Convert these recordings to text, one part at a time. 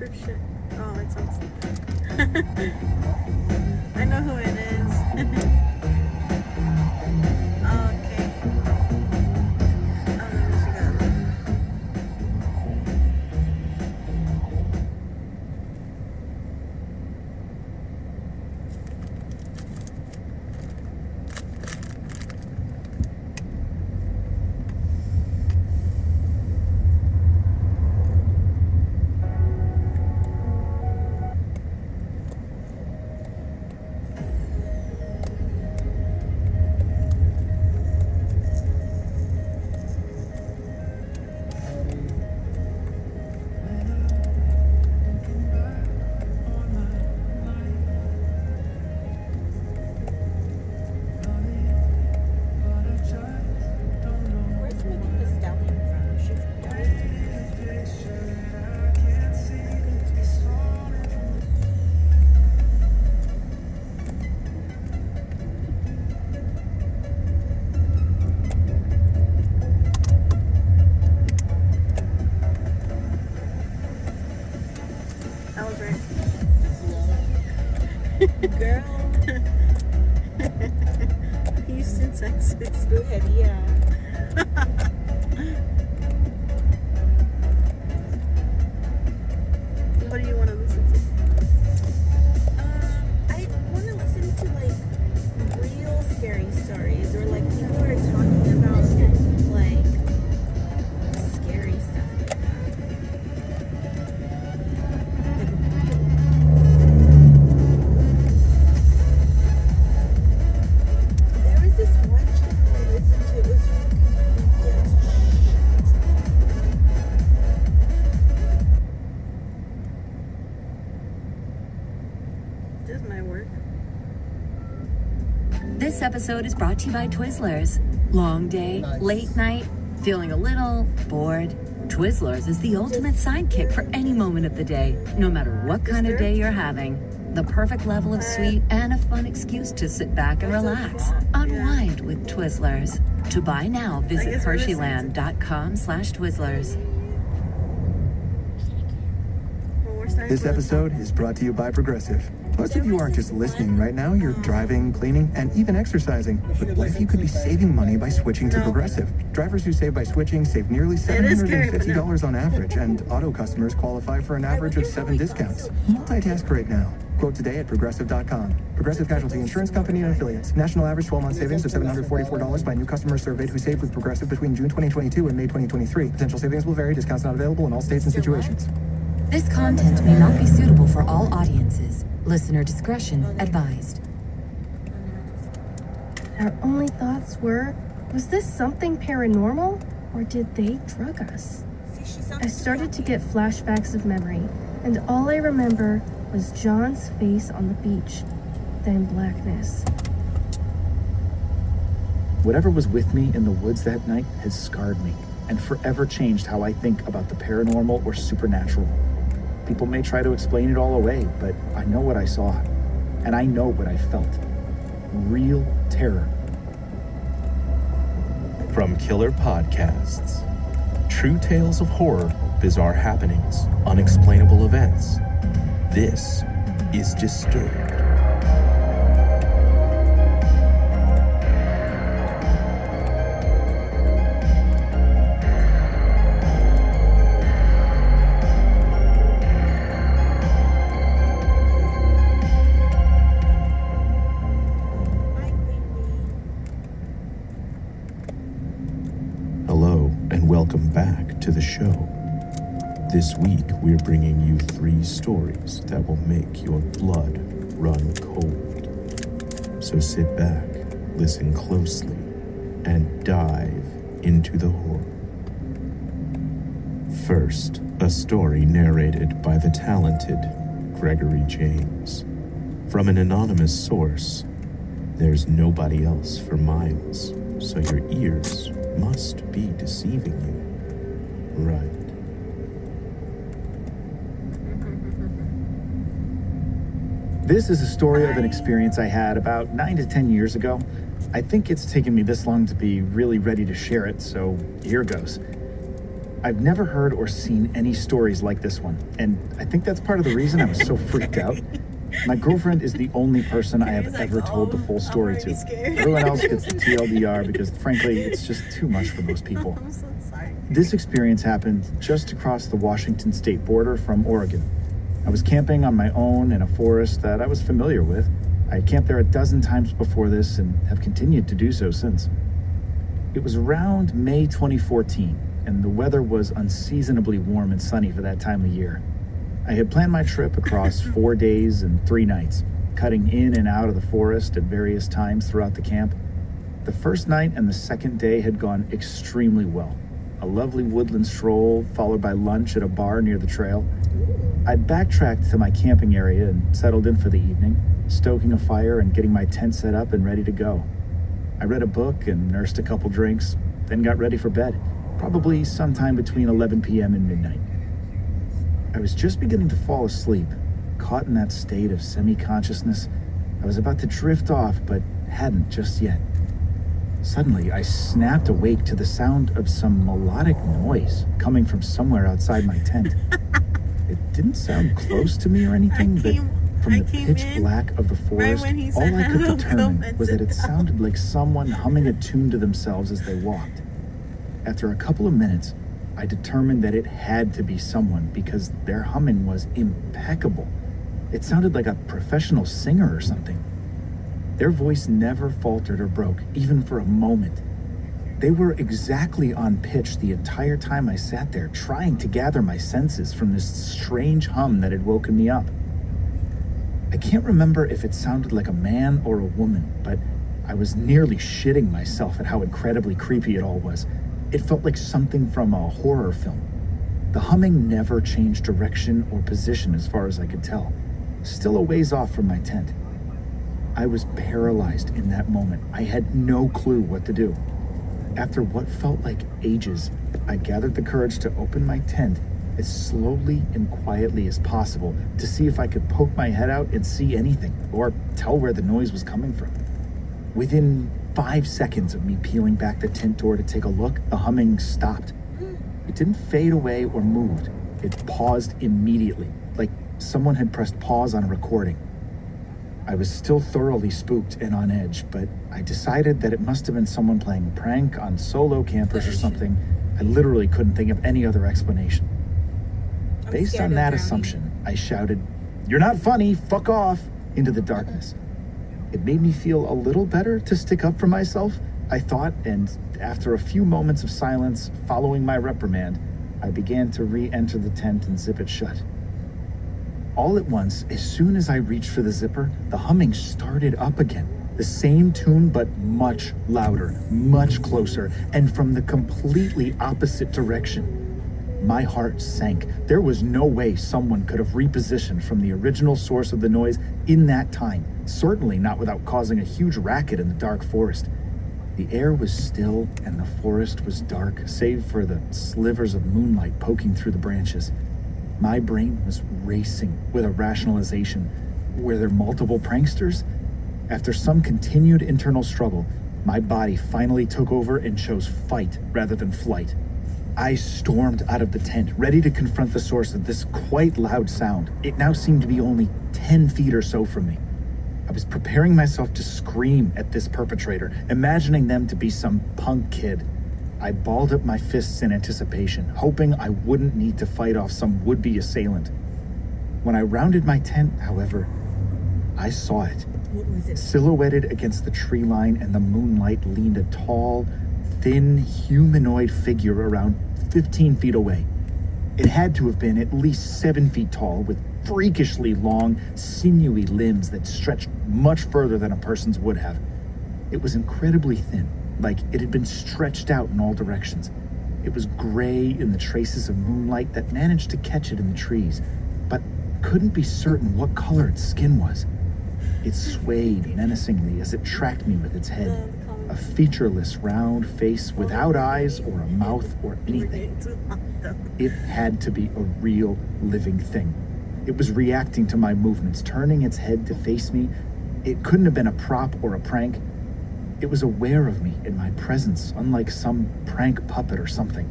description. Oh, it's on speaker. I know who it is. Okay. Oh, there she goes. That was right. Girl. Houston, Texas. Go ahead, yeah. What do you want to listen to? I want to listen to like real scary stories, or like people are talking about like scary stuff like that. There was this one channel I listened to. It was freaking creepy as shit. This might work. This episode is brought to you by Twizzlers. Long day, late night, feeling a little bored? Twizzlers is the ultimate sidekick for any moment of the day, no matter what kind of day you're having. The perfect level of sweet and a fun excuse to sit back and relax. Unwind with Twizzlers. To buy now, visit guess we're listening to- Hersheyland.com/Twizzlers. Well, we're starting This from the episode is brought to you by Progressive. Most of you aren't just listening right now, you're driving, cleaning, and even exercising. But what if you could be saving money by switching to No. Progressive? Drivers who save by switching save nearly is scary, but no. $750 on average, and auto customers qualify for an average of 7 discounts. Multitask right now. Quote today at Progressive.com. Progressive Casualty Insurance Company and Affiliates. National average 12-month savings of $744 by new customers surveyed who saved with Progressive between June 2022 and May 2023. Potential savings will vary. Discounts not available in all states and situations. This content may not be suitable for all audiences. Listener discretion advised. Our only thoughts were, was this something paranormal, or did they drug us? I started to get flashbacks of memory, and all I remember was John's face on the beach, then blackness. Whatever was with me in the woods that night has scarred me and forever changed how I think about the paranormal or supernatural. People may try to explain it all away, but I know what I saw, and I know what I felt. Real terror. From Killer Podcasts, true tales of horror, bizarre happenings, unexplainable events. This is Disturbed. Hello, and welcome back to the show. This week, we're bringing you 3 stories that will make your blood run cold. So sit back, listen closely, and dive into the horror. First, a story narrated by the talented Gregory James. From an anonymous source, there's nobody else for miles, so your ears must be deceiving you. Right. This is a story of an experience I had about 9 to 10 years ago. I think it's taken me this long to be really ready to share it, so here goes. I've never heard or seen any stories like this one, and I think that's part of the reason I was so freaked out. My girlfriend is the only person I have ever told the full story to. Everyone else gets the TLDR because, frankly, it's just too much for most people. I'm so sorry. This experience happened just across the Washington state border from Oregon. I was camping on my own in a forest that I was familiar with. I had camped there a dozen times before this and have continued to do so since. It was around May 2014, and the weather was unseasonably warm and sunny for that time of year. I had planned my trip across 4 days and 3 nights, cutting in and out of the forest at various times throughout the camp. The first night and the second day had gone extremely well. A lovely woodland stroll, followed by lunch at a bar near the trail. I'd backtracked to my camping area and settled in for the evening, stoking a fire and getting my tent set up and ready to go. I read a book and nursed a couple drinks, then got ready for bed, probably sometime between 11 p.m. and midnight. I was just beginning to fall asleep, caught in that state of semi-consciousness. I was about to drift off, but hadn't just yet. Suddenly, I snapped awake to the sound of some melodic noise coming from somewhere outside my tent. It didn't sound close to me or anything, but from the pitch black of the forest, all I could determine was that it sounded like someone humming a tune to themselves as they walked. After a couple of minutes, I determined that it had to be someone because their humming was impeccable. It sounded like a professional singer or something. Their voice never faltered or broke, even for a moment. They were exactly on pitch the entire time I sat there, trying to gather my senses from this strange hum that had woken me up. I can't remember if it sounded like a man or a woman, but I was nearly shitting myself at how incredibly creepy it all was. It felt like something from a horror film. The humming never changed direction or position as far as I could tell, still a ways off from my tent. I was paralyzed in that moment. I had no clue what to do. After what felt like ages, I gathered the courage to open my tent as slowly and quietly as possible to see if I could poke my head out and see anything, or tell where the noise was coming from. Within 5 seconds of me peeling back the tent door to take a look, the humming stopped. It didn't fade away or moved. It paused immediately, like someone had pressed pause on a recording. I was still thoroughly spooked and on edge, but I decided that it must have been someone playing a prank on solo campers or something. I literally couldn't think of any other explanation. Based on that assumption, I shouted, "You're not funny, fuck off," into the darkness. It made me feel a little better to stick up for myself, I thought, and after a few moments of silence following my reprimand, I began to re-enter the tent and zip it shut. All at once, as soon as I reached for the zipper, the humming started up again. The same tune, but much louder, much closer, and from the completely opposite direction. My heart sank. There was no way someone could have repositioned from the original source of the noise in that time, certainly not without causing a huge racket in the dark forest. The air was still and the forest was dark, save for the slivers of moonlight poking through the branches. My brain was racing with a rationalization. Were there multiple pranksters? After some continued internal struggle, my body finally took over and chose fight rather than flight. I stormed out of the tent, ready to confront the source of this quite loud sound. It now seemed to be only 10 feet or so from me. I was preparing myself to scream at this perpetrator, imagining them to be some punk kid. I balled up my fists in anticipation, hoping I wouldn't need to fight off some would-be assailant. When I rounded my tent, however, I saw it. What was it? Silhouetted against the tree line and the moonlight leaned a tall, thin, humanoid figure around 15 feet away. It had to have been at least 7 feet tall, with freakishly long, sinewy limbs that stretched much further than a person's would have. It was incredibly thin, like it had been stretched out in all directions. It was gray in the traces of moonlight that managed to catch it in the trees, but couldn't be certain what color its skin was. It swayed menacingly as it tracked me with its head, a featureless round face without eyes or a mouth or anything. It had to be a real living thing. It was reacting to my movements, turning its head to face me. It couldn't have been a prop or a prank. It was aware of me in my presence, unlike some prank puppet or something.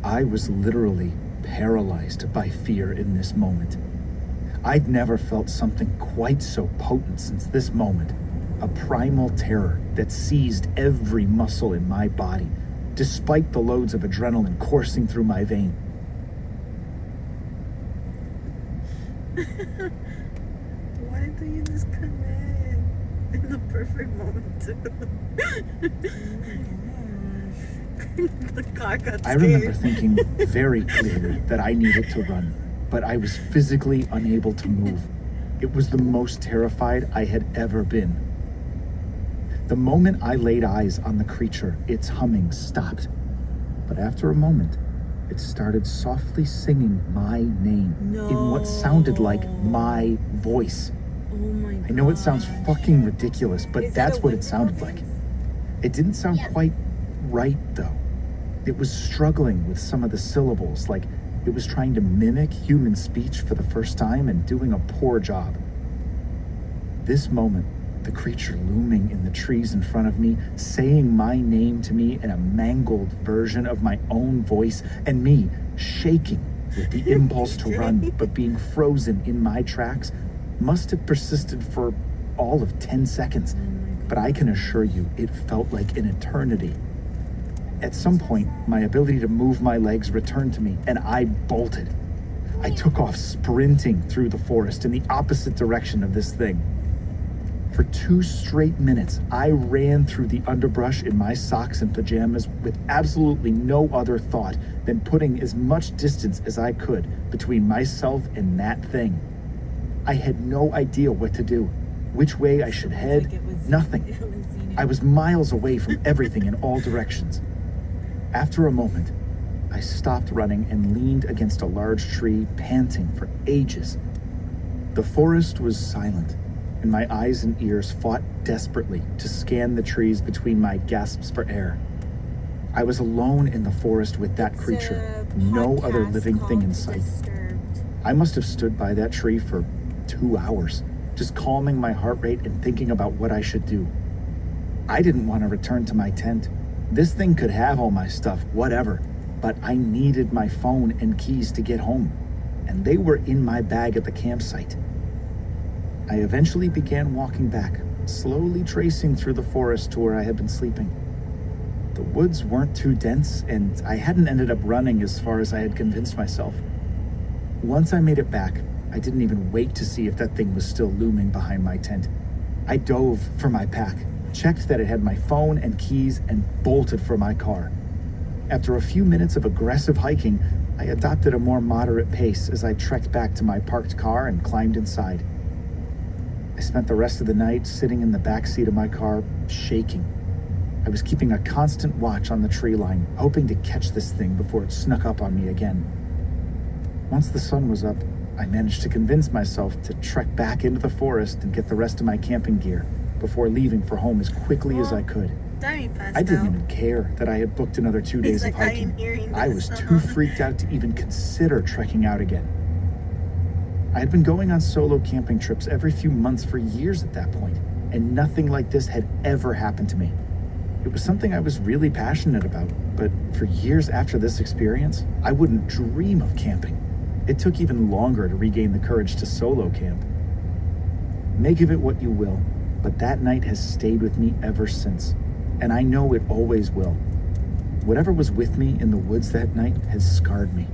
I was literally paralyzed by fear in this moment. I'd never felt something quite so potent since this moment. A primal terror that seized every muscle in my body, despite the loads of adrenaline coursing through my veins. Why do you just come in the perfect moment too? The car got scared. I remember thinking very clearly that I needed to run, but I was physically unable to move. It was the most terrified I had ever been. The moment I laid eyes on the creature, its humming stopped. But after a moment, it started softly singing my name in what sounded like my voice. Oh my god. I know it sounds fucking ridiculous, but that's what it sounded like. It didn't sound quite right, though. It was struggling with some of the syllables, like it was trying to mimic human speech for the first time and doing a poor job. This moment, the creature looming in the trees in front of me, saying my name to me in a mangled version of my own voice, and me shaking with the impulse to run, but being frozen in my tracks, must have persisted for all of 10 seconds. But I can assure you, it felt like an eternity. At some point, my ability to move my legs returned to me, and I bolted. I took off sprinting through the forest in the opposite direction of this thing. For 2 straight minutes, I ran through the underbrush in my socks and pajamas with absolutely no other thought than putting as much distance as I could between myself and that thing. I had no idea what to do, which way I should head, nothing. I was miles away from everything in all directions. After a moment, I stopped running and leaned against a large tree, panting for ages. The forest was silent, and my eyes and ears fought desperately to scan the trees between my gasps for air. I was alone in the forest with that creature, no other living thing in sight. I must have stood by that tree for 2 hours, just calming my heart rate and thinking about what I should do. I didn't want to return to my tent. This thing could have all my stuff, whatever, but I needed my phone and keys to get home, and they were in my bag at the campsite. I eventually began walking back, slowly tracing through the forest to where I had been sleeping. The woods weren't too dense, and I hadn't ended up running as far as I had convinced myself. Once I made it back, I didn't even wait to see if that thing was still looming behind my tent. I dove for my pack, checked that it had my phone and keys, and bolted for my car. After a few minutes of aggressive hiking, I adopted a more moderate pace as I trekked back to my parked car and climbed inside. I spent the rest of the night sitting in the back seat of my car, shaking. I was keeping a constant watch on the tree line, hoping to catch this thing before it snuck up on me again. Once the sun was up, I managed to convince myself to trek back into the forest and get the rest of my camping gear before leaving for home as quickly as I could. I didn't even care that I had booked another 2 days of hiking. I was too freaked out to even consider trekking out again. I had been going on solo camping trips every few months for years at that point, and nothing like this had ever happened to me. It was something I was really passionate about, but for years after this experience, I wouldn't dream of camping. It took even longer to regain the courage to solo camp. Make of it what you will, but that night has stayed with me ever since, and I know it always will. Whatever was with me in the woods that night has scarred me,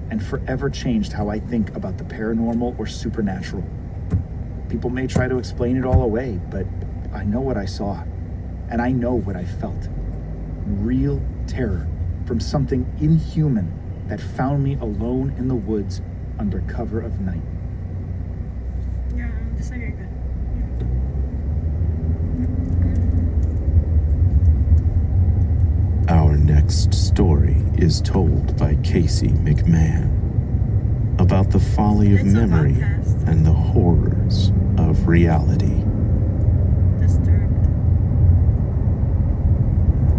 and forever changed how I think about the paranormal or supernatural. People may try to explain it all away, but I know what I saw, and I know what I felt. Real terror from something inhuman that found me alone in the woods under cover of night. Yeah, just like you're good. Our next story is told by Casey McMahon about the folly of It's a memory podcast. and the horrors of reality. Disturbed.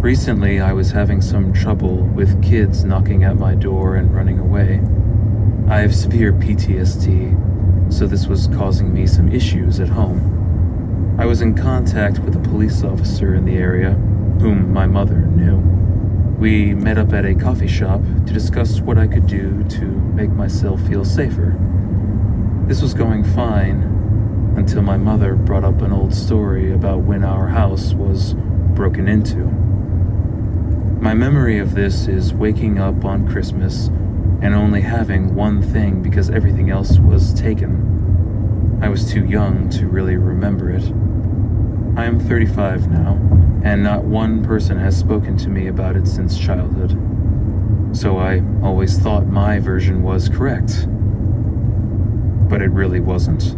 Recently, I was having some trouble with kids knocking at my door and running away. I have severe PTSD, so this was causing me some issues at home. I was in contact with a police officer in the area, whom my mother knew. We met up at a coffee shop to discuss what I could do to make myself feel safer. This was going fine until my mother brought up an old story about when our house was broken into. My memory of this is waking up on Christmas and only having one thing because everything else was taken. I was too young to really remember it. I am 35 now, and not one person has spoken to me about it since childhood. So I always thought my version was correct. But it really wasn't.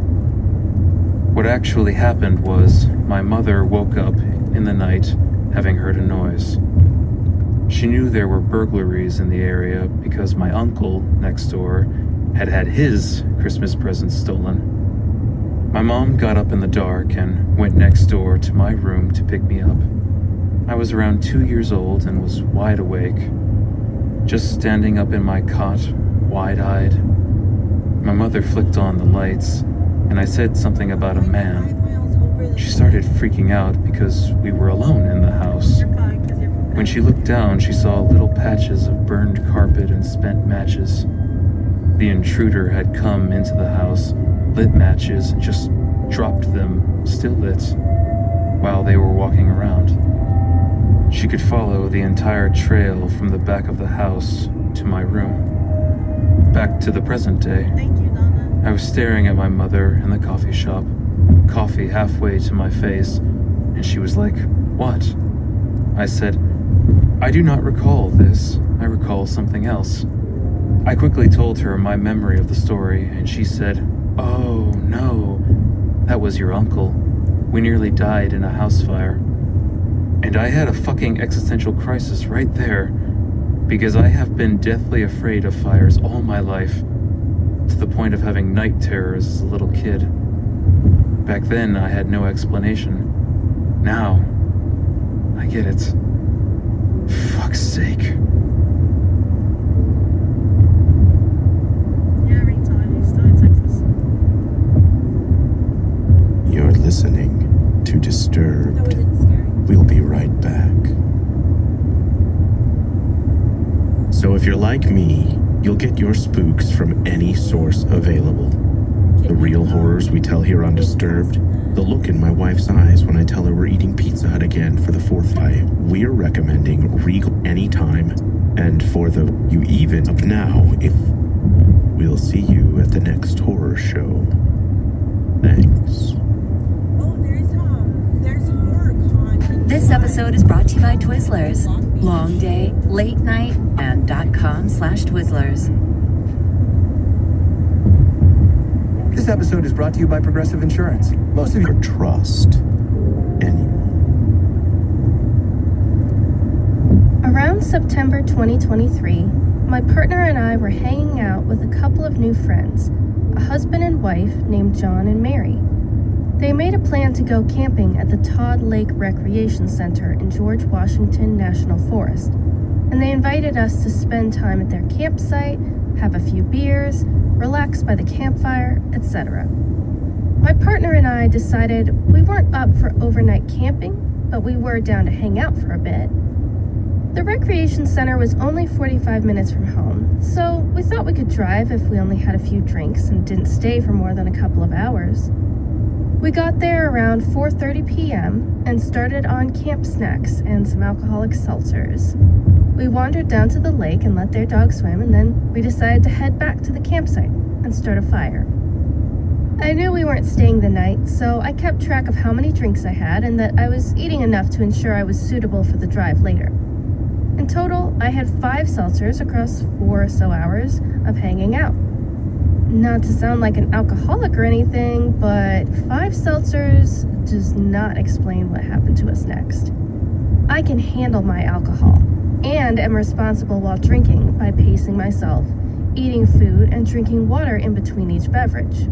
What actually happened was my mother woke up in the night having heard a noise. She knew there were burglaries in the area because my uncle next door had had his Christmas presents stolen. My mom got up in the dark and went next door to my room to pick me up. I was around 2 years old and was wide awake, just standing up in my cot, wide-eyed. My mother flicked on the lights, and I said something about a man. She started freaking out because we were alone in the house. When she looked down, she saw little patches of burned carpet and spent matches. The intruder had come into the house, lit matches, and just dropped them, still lit, while they were walking around. She could follow the entire trail from the back of the house to my room. Back to the present day. Thank you, Donna. I was staring at my mother in the coffee shop, coffee halfway to my face, and she was like, "What?" I said, "I do not recall this. I recall something else." I quickly told her my memory of the story, and she said, "Oh, no, that was your uncle. We nearly died in a house fire." And I had a fucking existential crisis right there, because I have been deathly afraid of fires all my life, to the point of having night terrors as a little kid. Back then, I had no explanation. Now, I get it. Fuck's sake. Yeah, retard. You're still in Texas. You're listening to That Disturbed. wasn't scary. We'll be right back. So if you're like me, you'll get your spooks from any source available. The real horrors we tell here on Disturbed, the look in my wife's eyes when I tell her we're eating Pizza Hut again for the fourth time. We're recommending Regal anytime. And for the you even up now, if we'll see you at the next horror show. Thanks. Oh, there's horror con. in This July. episode is brought to you by Twizzlers. Long day, late night, and .com/Twizzlers. This episode is brought to you by Progressive Insurance. Most of you Or trust anyone. Around September 2023, my partner and I were hanging out with a couple of new friends, a husband and wife named John and Mary. They made a plan to go camping at the Todd Lake Recreation Center in George Washington National Forest, and they invited us to spend time at their campsite, have a few beers, relax by the campfire, etc. My partner and I decided we weren't up for overnight camping, but we were down to hang out for a bit. The recreation center was only 45 minutes from home, so we thought we could drive if we only had a few drinks and didn't stay for more than a couple of hours. We got there around 4:30 p.m. and started on camp snacks and some alcoholic seltzers. We wandered down to the lake and let their dog swim, and then we decided to head back to the campsite and start a fire. I knew we weren't staying the night, so I kept track of how many drinks I had and that I was eating enough to ensure I was suitable for the drive later. In total, I had 5 seltzers across 4 or so hours of hanging out. Not to sound like an alcoholic or anything, but 5 seltzers does not explain what happened to us next. I can handle my alcohol, and am responsible while drinking by pacing myself, eating food, and drinking water in between each beverage.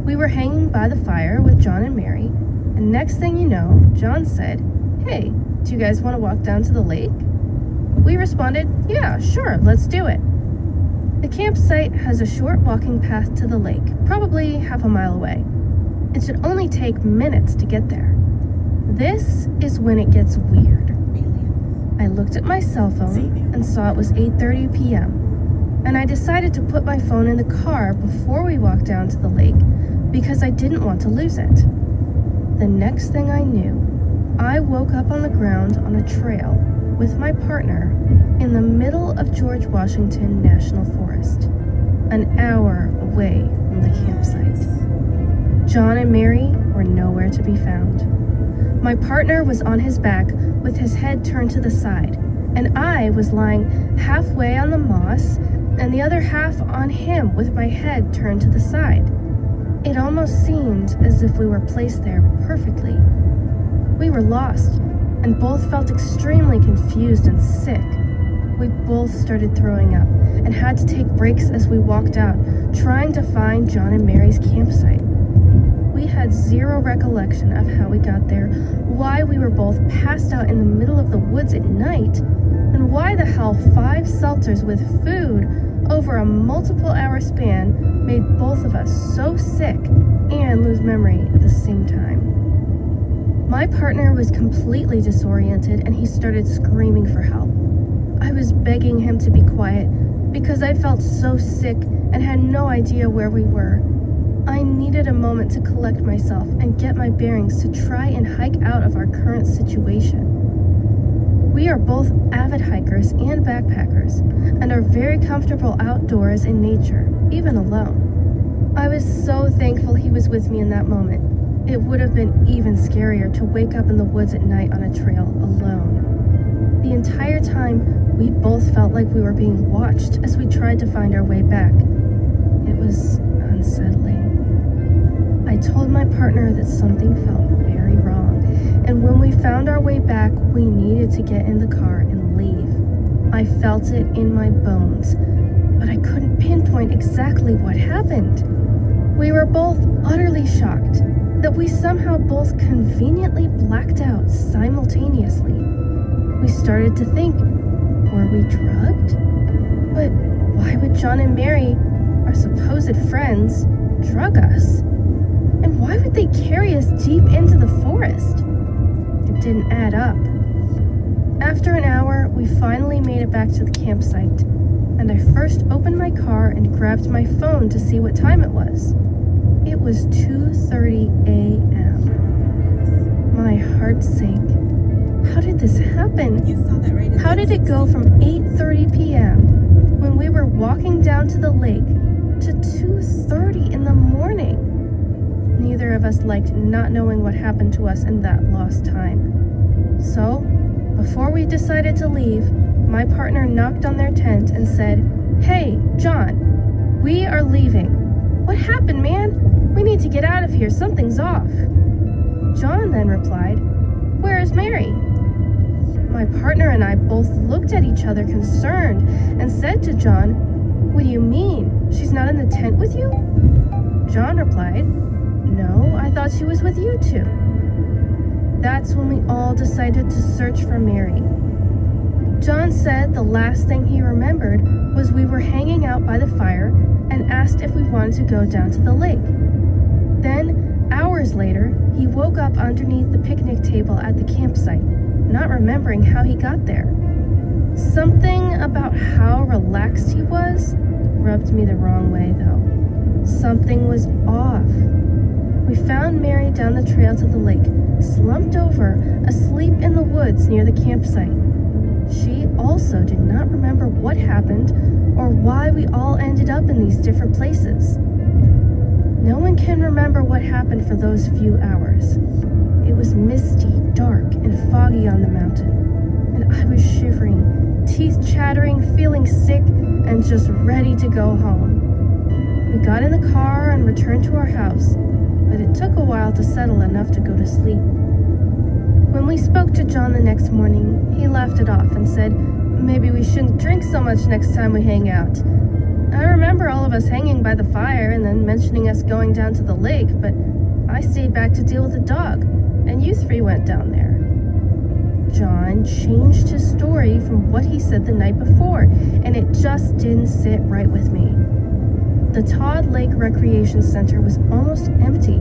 We were hanging by the fire with John and Mary, and next thing you know, John said, "Hey, do you guys want to walk down to the lake?" We responded, "Yeah, sure, let's do it." The campsite has a short walking path to the lake, probably half a mile away. It should only take minutes to get there. This is when it gets weird. I looked at my cell phone and saw it was 8:30 p.m. And I decided to put my phone in the car before we walked down to the lake because I didn't want to lose it. The next thing I knew, I woke up on the ground on a trail with my partner in the middle of George Washington National Forest, an hour away from the campsite. John and Mary were nowhere to be found. My partner was on his back with his head turned to the side, and I was lying halfway on the moss and the other half on him with my head turned to the side. It almost seemed as if we were placed there perfectly. We were lost and both felt extremely confused and sick. We both started throwing up and had to take breaks as we walked out, trying to find John and Mary's campsite. We had zero recollection of how we got there, why we were both passed out in the middle of the woods at night, and why the hell 5 seltzers with food over a multiple-hour span made both of us so sick and lose memory at the same time. My partner was completely disoriented and he started screaming for help. I was begging him to be quiet because I felt so sick and had no idea where we were. I needed a moment to collect myself and get my bearings to try and hike out of our current situation. We are both avid hikers and backpackers and are very comfortable outdoors in nature, even alone. I was so thankful he was with me in that moment. It would have been even scarier to wake up in the woods at night on a trail alone. The entire time, we both felt like we were being watched as we tried to find our way back. It was unsettling. I told my partner that something felt very wrong, and when we found our way back, we needed to get in the car and leave. I felt it in my bones, but I couldn't pinpoint exactly what happened. We were both utterly shocked that we somehow both conveniently blacked out simultaneously. We started to think, were we drugged? But why would John and Mary, our supposed friends, drug us? And why would they carry us deep into the forest? It didn't add up. After an hour, we finally made it back to the campsite, and I first opened my car and grabbed my phone to see what time it was. It was 2:30 a.m. My heart sank. How did this happen? You saw that right? How did it go from 8:30 p.m. when we were walking down to the lake to 2:30 in the morning? Neither of us liked not knowing what happened to us in that lost time. So, before we decided to leave, my partner knocked on their tent and said, "Hey, John, we are leaving. What happened, man? We need to get out of here. Something's off." John then replied, "Where is Mary?" My partner and I both looked at each other concerned and said to John, "What do you mean? She's not in the tent with you?" John replied, "No, I thought she was with you two." That's when we all decided to search for Mary. John said the last thing he remembered was we were hanging out by the fire and asked if we wanted to go down to the lake. Then, hours later, he woke up underneath the picnic table at the campsite, not remembering how he got there. Something about how relaxed he was rubbed me the wrong way, though. Something was off. We found Mary down the trail to the lake, slumped over, asleep in the woods near the campsite. She also did not remember what happened or why we all ended up in these different places. No one can remember what happened for those few hours. It was misty, dark, and foggy on the mountain, and I was shivering, teeth chattering, feeling sick, and just ready to go home. We got in the car and returned to our house, but it took a while to settle enough to go to sleep. When we spoke to John the next morning, he laughed it off and said, "Maybe we shouldn't drink so much next time we hang out. I remember all of us hanging by the fire and then mentioning us going down to the lake, but I stayed back to deal with the dog, and you three went down there." John changed his story from what he said the night before, and it just didn't sit right with me. The Todd Lake Recreation Center was almost empty,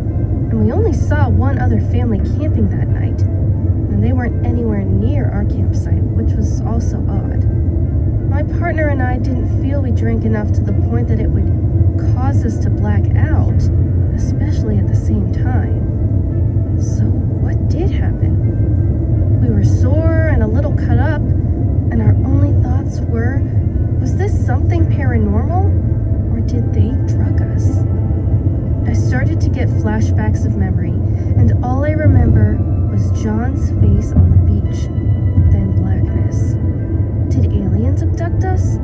and we only saw one other family camping that night. And and they weren't anywhere near our campsite, which was also odd. My partner and I didn't feel we drank enough to the point that it would cause us to black out, especially at the same time. So what did happen? We were sore and a little cut up, and our only thoughts were, was this something paranormal, or did they drug us? I started to get flashbacks of memory, and all I remember was John's face on the beach, then blackness. Did aliens abduct us?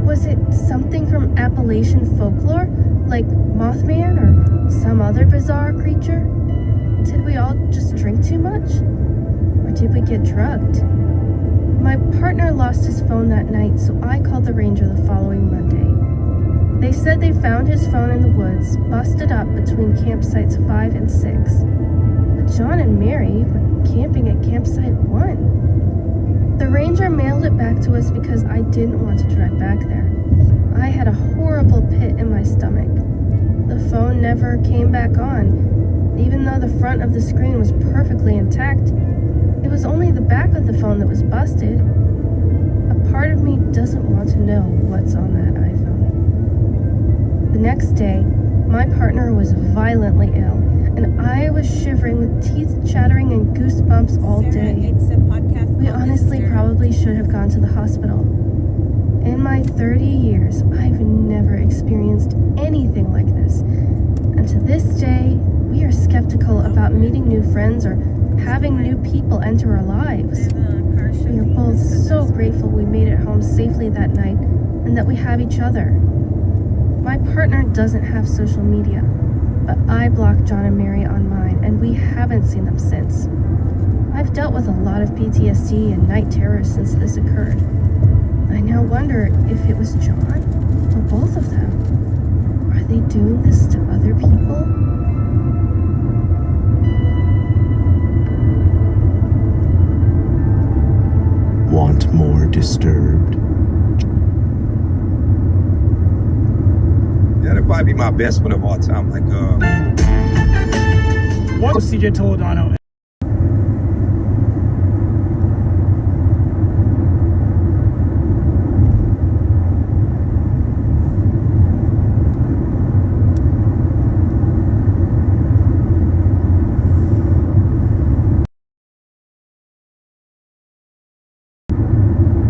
Was it something from Appalachian folklore, like Mothman or some other bizarre creature? Did we all just drink too much? Or did we get drugged? My partner lost his phone that night, so I called the ranger the following Monday. They said they found his phone in the woods, busted up between campsites 5 and 6. But John and Mary were camping at campsite 1. The ranger mailed it back to us because I didn't want to drive back there. I had a horrible pit in my stomach. The phone never came back on, even though the front of the screen was perfectly intact. It was only the back of the phone that was busted. A part of me doesn't want to know what's on that iPhone. The next day, my partner was violently ill, and I was shivering with teeth chattering and goosebumps all day. We honestly probably should have gone to the hospital. In my 30 years, I've never experienced anything like this. And to this day, we are skeptical about meeting new friends or having new people enter our lives. We are both so grateful we made it home safely that night and that we have each other. My partner doesn't have social media, but I blocked John and Mary on mine, and we haven't seen them since. I've dealt with a lot of PTSD and night terrors since this occurred. I now wonder if it was John or both of them. Are they doing this to other people? Want more Disturbed? Yeah, that'd probably be my best one of all time. Like, What was CJ Toledano?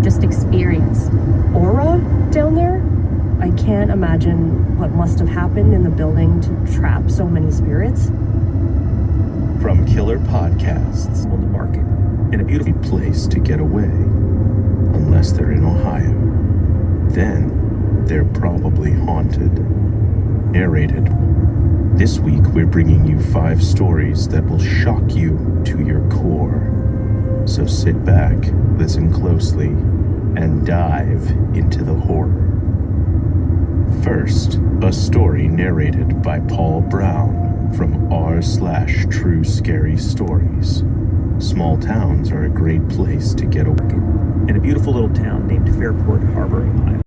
Just experienced aura down there. I can't imagine what must have happened in the building to trap so many spirits. From Killer Podcasts On the market. In a beautiful place to get away, unless they're in Ohio. Then they're probably haunted. Narrated. This week we're bringing you 5 stories that will shock you to your core. So sit back, listen closely, and dive into the horror. First, a story narrated by Paul Brown from r/True Scary Stories. Small towns are a great place to get away. in a beautiful little town named Fairport Harbor, Ohio,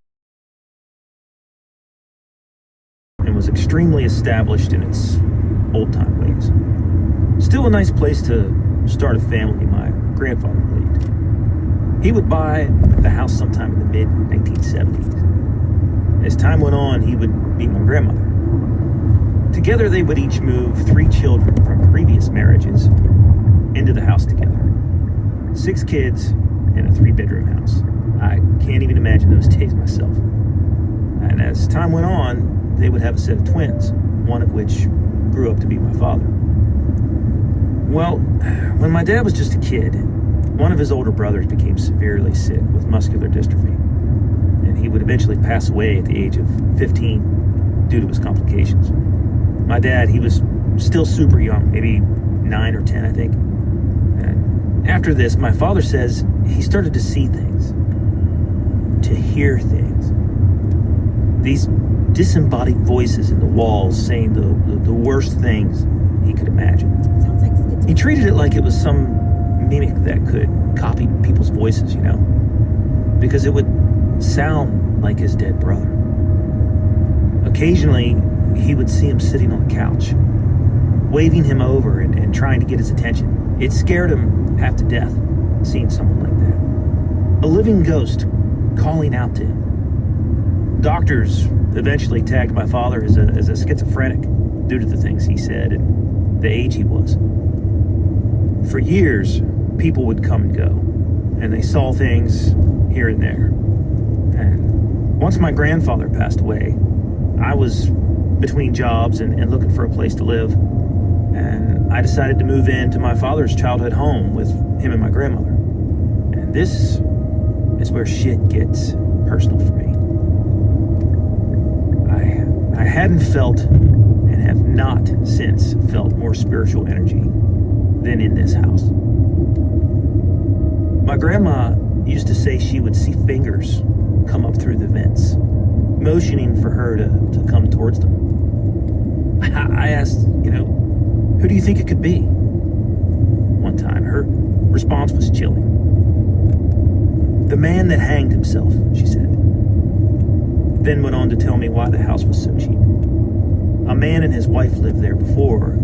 and was extremely established in its old-time ways. Still a nice place to start a family, my grandfather believed. He would buy the house sometime in the mid-1970s. As time went on, he would meet my grandmother. Together, they would each move 3 children from previous marriages into the house together. 6 kids in a 3-bedroom house. I can't even imagine those days myself. And as time went on, they would have a set of twins, one of which grew up to be my father. Well, when my dad was just a kid, one of his older brothers became severely sick with muscular dystrophy, and he would eventually pass away at the age of 15 due to his complications. My dad, he was still super young, maybe 9 or 10, I think. And after this, my father says he started to see things, to hear things. These disembodied voices in the walls saying the worst things he could imagine. Sounds like schizophrenia. He treated it like it was some mimic that could copy people's voices, you know, because it would sound like his dead brother. Occasionally, he would see him sitting on the couch, waving him over and trying to get his attention. It scared him half to death seeing someone like that. A living ghost calling out to him. Doctors eventually tagged my father as a schizophrenic due to the things he said and the age he was. For years, people would come and go, and they saw things here and there. And once my grandfather passed away, I was between jobs and looking for a place to live, and I decided to move into my father's childhood home with him and my grandmother. And this is where shit gets personal for me. I hadn't felt and have not since felt more spiritual energy than in this house. My grandma used to say she would see fingers come up through the vents, motioning for her to come towards them. I asked, who do you think it could be? One time, her response was chilling. The man that hanged himself, she said. Then went on to tell me why the house was so cheap. A man and his wife lived there before,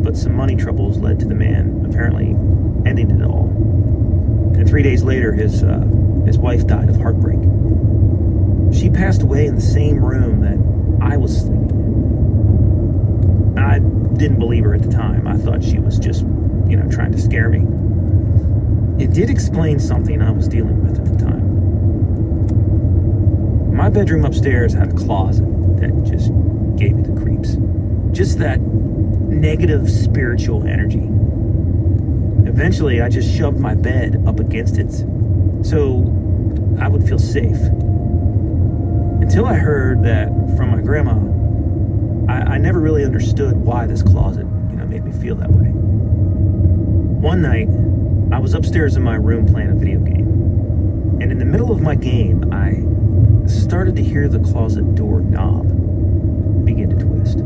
but some money troubles led to the man apparently ending it all. And 3 days later, his wife died of heartbreak. She passed away in the same room that I was sleeping in. I didn't believe her at the time. I thought she was just, trying to scare me. It did explain something I was dealing with at the time. My bedroom upstairs had a closet that just gave me the creeps. Just that negative spiritual energy. Eventually, I just shoved my bed up against it so I would feel safe. Until I heard that from my grandma, I never really understood why this closet, made me feel that way. One night, I was upstairs in my room playing a video game. And in the middle of my game, I started to hear the closet door knob begin to twist.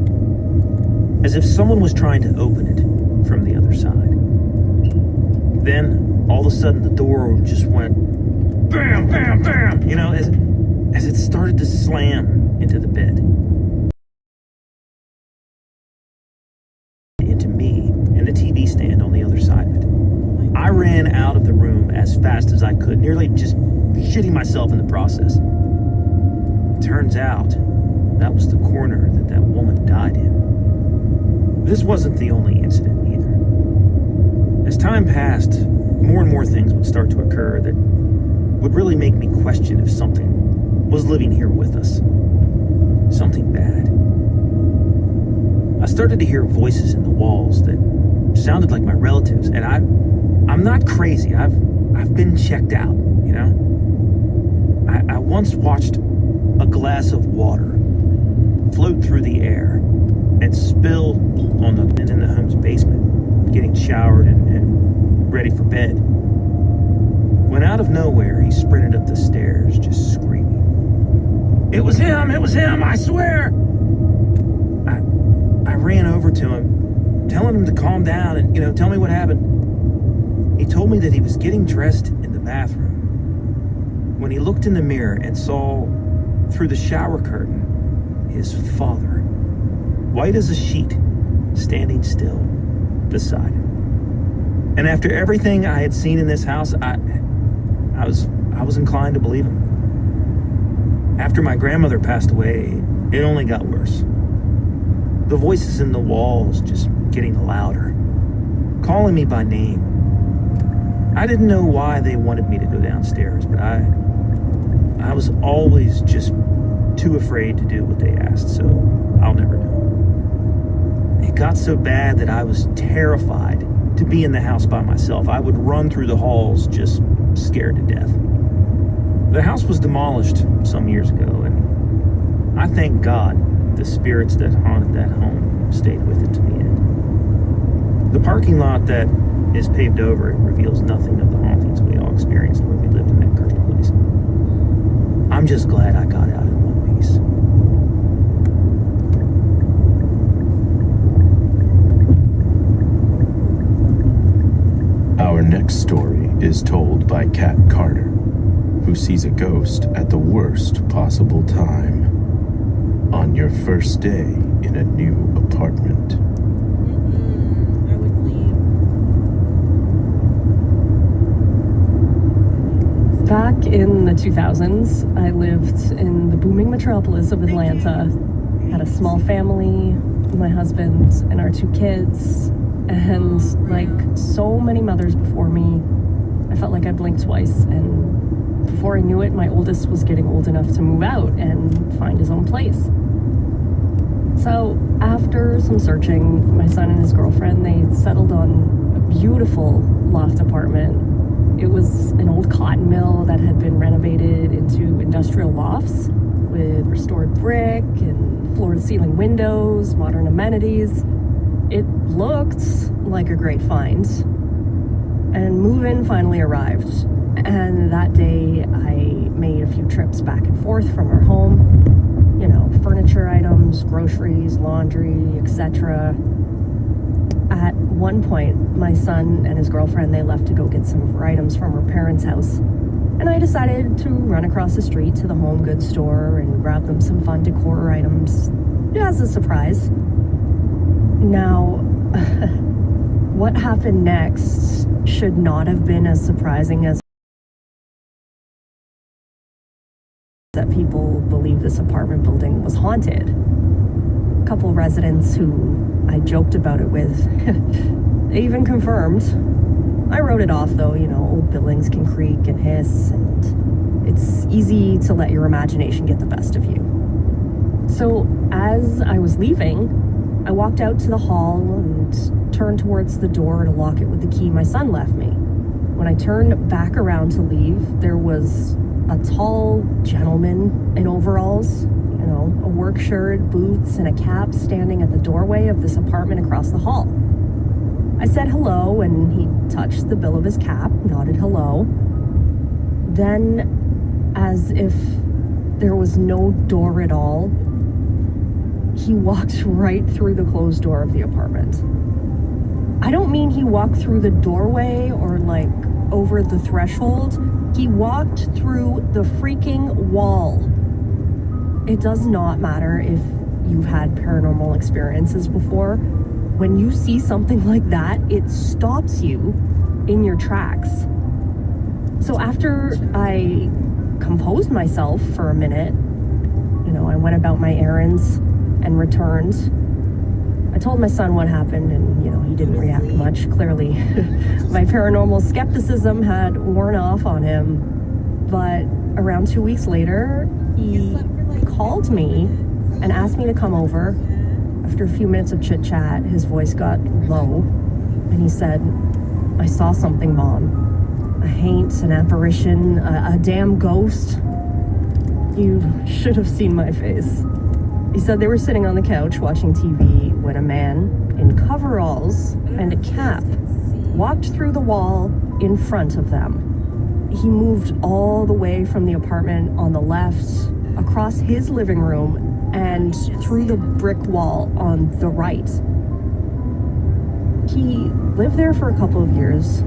As if someone was trying to open it from the other side. Then, all of a sudden, the door just went bam, bam, bam, as it started to slam into the bed. Into me and the TV stand on the other side of it. I ran out of the room as fast as I could, nearly just shitting myself in the process. Turns out, that was the corner that woman died in. This wasn't the only incident either. As time passed, more and more things would start to occur that would really make me question if something was living here with us. Something bad. I started to hear voices in the walls that sounded like my relatives, and I'm not crazy. I've been checked out, I once watched a glass of water float through the air and spill in the home's basement, getting showered and ready for bed. When out of nowhere, he sprinted up the stairs, just screaming. It was him, I swear! I ran over to him, telling him to calm down and, tell me what happened. He told me that he was getting dressed in the bathroom when he looked in the mirror and saw through the shower curtain his father, white as a sheet, standing still beside him. And after everything I had seen in this house, I was inclined to believe him. After my grandmother passed away, it only got worse. The voices in the walls just getting louder, calling me by name. I didn't know why they wanted me to go downstairs, but I was always just too afraid to do what they asked, so I'll never know. It got so bad that I was terrified to be in the house by myself. I would run through the halls just scared to death. The house was demolished some years ago, and I thank God the spirits that haunted that home stayed with it to the end. The parking lot that is paved over it reveals nothing of the hauntings we all experienced when we lived in that cursed place. I'm just glad I got out in one piece. Our next story is told by Kat Carter, who sees a ghost at the worst possible time. On your first day in a new apartment. I would leave. Back in the 2000s, I lived in the booming metropolis of Atlanta. Had a small family, my husband and our 2 kids, and like so many mothers before me, I felt like I blinked twice, and before I knew it, my oldest was getting old enough to move out and find his own place. So after some searching, my son and his girlfriend, they settled on a beautiful loft apartment. It was an old cotton mill that had been renovated into industrial lofts with restored brick and floor-to-ceiling windows, modern amenities. It looked like a great find. And move-in finally arrived. And that day, I made a few trips back and forth from our home. You know, furniture items, groceries, laundry, etc. At one point, my son and his girlfriend, they left to go get some of her items from her parents' house. And I decided to run across the street to the home goods store and grab them some fun decor items as a surprise. Now, what happened next should not have been as surprising as that people believe this apartment building was haunted. A couple residents who I joked about it with, they even confirmed. I wrote it off though, you know, old buildings can creak and hiss, and it's easy to let your imagination get the best of you. So as I was leaving, I walked out to the hall and turned towards the door to lock it with the key my son left me. When I turned back around to leave, there was a tall gentleman in overalls, you know, a work shirt, boots, and a cap standing at the doorway of this apartment across the hall. I said hello, and he touched the bill of his cap, nodded hello. Then, as if there was no door at all, he walked right through the closed door of the apartment. I don't mean he walked through the doorway or like over the threshold. He walked through the freaking wall. It does not matter if you've had paranormal experiences before. When you see something like that, it stops you in your tracks. So after I composed myself for a minute, you know, I went about my errands and returned. I told my son what happened, and, you know, he didn't react much. Clearly, my paranormal skepticism had worn off on him. But around 2 weeks later, he called me and asked me to come over. After a few minutes of chit-chat, his voice got low, and he said, "I saw something, Mom. A haint, an apparition, a damn ghost. You should have seen my face." He said they were sitting on the couch watching TV when a man in coveralls and a cap walked through the wall in front of them. He moved all the way from the apartment on the left, across his living room, and through the brick wall on the right. He lived there for a couple of years.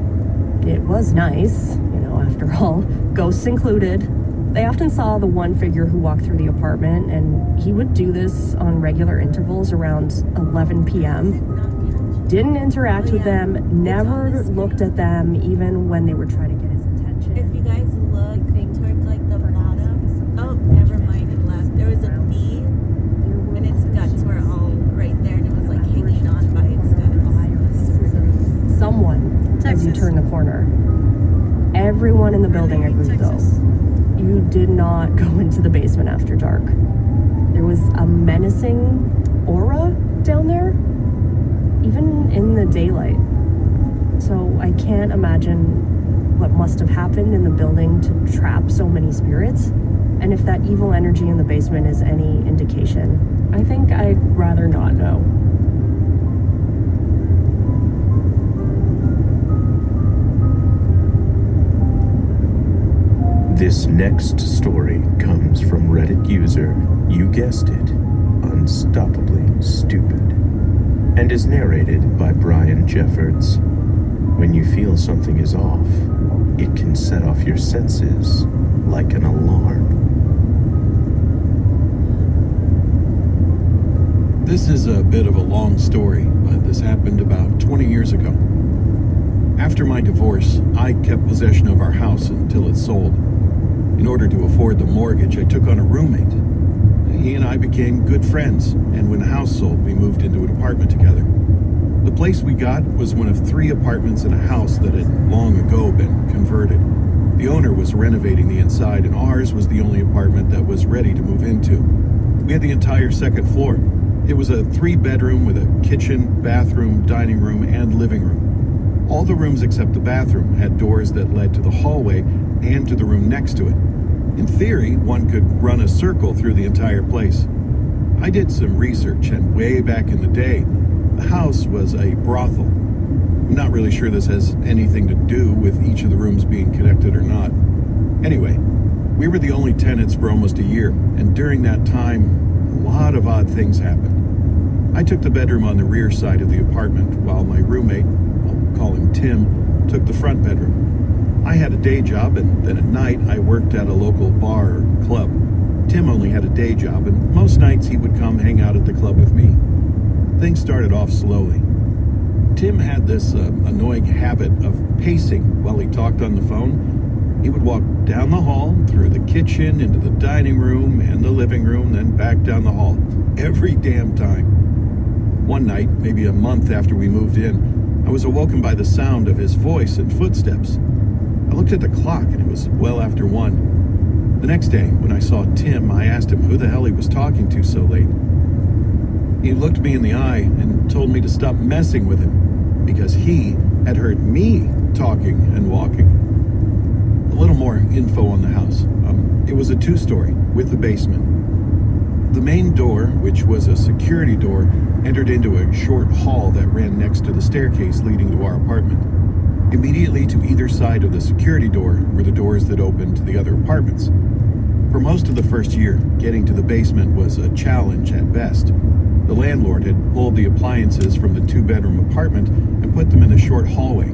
It was nice, you know, after all, ghosts included. They often saw the one figure who walked through the apartment, and he would do this on regular intervals around 11 p.m. Didn't interact with them, never looked at them, even when they were trying to get his attention. If you guys look towards like the bottom, oh, never mind, it left. There was a bee, and its guts were all right there, and it was like hanging on by its guts. Someone, as you turn the corner. Everyone in the building agreed though. You did not go into the basement after dark. There was a menacing aura down there, even in the daylight. So I can't imagine what must have happened in the building to trap so many spirits. And if that evil energy in the basement is any indication, I think I'd rather not know. This next story comes from Reddit user, you guessed it, Unstoppably Stupid, and is narrated by Brian Jeffords. When you feel something is off, it can set off your senses like an alarm. This is a bit of a long story, but this happened about 20 years ago. After my divorce, I kept possession of our house until it sold. In order to afford the mortgage, I took on a roommate. He and I became good friends, and when the house sold, we moved into an apartment together. The place we got was one of 3 apartments in a house that had long ago been converted. The owner was renovating the inside, and ours was the only apartment that was ready to move into. We had the entire second floor. It was a 3-bedroom with a kitchen, bathroom, dining room, and living room. All the rooms except the bathroom had doors that led to the hallway and to the room next to it. In theory, one could run a circle through the entire place. I did some research, and way back in the day, the house was a brothel. I'm not really sure this has anything to do with each of the rooms being connected or not. Anyway, we were the only tenants for almost a year, and during that time, a lot of odd things happened. I took the bedroom on the rear side of the apartment, while my roommate, I'll call him Tim, took the front bedroom. I had a day job, and then at night I worked at a local bar or club. Tim only had a day job, and most nights he would come hang out at the club with me. Things started off slowly. Tim had this annoying habit of pacing while he talked on the phone. He would walk down the hall, through the kitchen, into the dining room and the living room, then back down the hall. Every damn time. One night, maybe a month after we moved in, I was awoken by the sound of his voice and footsteps. I looked at the clock and it was well after 1. The next day, when I saw Tim, I asked him who the hell he was talking to so late. He looked me in the eye and told me to stop messing with him because he had heard me talking and walking. A little more info on the house. It was a 2-story with a basement. The main door, which was a security door, entered into a short hall that ran next to the staircase leading to our apartment. Immediately to either side of the security door were the doors that opened to the other apartments. For most of the first year, getting to the basement was a challenge at best. The landlord had pulled the appliances from the 2-bedroom apartment and put them in a short hallway.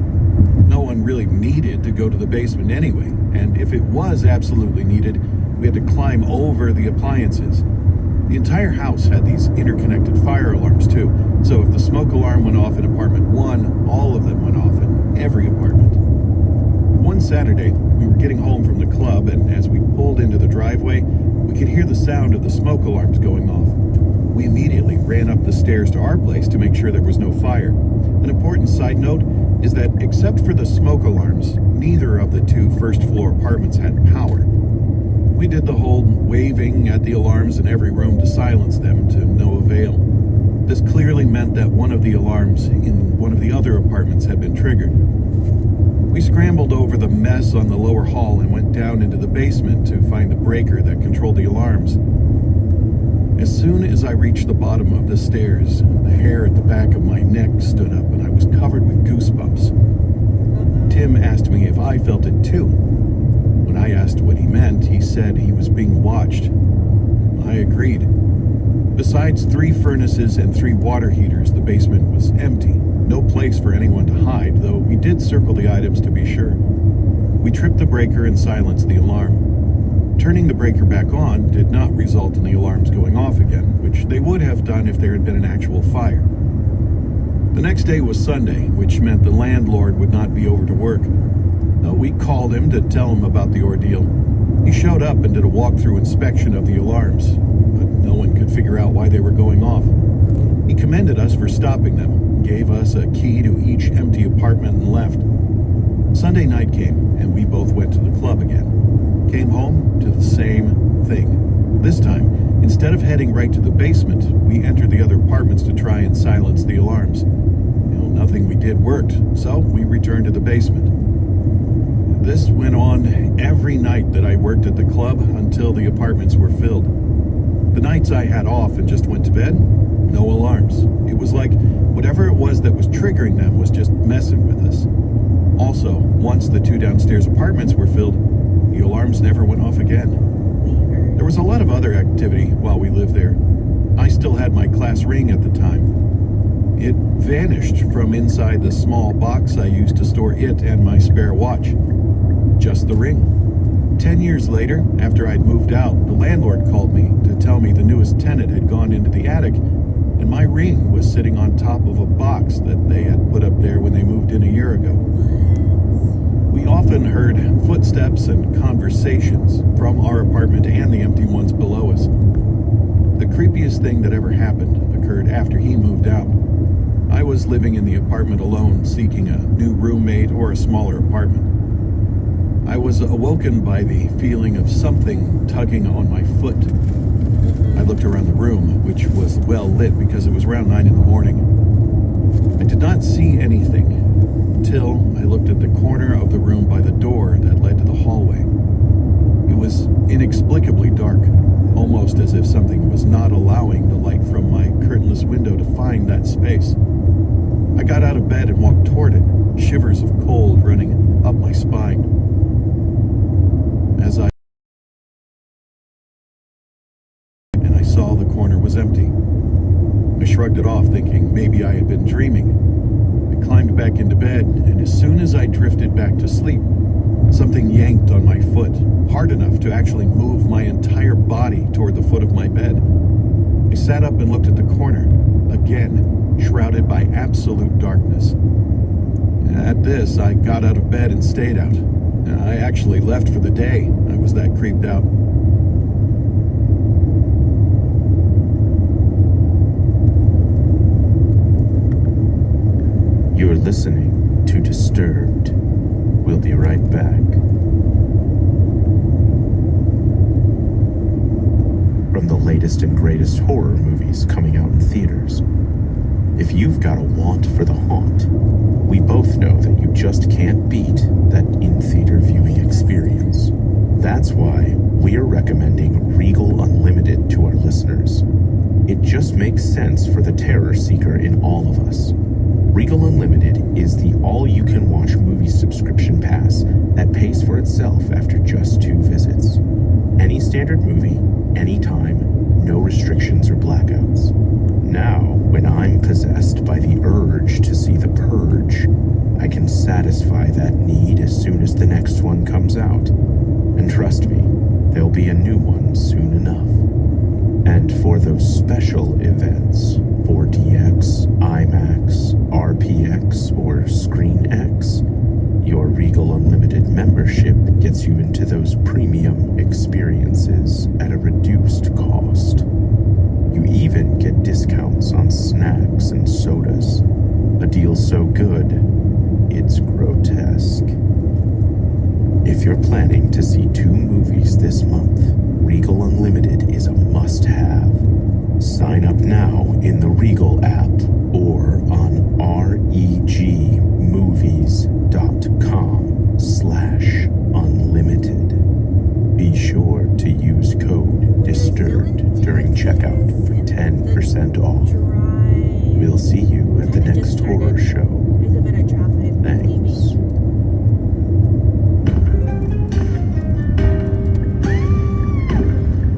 No one really needed to go to the basement anyway, and if it was absolutely needed, we had to climb over the appliances. The entire house had these interconnected fire alarms too, so if the smoke alarm went off in apartment 1, all of them went off in every apartment. One Saturday, we were getting home from the club, and as we pulled into the driveway, we could hear the sound of the smoke alarms going off. We immediately ran up the stairs to our place to make sure there was no fire. An important side note is that except for the smoke alarms, neither of the 2 first-floor apartments had power. We did the whole waving at the alarms in every room to silence them to no avail. This clearly meant that one of the alarms in one of the other apartments had been triggered. We scrambled over the mess on the lower hall and went down into the basement to find the breaker that controlled the alarms. As soon as I reached the bottom of the stairs, the hair at the back of my neck stood up and I was covered with goosebumps. Tim asked me if I felt it too. When I asked what he meant, he said he was being watched. I agreed. Besides 3 furnaces and 3 water heaters, the basement was empty. No place for anyone to hide, though we did circle the items to be sure. We tripped the breaker and silenced the alarm. Turning the breaker back on did not result in the alarms going off again, which they would have done if there had been an actual fire. The next day was Sunday, which meant the landlord would not be over to work. We called him to tell him about the ordeal. He showed up and did a walkthrough inspection of the alarms, but no one could figure out why they were going off. He commended us for stopping them, gave us a key to each empty apartment and left. Sunday night came, and we both went to the club again. Came home to the same thing. This time, instead of heading right to the basement, we entered the other apartments to try and silence the alarms. Nothing we did worked, so we returned to the basement. This went on every night that I worked at the club until the apartments were filled. The nights I had off and just went to bed, no alarms. It was like whatever it was that was triggering them was just messing with us. Also, once the 2 downstairs apartments were filled, the alarms never went off again. There was a lot of other activity while we lived there. I still had my class ring at the time. It vanished from inside the small box I used to store it and my spare watch. Just the ring. 10 years later, after I'd moved out, the landlord called me to tell me the newest tenant had gone into the attic, and my ring was sitting on top of a box that they had put up there when they moved in a year ago. We often even heard footsteps and conversations from our apartment and the empty ones below us. The creepiest thing that ever happened occurred after he moved out. I was living in the apartment alone, seeking a new roommate or a smaller apartment. I was awoken by the feeling of something tugging on my foot. I looked around the room, which was well lit because it was around 9 in the morning. I did not see anything until I looked at the corner of the room by the door that led to the hallway. It was inexplicably dark, almost as if something was not allowing the light from my curtainless window to find that space. I got out of bed and walked toward it, shivers of cold running up my spine. As I saw the corner was empty. I shrugged it off, thinking maybe I had been dreaming. I climbed back into bed, and as soon as I drifted back to sleep, something yanked on my foot, hard enough to actually move my entire body toward the foot of my bed. I sat up and looked at the corner, again, shrouded by absolute darkness. At this, I got out of bed and stayed out. I actually left for the day. I was that creeped out. You're listening to Disturbed. We'll be right back. From the latest and greatest horror movies coming out in theaters. If you've got a want for the haunt, we both know that you just can't beat that in-theater viewing experience. That's why we're recommending Regal Unlimited to our listeners. It just makes sense for the terror seeker in all of us. Regal Unlimited is the all-you-can-watch movie subscription pass that pays for itself after just 2 visits. Any standard movie, anytime, no restrictions or blackouts. Now, when I'm possessed by the urge to see The Purge, I can satisfy that need as soon as the next one comes out. And trust me, there'll be a new one soon enough. And for those special events, 4DX, IMAX, RPX, or ScreenX, your Regal Unlimited membership gets you into those premium experiences at a reduced cost. You even get discounts on snacks and sodas. A deal so good, it's grotesque. If you're planning to see 2 movies this month, Regal Unlimited is a must-have. Sign up now in the Regal app or on regmovies.com/unlimited. Be sure to use code DISTURBED during checkout for 10% off. We'll see you at the next horror show. There's a bit of traffic. Thanks.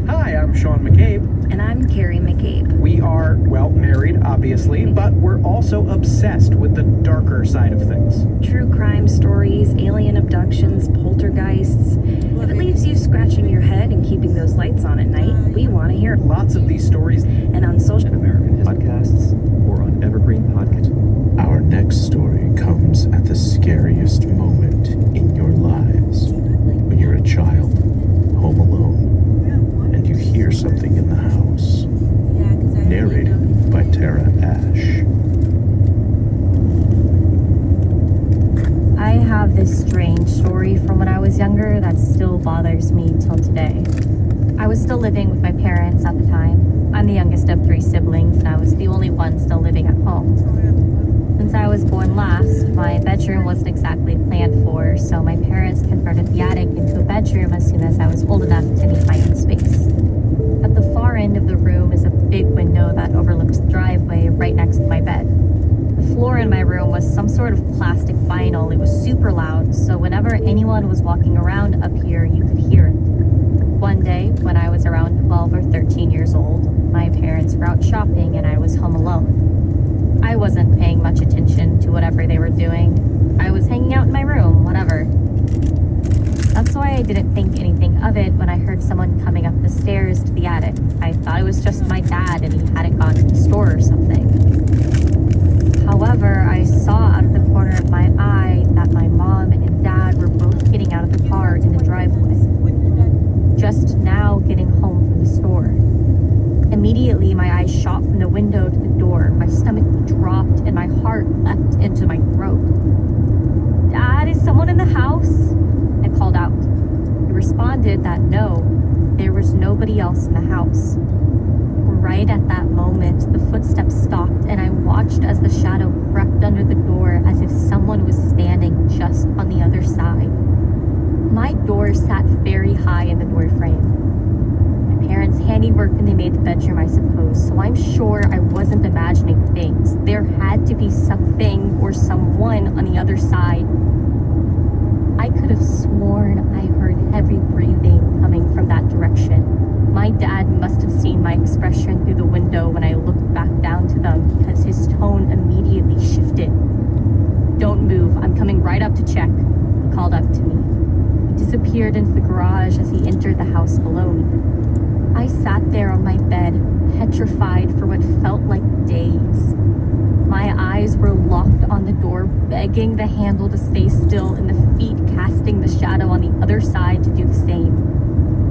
Hi, I'm Sean McCabe. And I'm Carrie McCabe. We are, well, married, obviously, but we're also obsessed with the darker side of things. True crime stories, alien abductions, poltergeists. If it leaves you scratching your head and keeping those lights on at night, we want to hear it. Lots of these stories. And on social American podcasts or on Evergreen Podcast. Our next story comes at the scariest moment in your lives. When you're a child, home alone, and you hear something in the house. Narrated by Tara Ash. I have this strange story from when I was younger that still bothers me till today. I was still living with my parents at the time. I'm the youngest of 3 siblings, and I was the only one still living at home. Since I was born last, my bedroom wasn't exactly planned for, so my parents converted the attic into a bedroom as soon as I was old enough to need my own space. At the far end of the room is a big window that overlooks the driveway right next to my bed. The floor in my room was some sort of plastic vinyl. It was super loud, so whenever anyone was walking around up here, you could hear it. One day, when I was around 12 or 13 years old, my parents were out shopping and I was home alone. I wasn't paying much attention to whatever they were doing. I was hanging out in my room, whatever. That's why I didn't think anything of it when I heard someone coming up the stairs to the attic. I thought it was just my dad and he hadn't gone to the store or something. However, I saw out of the corner of my eye that my mom and dad were both getting decided that no, there was nobody else in the house. Right at that moment, the footsteps stopped and I watched as the shadow crept under the door as if someone was standing just on the other side. My door sat very high in the door frame. My parents' handiwork when they made the bedroom, I suppose, so I'm sure I wasn't imagining things. There had to be something or someone on the other side. I could have sworn I heard heavy breathing coming from that direction. My dad must have seen my expression through the window when I looked back down to them because his tone immediately shifted. "Don't move, I'm coming right up to check," he called up to me. He disappeared into the garage as he entered the house below me. I sat there on my bed, petrified for what felt like days. My eyes were locked on the door, begging the handle to stay still and the feet casting the shadow on the other side to do the same.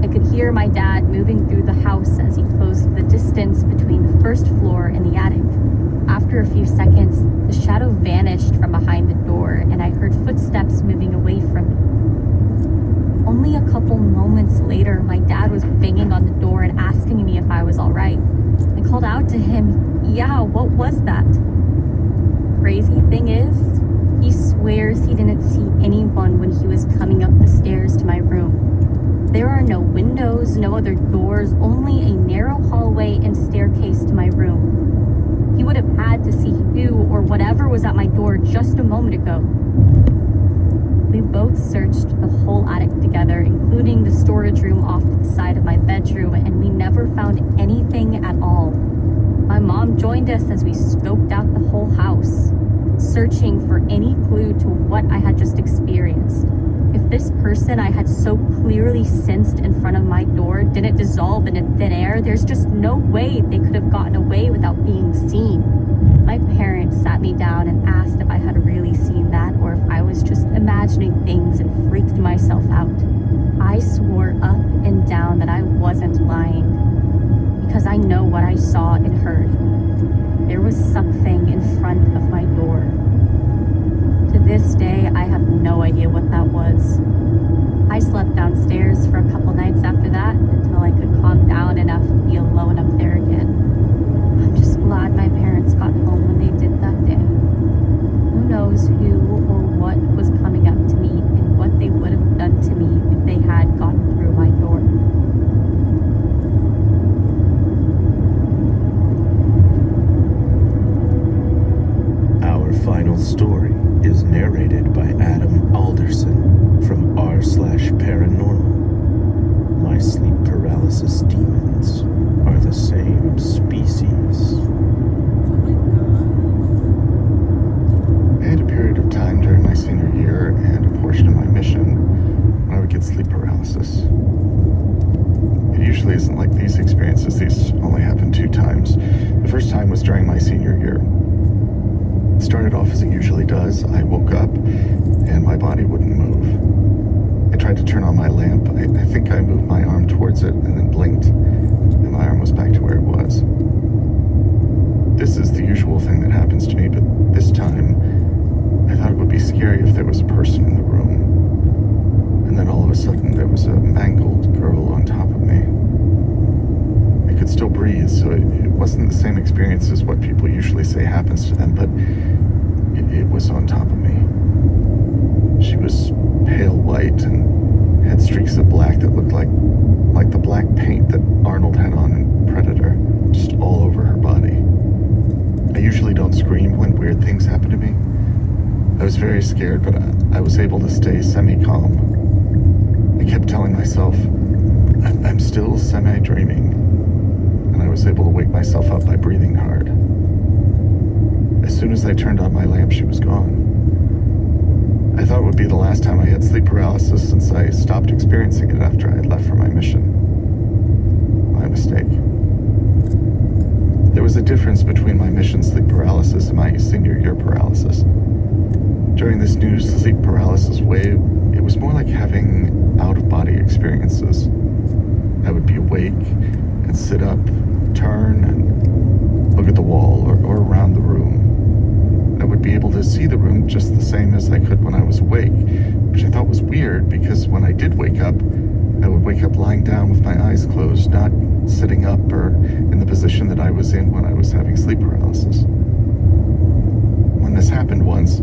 I could hear my dad moving through the house as he closed the distance between the first floor and the attic. After a few seconds, the shadow vanished from behind the door and I heard footsteps moving away from me. Only a couple moments later, my dad was banging on the door and asking me if I was all right. I called out to him, "Yeah, what was that?" Crazy thing is, he swears he didn't see anyone when he was coming up the stairs to my room. There are no windows, no other doors, only a narrow hallway and staircase to my room. He would have had to see who or whatever was at my door just a moment ago. We both searched the whole attic together, including the storage room off to the side of my bedroom, and we never found anything at all. My mom joined us as we scoped out the whole house, searching for any clue to what I had just experienced. If this person I had so clearly sensed in front of my door didn't dissolve into thin air, there's just no way they could have gotten away without being seen. My parents sat me down and asked if I had really seen that or if I was just imagining things and freaked myself out. I swore up and down that I wasn't lying, because I know what I saw and heard. There was something in front of my door. To this day, I have no idea what that was. I slept downstairs for a couple nights after that until I could calm down enough to be alone up there again. I'm just glad my parents got home when they did that day. Who knows who or what was coming up to me and what they would have done to me if they had gotten through my door. Our final story is narrated by Adam Alderson from r/paranormal. My sleep paralysis demons are the same species. I had a period of time during my senior year and a portion of my mission when I would get sleep paralysis. It usually isn't like these experiences. These only happened 2 times. The first time was during my senior year. It started off as it usually does. I woke up and my body wouldn't move. I tried to turn on my lamp. I think I moved my arm towards it and then blinked, and my arm was back to where it was. This is the usual thing that happens to me, but this time I thought it would be scary if there was a person in the room. And then all of a sudden there was a mangled girl on top of me. I could still breathe, so it wasn't the same experience as what people usually say happens to them, but it was on top of me. She was pale white and had streaks of black that looked like the black paint that Arnold had on in Predator, just all over her body. I usually don't scream when weird things happen to me. I was very scared, but I was able to stay semi-calm. I kept telling myself, I'm still semi-dreaming, and I was able to wake myself up by breathing hard. As soon as I turned on my lamp, she was gone. I thought it would be the last time I had sleep paralysis since I stopped experiencing it after I had left for my mission. My mistake. There was a difference between my mission sleep paralysis and my senior year paralysis. During this new sleep paralysis wave, it was more like having out-of-body experiences. I would be awake and sit up, turn, and look at the wall or around the room. I would be able to see the room just the same as I could when I was awake, which I thought was weird because when I did wake up, I would wake up lying down with my eyes closed, not sitting up or in the position that I was in when I was having sleep paralysis. When this happened once,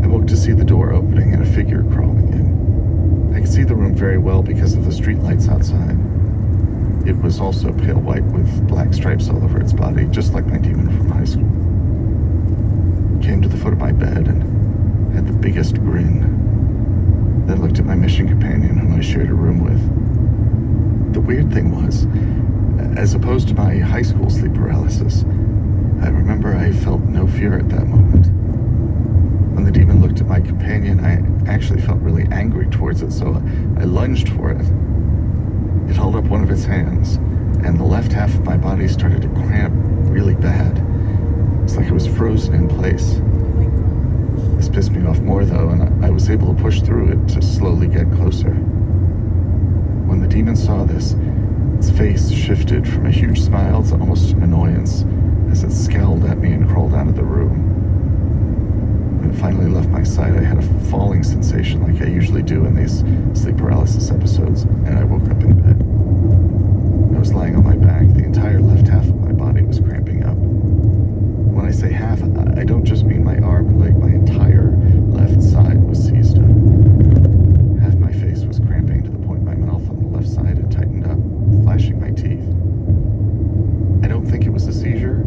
I woke to see the door opening and a figure crawling in. I could see the room very well because of the street lights outside. It was also pale white with black stripes all over its body, just like my demon from high school. It came to the foot of my bed and had the biggest grin. Then looked at my mission companion whom I shared a room with. The weird thing was, as opposed to my high school sleep paralysis, I remember I felt no fear at that moment. When the demon looked at my companion, I actually felt really angry towards it, so I lunged for it. It held up one of its hands, and the left half of my body started to cramp really bad. It's like it was frozen in place. This pissed me off more, though, and I was able to push through it to slowly get closer. When the demon saw this, its face shifted from a huge smile to almost an annoyance as it scowled at me and crawled out of the room. When it finally left my side, I had a falling sensation like I usually do in these sleep paralysis episodes, and I woke up in bed. I was lying on my back. The entire left half of my body was cramping up. When I say half, I don't just mean my arm and leg. My entire left side was seized up. Half my face was cramping to the point my mouth on the left side had tightened up, flashing my teeth. I don't think it was a seizure.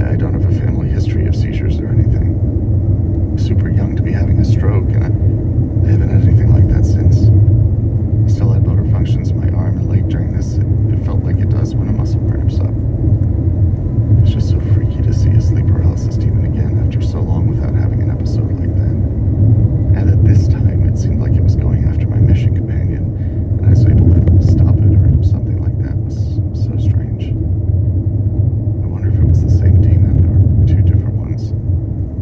I don't have a family history of seizures or anything. I'm super young to be having a stroke, and I haven't had anything like that since. I still had motor functions in my arm and leg during this. It felt like it does when a muscle cramps up. It's just so freaky to see a sleep paralysis demon again after so long without having an episode like that. And at this time, it seemed like it was going after my mission companion, and I was able to stop it, or something like that. It was so strange. I wonder if it was the same demon or two different ones.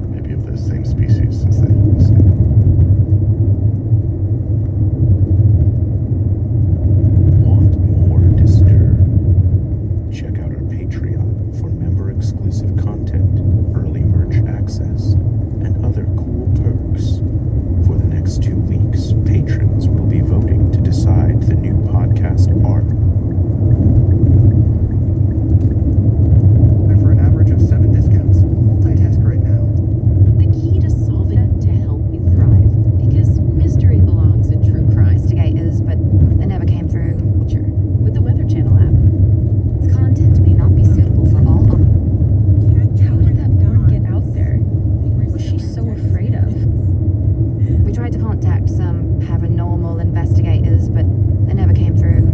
Maybe of the same species, since they look the same. Want more Disturb? Check out our Patreon for member-exclusive content, early merch access, and other cool perks. For the next 2 weeks, patrons will be voting to decide the new podcast art. For an average of 7 discounts. Multitask right now. The key to solving it to help you thrive. Because mystery belongs in true crime investigators, but they never came through. With the Weather Channel app. Its content may not be suitable for all. How did that board get out there? What was she so afraid of? We tried to contact some paranormal investigators, but they never came through.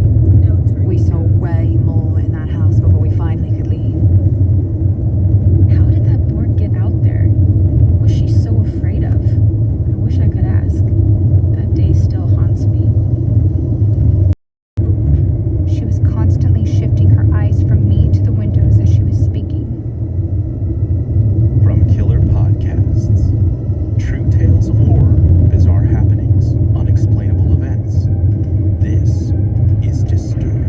We saw way more in that house before we finally could leave. How did that board get out there? What was she so afraid of? I wish I could ask. That day still haunts me. She was constantly shifting her eyes from me to the windows as she was speaking. From Killer Podcasts, true tales of horror, bizarre happenings, unexplainable events. This is Disturbed.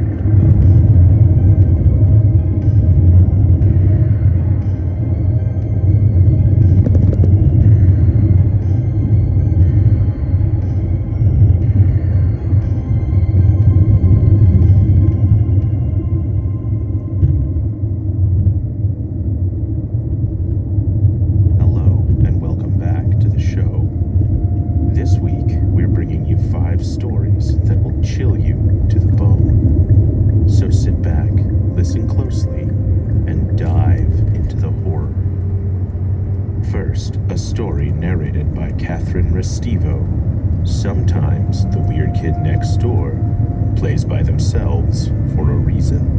Hello, and welcome back to the show. This week, we're bringing you 5 stories that will chill you to the bone. So sit back, listen closely, and dive into the horror. First, a story narrated by Catherine Restivo. Sometimes the weird kid next door plays by themselves for a reason.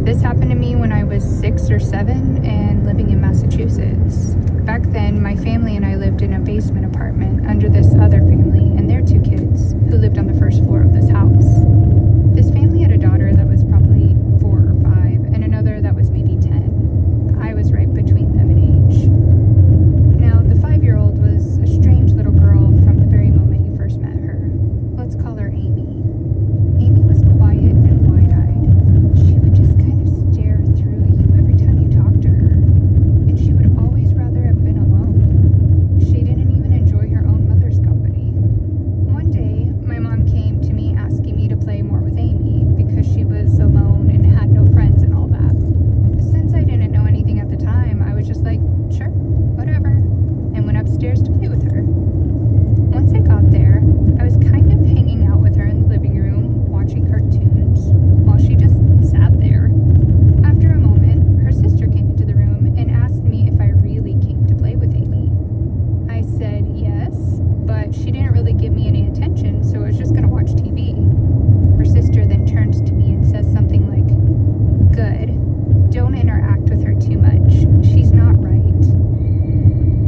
This happened to me when I was 6 or 7 and living in Massachusetts. Back then, my family and I lived in a basement apartment under this other family and their 2 kids who lived on the first floor of this house. This family had a daughter that was probably 4 or 5 and another that was maybe 10. I was right between them in age. Now, the 5-year-old was a strange little girl from the very moment you first met her. Let's call her Amy. Amy was quiet and wide-eyed. She would just kind of stare through you every time you talked to her, and she would always rather have been alone. upstairs to play with her. Once I got there, I was kind of hanging out with her in the living room, watching cartoons, while she just sat there. After a moment, her sister came into the room and asked me if I really came to play with Amy. I said yes, but she didn't really give me any attention, so I was just gonna watch TV. Her sister then turns to me and says something like, "Good. Don't interact with her too much. She's not right."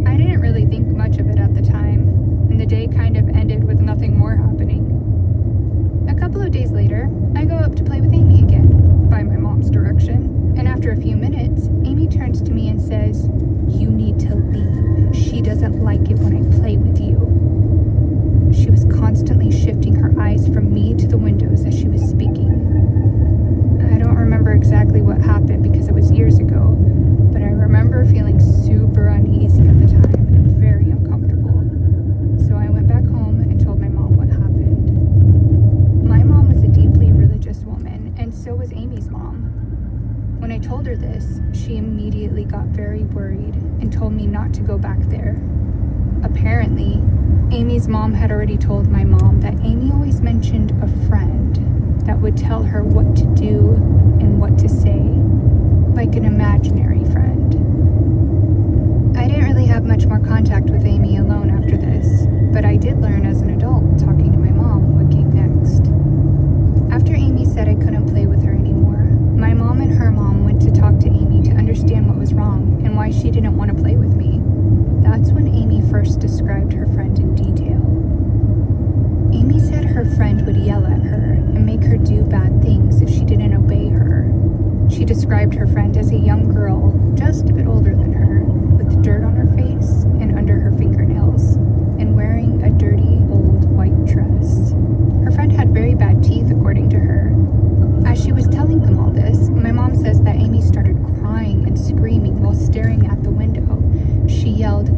I didn't really think much of it at the time, and the day kind of ended with nothing more happening. A couple of days later, I go up to play with Amy again, by my mom's direction, and after a few minutes, Amy turns to me and says, "You need to leave. She doesn't like it when I play with you." She was constantly shifting her eyes from me to the windows as she was speaking. I don't remember exactly what happened because it was years ago, but I remember feeling super uneasy at the time and very uncomfortable. So I went back home and told my mom what happened. My mom was a deeply religious woman, and so was Amy's mom. When I told her this, she immediately got very worried and told me not to go back there. Apparently, Amy's mom had already told my mom that Amy always mentioned a friend that would tell her what to do and what to say, like an imaginary friend. I didn't really have much more contact with Amy alone after this, but I did learn as an adult, talking to my mom, what came next. After Amy said I couldn't play with her anymore, my mom and her mom went to talk to Amy to understand what was wrong and why she didn't want to play with me. That's when Amy first described her friend in detail. Amy said her friend would yell at her and make her do bad things if she didn't obey her. She described her friend as a young girl, just a bit older than her, with dirt on her face and under her fingernails, and wearing a dirty old white dress. Her friend had very bad teeth, according to her. As she was telling them all this, my mom says that Amy started crying and screaming while staring at the window. She yelled,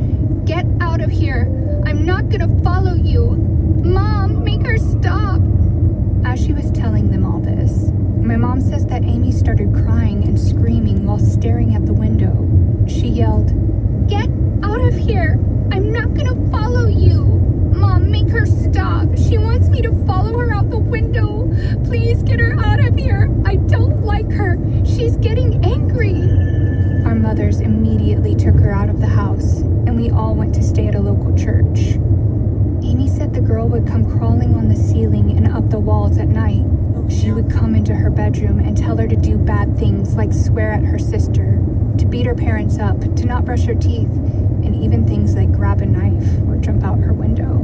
"Get out of here! I'm not gonna follow you! Mom, make her stop!" As she was telling them all this, my mom says that Amy started crying and screaming while staring at the window. She yelled, "Get out of here! I'm not gonna follow you! Mom, make her stop! She wants me to follow her out the window! Please get her out of here! I don't like her! She's getting angry!" Our mothers immediately took her out of the house, and we all went to stay at a local church. Amy said the girl would come crawling on the ceiling and up the walls at night. She would come into her bedroom and tell her to do bad things like swear at her sister, to beat her parents up, to not brush her teeth, and even things like grab a knife or jump out her window.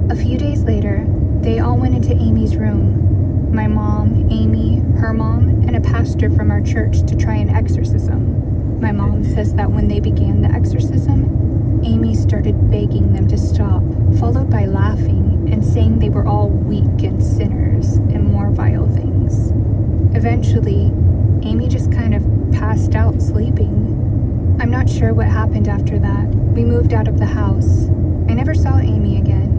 A few days later, they all went into Amy's room. My mom, Amy, her mom, and a pastor from our church to try an exorcism. My mom says that when they began the exorcism, Amy started begging them to stop, followed by laughing and saying they were all weak and sinners and more vile things. Eventually, Amy just kind of passed out sleeping. I'm not sure what happened after that. We moved out of the house. I never saw Amy again.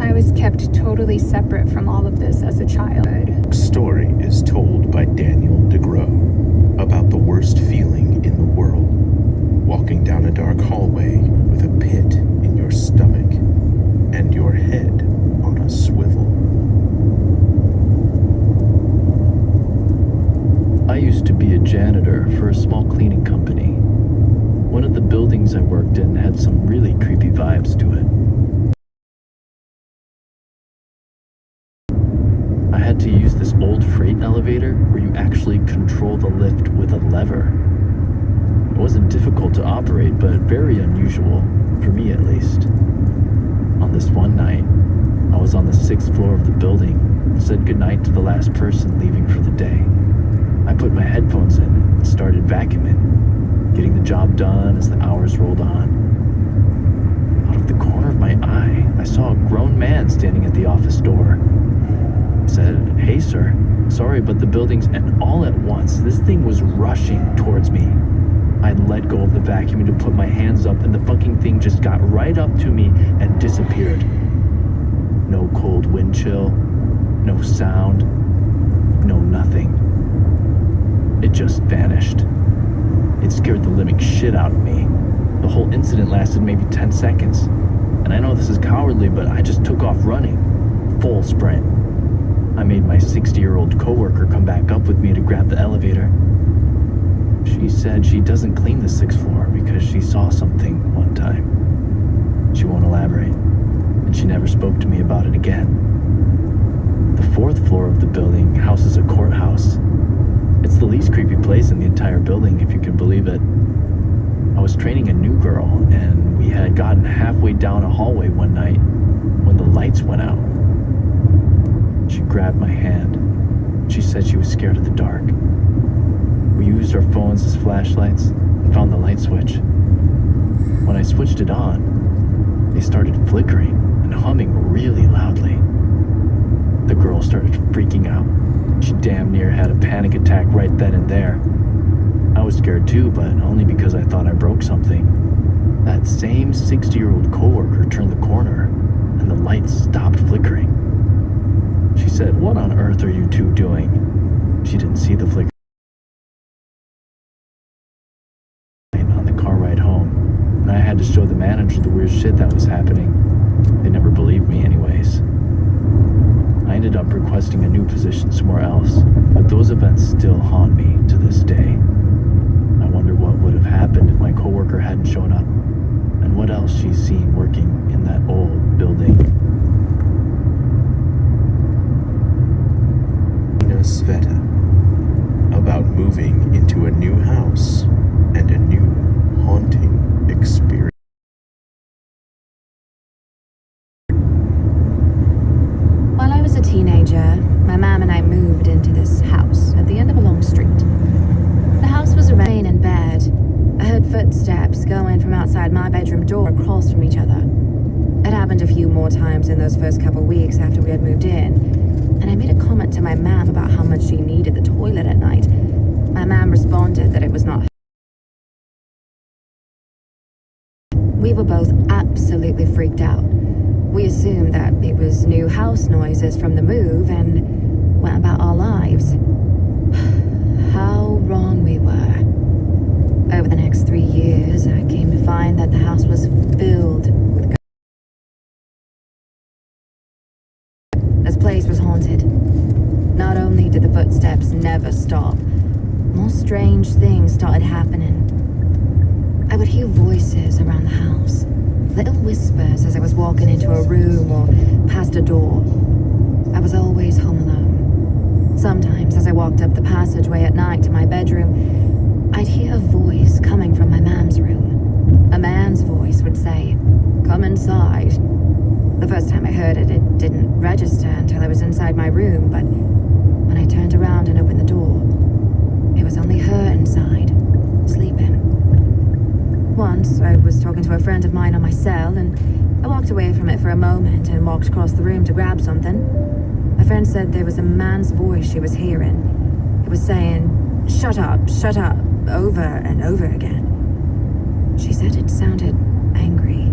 I was kept totally separate from all of this as a child. Story is told by Daniel DeGrow about the worst feeling in the world. Walking down a dark hallway with a pit in your stomach and your head on a swivel. I used to be a janitor for a small cleaning company. One of the buildings I worked in had some really creepy vibes to it. I had to use this old freight elevator where you actually control the lift with a lever. It wasn't difficult to operate, but very unusual, for me at least. On this one night, I was on the 6th floor of the building and said goodnight to the last person leaving for the day. I put my headphones in and started vacuuming, getting the job done as the hours rolled on. Out of the corner of my eye, I saw a grown man standing at the office door. I said, "Hey sir, sorry, but the building's..." And all at once, this thing was rushing towards me. I let go of the vacuum to put my hands up, and the fucking thing just got right up to me and disappeared. No cold wind chill, no sound, no nothing. It just vanished. It scared the living shit out of me. The whole incident lasted maybe 10 seconds. And I know this is cowardly, but I just took off running. Full sprint. I made my 60-year-old coworker come back up with me to grab the elevator. She said she doesn't clean the 6th floor because she saw something one time. She won't elaborate, and she never spoke to me about it again. The 4th floor of the building houses a courthouse. It's the least creepy place in the entire building, if you can believe it. I was training a new girl, and we had gotten halfway down a hallway one night when the lights went out. She grabbed my hand. She said she was scared of the dark. We used our phones as flashlights and found the light switch. When I switched it on, they started flickering and humming really loudly. The girl started freaking out. She damn near had a panic attack right then and there. I was scared too, but only because I thought I broke something. That same 60-year-old coworker turned the corner, and the lights stopped flickering. She said, "What on earth are you two doing?" She didn't see the flicker on the car ride home, and I had to show the manager the weird shit that was happening. They never believed me anyways. I ended up requesting a new position somewhere else, but those events still haunt me to this day. I wonder what would have happened if my coworker hadn't shown up, and what else she's seen working in that old building. Sveta, about moving into a new house and a new haunting experience. While I was a teenager, my mom and I moved into this house at the end of a long street. The house was rain and bad. I heard footsteps going from outside my bedroom door across from each other. It happened a few more times in those first couple weeks after we had moved in. And I made a comment to my mom about how much she needed the toilet at night. My mom responded that it was not. We were both absolutely freaked out. We assumed that it was new house noises from the move and went about our lives. How wrong we were. Over the next 3 years, I came to find that the house was filled with ghosts. This place was haunted. Not only did the footsteps never stop, more strange things started happening. I would hear voices around the house, little whispers as I was walking into a room or past a door. I was always home alone. Sometimes as I walked up the passageway at night to my bedroom, I'd hear a voice coming from my mom's room. A man's voice would say, "Come inside." The first time I heard it, it didn't register until I was inside my room, but when I turned around and opened the door, it was only her inside, sleeping. Once, I was talking to a friend of mine on my cell, and I walked away from it for a moment and walked across the room to grab something. My friend said there was a man's voice she was hearing. It was saying, shut up, over and over again. She said it sounded angry.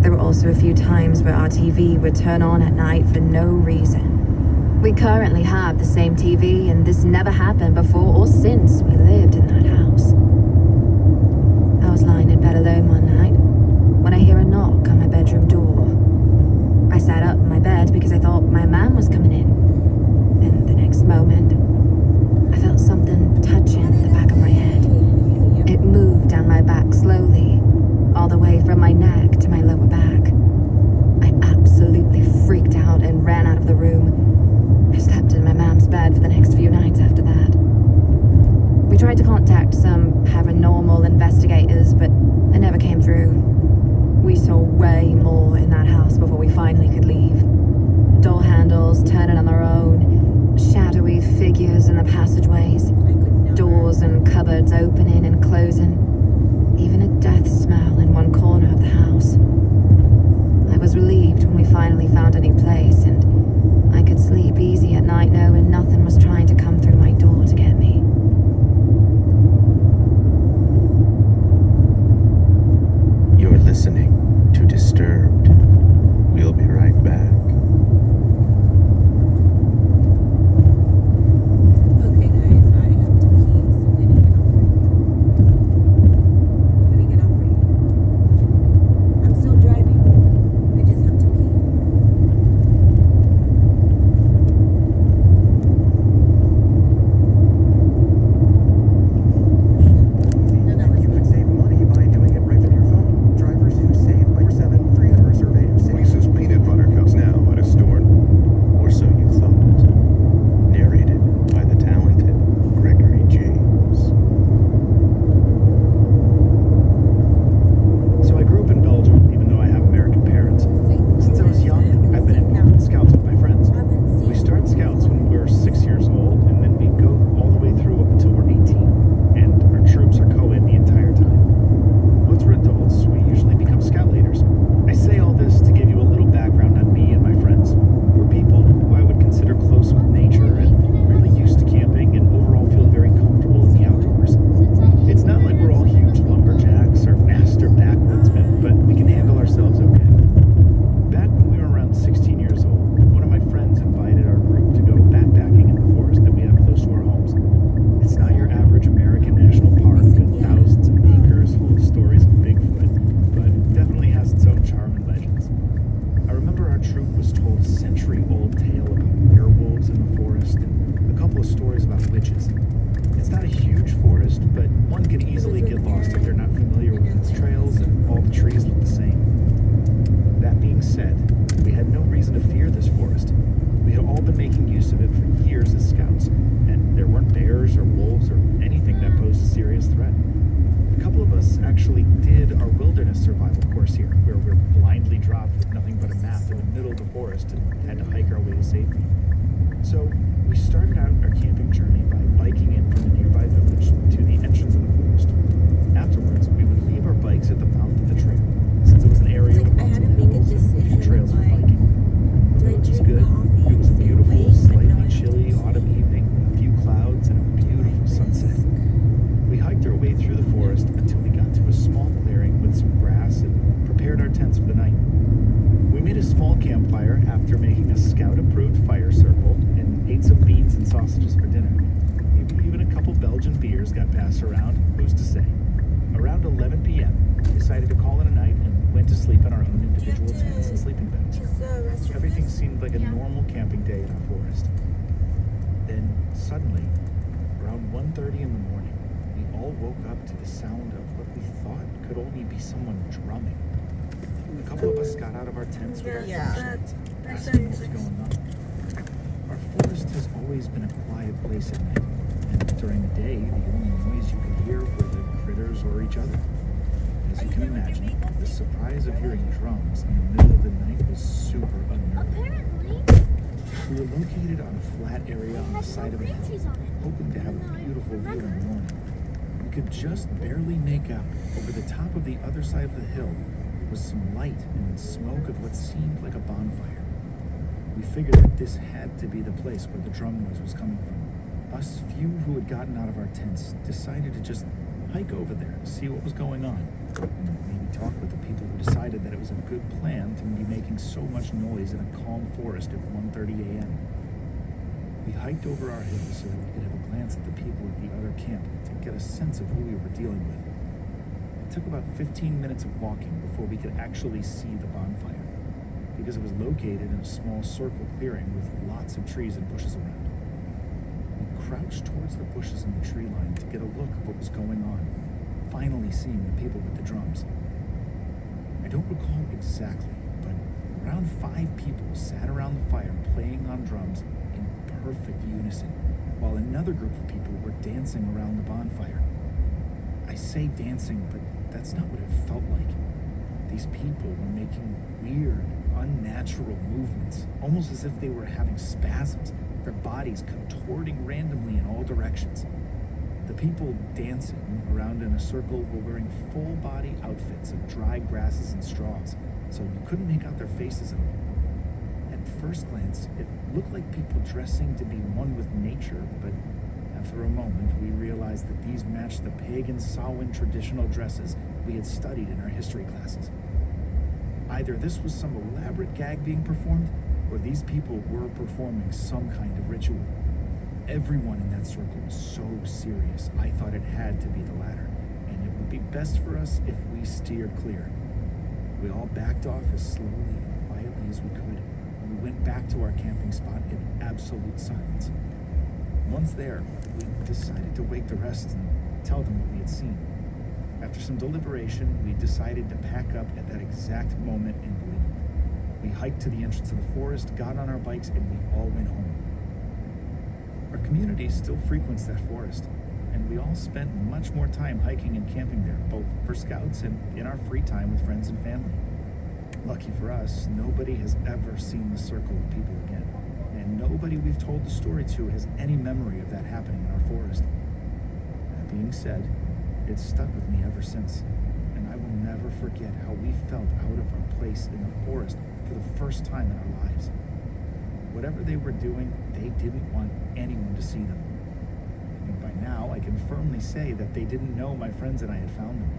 There were also a few times where our TV would turn on at night for no reason. We currently have the same TV, and this never happened before or since we lived in that house. I was lying in bed alone one night when I hear a knock on my bedroom door. I sat up in my bed because I thought my mom was coming in. And the next moment, I felt something touching the back of my head. It moved down my back slowly, all the way from my neck to my lower back. I absolutely freaked out and ran out of the room. I slept in my mom's bed for the next few nights after that. We tried to contact some paranormal investigators, but they never came through. We saw way more in that house before we finally could leave. Door handles turning on their own, shadowy figures in the passageways, doors and cupboards opening and closing, even a death smell in one corner of the house. I was relieved when we finally found a new place, and I could sleep easy at night knowing nothing was trying to come through my door to get me. You're listening to Disturbed. We'll be right back. Okay, guys, I have to pee, so I'm gonna get off right now. left with nothing but a map in the middle of the forest and had to hike our way to safety. So we started out our camping journey by biking in from a nearby village to the entrance of the forest. Afterwards, we would leave our bikes at the mouth of the trail, since it was an area with lots of hills and good trails for biking. The road was good. It was a beautiful, slightly chilly autumn evening, with a few clouds and a beautiful sunset. We hiked our way through the forest until we got to a small clearing with some grass and prepared our tents for the night. We made a small campfire after making a scout-approved fire circle and ate some beans and sausages for dinner. Maybe even a couple Belgian beers got passed around, who's to say. Around 11 p.m., we decided to call it a night and went to sleep in our own individual tents and sleeping bags. Everything seemed like a normal camping day in our forest. Then, suddenly, around 1:30 in the morning, we all woke up to the sound of what we thought could only be someone drumming. A couple of us got out of our tents with our flashlights, asking what was going on. Our forest has always been a quiet place at night, and during the day, the only noise you could hear were the critters or each other. As you can imagine, the surprise of hearing drums in the middle of the night was super unnerving. We were located on a flat area on the side of a hill, hoping to have a beautiful view in the morning. We could just barely make out, over the top of the other side of the hill, was some light and smoke of what seemed like a bonfire. We figured that this had to be the place where the drum noise was coming from. Us few who had gotten out of our tents decided to just hike over there to see what was going on, and maybe talk with the people who decided that it was a good plan to be making so much noise in a calm forest at 1:30 a.m. We hiked over our hill so that we could have a glance at the people at the other camp to get a sense of who we were dealing with. It took about 15 minutes of walking before we could actually see the bonfire, because it was located in a small circle clearing with lots of trees and bushes around. We crouched towards the bushes and the tree line to get a look at what was going on, finally seeing the people with the drums. I don't recall exactly, but around 5 people sat around the fire playing on drums in perfect unison, while another group of people were dancing around the bonfire. I say dancing, but that's not what it felt like. These people were making weird, unnatural movements, almost as if they were having spasms, their bodies contorting randomly in all directions. The people dancing around in a circle were wearing full-body outfits of dried grasses and straws, so you couldn't make out their faces at all. At first glance, it looked like people dressing to be one with nature, but after a moment, we realized that these matched the pagan Samhain traditional dresses we had studied in our history classes. Either this was some elaborate gag being performed, or these people were performing some kind of ritual. Everyone in that circle was so serious, I thought it had to be the latter, and it would be best for us if we steered clear. We all backed off as slowly and quietly as we could, and we went back to our camping spot in absolute silence. Once there, we decided to wake the rest and tell them what we had seen. After some deliberation, we decided to pack up at that exact moment and leave. We hiked to the entrance of the forest, got on our bikes, and we all went home. Our community still frequents that forest, and we all spent much more time hiking and camping there, both for scouts and in our free time with friends and family. Lucky for us, nobody has ever seen the circle of people again, and nobody we've told the story to has any memory of that happening in our forest. That being said, it's stuck with me ever since, and I will never forget how we felt out of our place in the forest for the first time in our lives. Whatever they were doing, they didn't want anyone to see them. And by now, I can firmly say that they didn't know my friends and I had found them.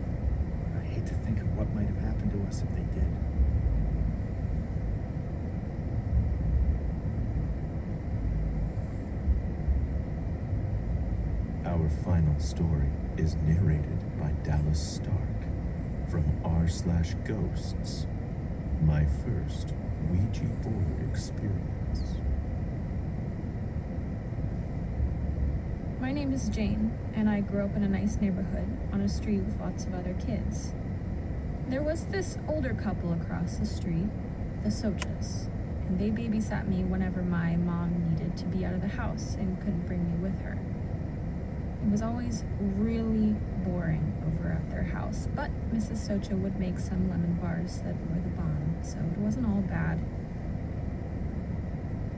I hate to think of what might have happened to us if they did. Our final story is narrated by Dallas Stark from r/ghosts, my first Ouija board experience. My name is Jane, and I grew up in a nice neighborhood on a street with lots of other kids. There was this older couple across the street, the Sochas, and they babysat me whenever my mom needed to be out of the house and couldn't bring me with her. It was always really boring over over at their house, but Mrs. Socha would make some lemon bars that were the bomb, so it wasn't all bad.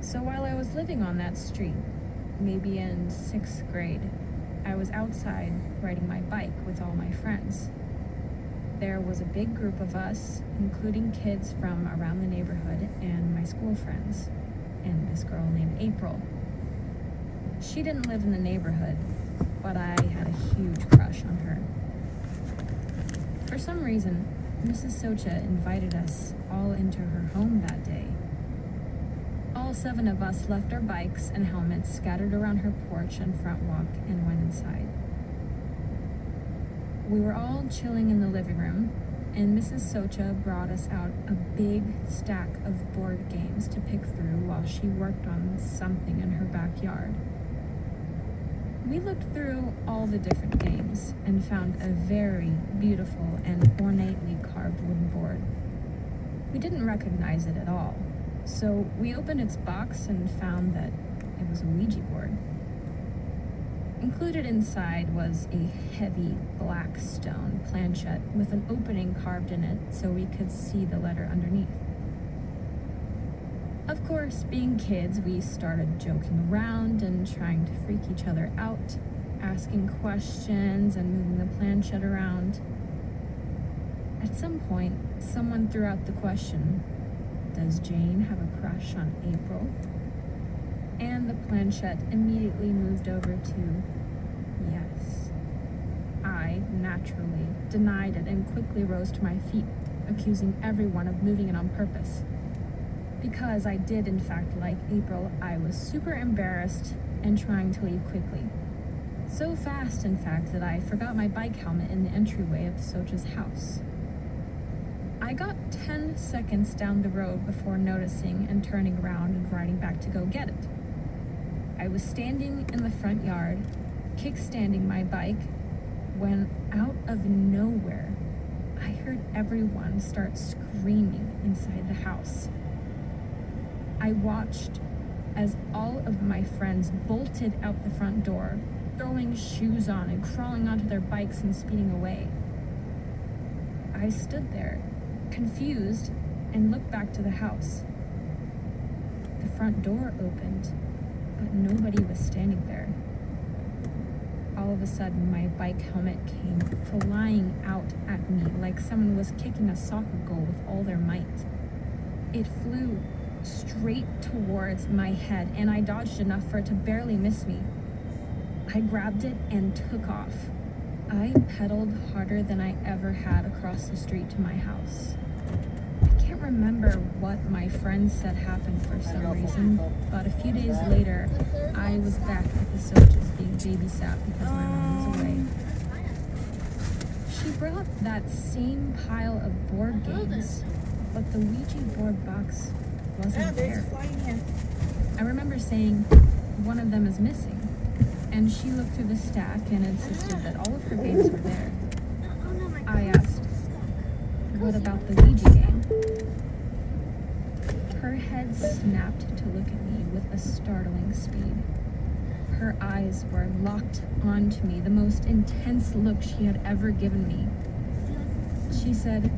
So while I was living on that street, maybe in 6th grade, I was outside riding my bike with all my friends. There was a big group of us, including kids from around the neighborhood and my school friends, and this girl named April. She didn't live in the neighborhood, but I had a huge crush on her. For some reason, Mrs. Socha invited us all into her home that day. All 7 of us left our bikes and helmets scattered around her porch and front walk and went inside. We were all chilling in the living room, and Mrs. Socha brought us out a big stack of board games to pick through while she worked on something in her backyard. We looked through all the different games and found a very beautiful and ornately carved wooden board. We didn't recognize it at all, so we opened its box and found that it was a Ouija board. Included inside was a heavy black stone planchette with an opening carved in it so we could see the letter underneath. Of course, being kids, we started joking around and trying to freak each other out, asking questions and moving the planchette around. At some point, someone threw out the question, "Does Jane have a crush on April?" And the planchette immediately moved over to yes. I, naturally, denied it and quickly rose to my feet, accusing everyone of moving it on purpose. Because I did in fact like April, I was super embarrassed and trying to leave quickly. So fast, in fact, that I forgot my bike helmet in the entryway of Socha's house. I got 10 seconds down the road before noticing and turning around and riding back to go get it. I was standing in the front yard, kickstanding my bike, when out of nowhere, I heard everyone start screaming inside the house. I watched as all of my friends bolted out the front door, throwing shoes on and crawling onto their bikes and speeding away. I stood there, confused, and looked back to the house. The front door opened, but nobody was standing there. All of a sudden, my bike helmet came flying out at me like someone was kicking a soccer goal with all their might. It flew straight towards my head, and I dodged enough for it to barely miss me. I grabbed it and took off. I pedaled harder than I ever had across the street to my house. I can't remember what my friends said happened for some reason, but a few days later, I was back at the Sochas being babysat because my mom was away. She brought that same pile of board games, but the Ouija board box wasn't there. I remember saying, "One of them is missing," and she looked through the stack and insisted that all of her games were there. I asked, "What about the Ouija game?" Her head snapped to look at me with a startling speed. Her eyes were locked onto me, the most intense look she had ever given me. She said,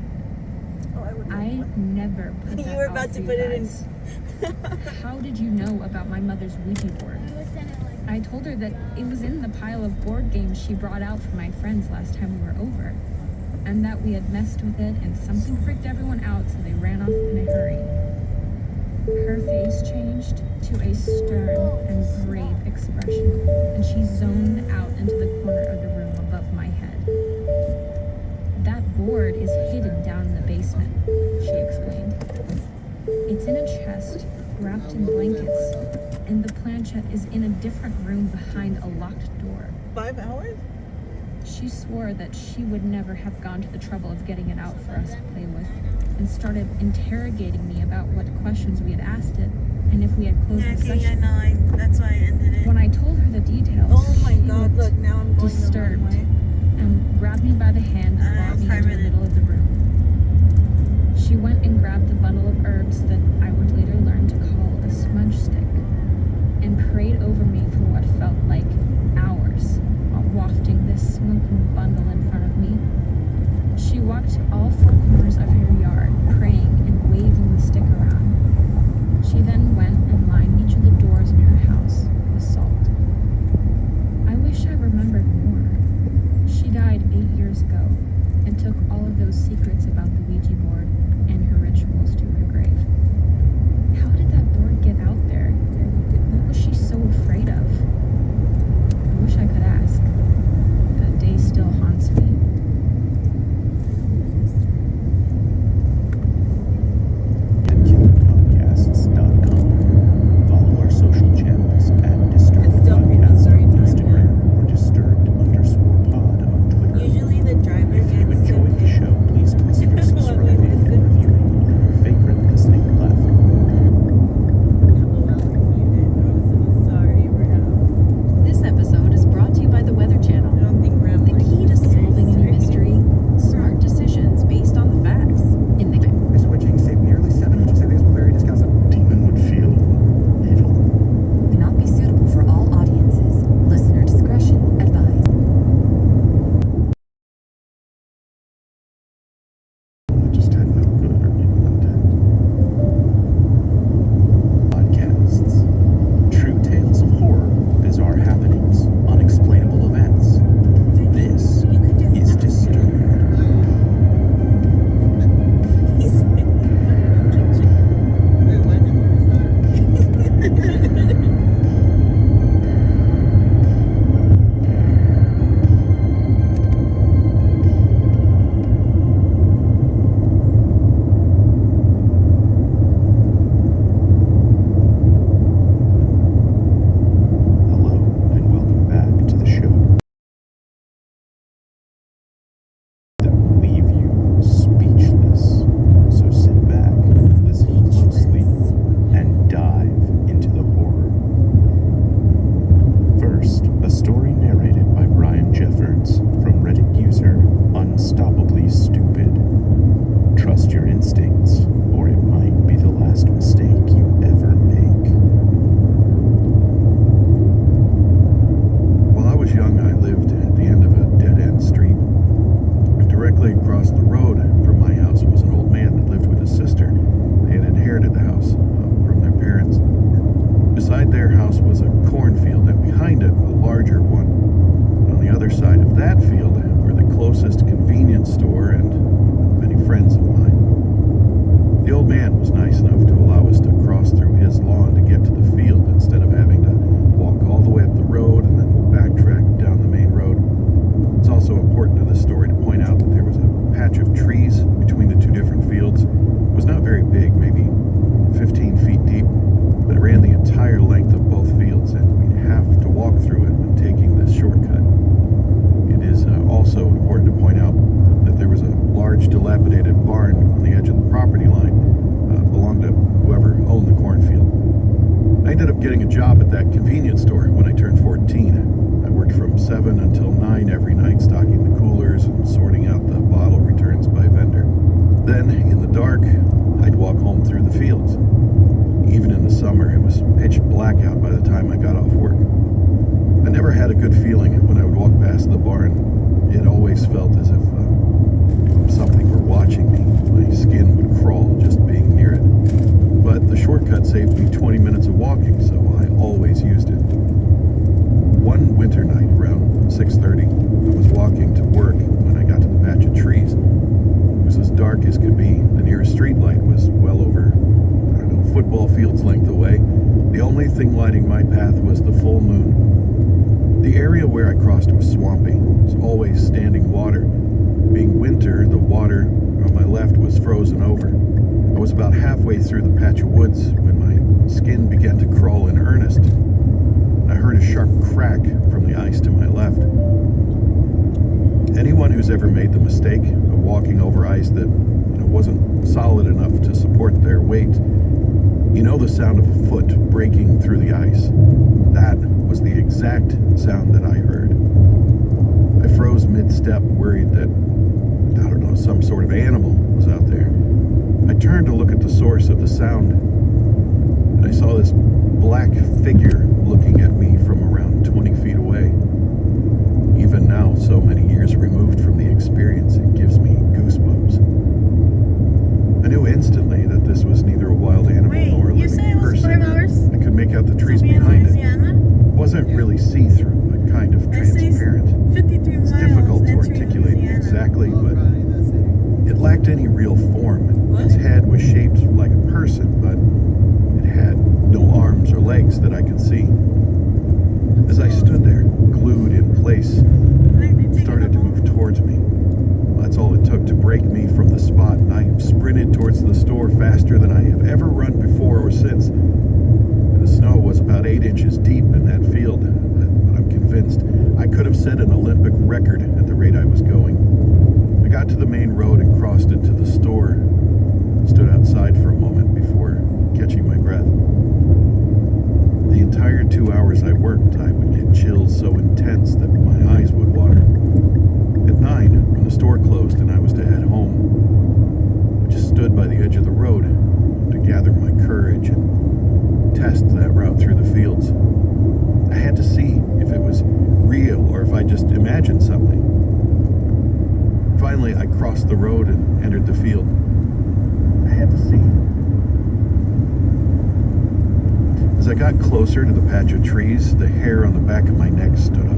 "I never put that You were out about for to you put it in. guys. How did you know about my mother's Ouija board?" I told her that it was in the pile of board games she brought out for my friends last time we were over, and that we had messed with it and something freaked everyone out, so they ran off in a hurry. Her face changed to a stern and grave expression, and she zoned out into the corner of the room above my head. "That board is hidden down in the basement," she explained. "It's in a chest, wrapped in blankets, and the planchette is in a different room behind a locked door." 5 hours? She swore that she would never have gone to the trouble of getting it out for us to play with, and started interrogating me about what questions we had asked it, and if we had closed the session. That's why I ended it. When I told her the details, Oh my she god, looked look, now I'm going disturbed the wrong way. and grabbed me by the hand and brought me into the middle of the room. She went and grabbed the bundle of herbs that I would later learn to call a smudge stick, and prayed over me for what felt like hours, while wafting this smoking bundle in front of me walked all four corners of her yard, praying and waving the stick around. She then went and lined each of the doors in her house with salt. I wish I remembered more. She died 8 years ago and took all of those secrets about the Ouija board and her rituals to her grave. How did that board get out there? What was she so afraid of? I wish I could ask. That day still haunts me. Podcasts.com. Follow our social channels at Disturbed Podcast on Instagram or Disturbed_pod on Twitter. Usually the driver If you enjoyed the show, please consider subscribing and reviewing on your favorite listening platform. This episode is brought to you by the Weather Channel. The key to solving any mystery, smart decisions based on the facts. In the Switching saved nearly 700 savings will vary discounts. Demon would feel evil. may not be suitable for all audiences. Listener discretion advised. It just had no good or evil intent. Podcasts. True tales of horror, bizarre happenings, unexplainable events. This is Disturbed. Hello, and welcome back to the show that will leave you speechless. So sit back, listen closely, and dive into the horror. First, a story narrated by Brian Jeffords from Reddit user Unstoppably Stupid. Trust your instincts, or it might be the last mistake you ever make. While I was young, I lived at the end of a dead-end street. Directly across the road from my house was an old man that lived with his sister. They had inherited the house from their parents. Beside their house was a cornfield, and behind it, a larger one. On the other side of that field were the closest convenience store and many friends of mine. The old man was nice enough to allow us to cross through his lawn to get to the field instead of having to walk all the way up the road and then backtrack down the main road. It's also important to this story to point out that there was a patch of trees between the two different fields. It was not very big, maybe 15 feet deep, but it ran the entire length of both fields, and we'd have to walk through it when taking this shortcut. It is also important to point out that there was a large dilapidated barn on the edge of the property line, belonged to whoever owned the cornfield. I ended up getting a job at that convenience store when I turned 14. I worked from 7 until 9 every night, stocking the coolers and sorting out the bottle returns by vendor. Then, in the dark, I'd walk home through the fields. Even in the summer, it was pitch black out by the time I got off work. I never had a good feeling when I would walk past the barn. It always felt as if something were watching me. My skin would crawl just being near it. But the shortcut saved me 20 minutes of walking, so I always used it. One winter night around 6:30, I was walking to work when I got to the patch of trees. It was as dark as could be. The nearest street light was well over, football field's length away. The only thing lighting my path was the full moon. The area where I crossed was swampy. It was always standing water. Being winter, the water on my left was frozen over. I was about halfway through the patch of woods when my skin began to crawl in earnest. I heard a sharp crack from the ice to my left. Anyone who's ever made the mistake of walking over ice that wasn't solid enough to support their weight, you know the sound of a foot breaking through the ice. That was the exact sound that I heard. I froze mid-step, worried that, some sort of animal was out there. I turned to look at the source of the sound, and I saw this black figure looking at me from around 20 feet away. Even now, so many years removed from the experience, it gives me goosebumps. I knew instantly that this was neither a wild animal nor a living person. I could make out the trees behind it. It wasn't really see-through, but kind of transparent. It's difficult to articulate exactly, but it lacked any real form. Its head was shaped like a person, but it had no arms or legs that I could see. As I stood there, glued in place, it started to move towards me. That's all it took to break me from the spot, and I sprinted towards the store faster than I have ever run before or since. The snow was about 8 inches deep in that field, but I'm convinced I could have set an Olympic record at the rate I was going. I got to the main road and crossed it to the store. Stood outside for a moment before catching my breath. The entire 2 hours I worked, I would get chills so intense that my eyes would water. At 9, when the store closed and I was to head home, I just stood by the edge of the road to gather my courage and test that route through the fields. I had to see if it was real or if I just imagined something. Finally, I crossed the road and entered the field. I had to see. As I got closer to the patch of trees, the hair on the back of my neck stood up.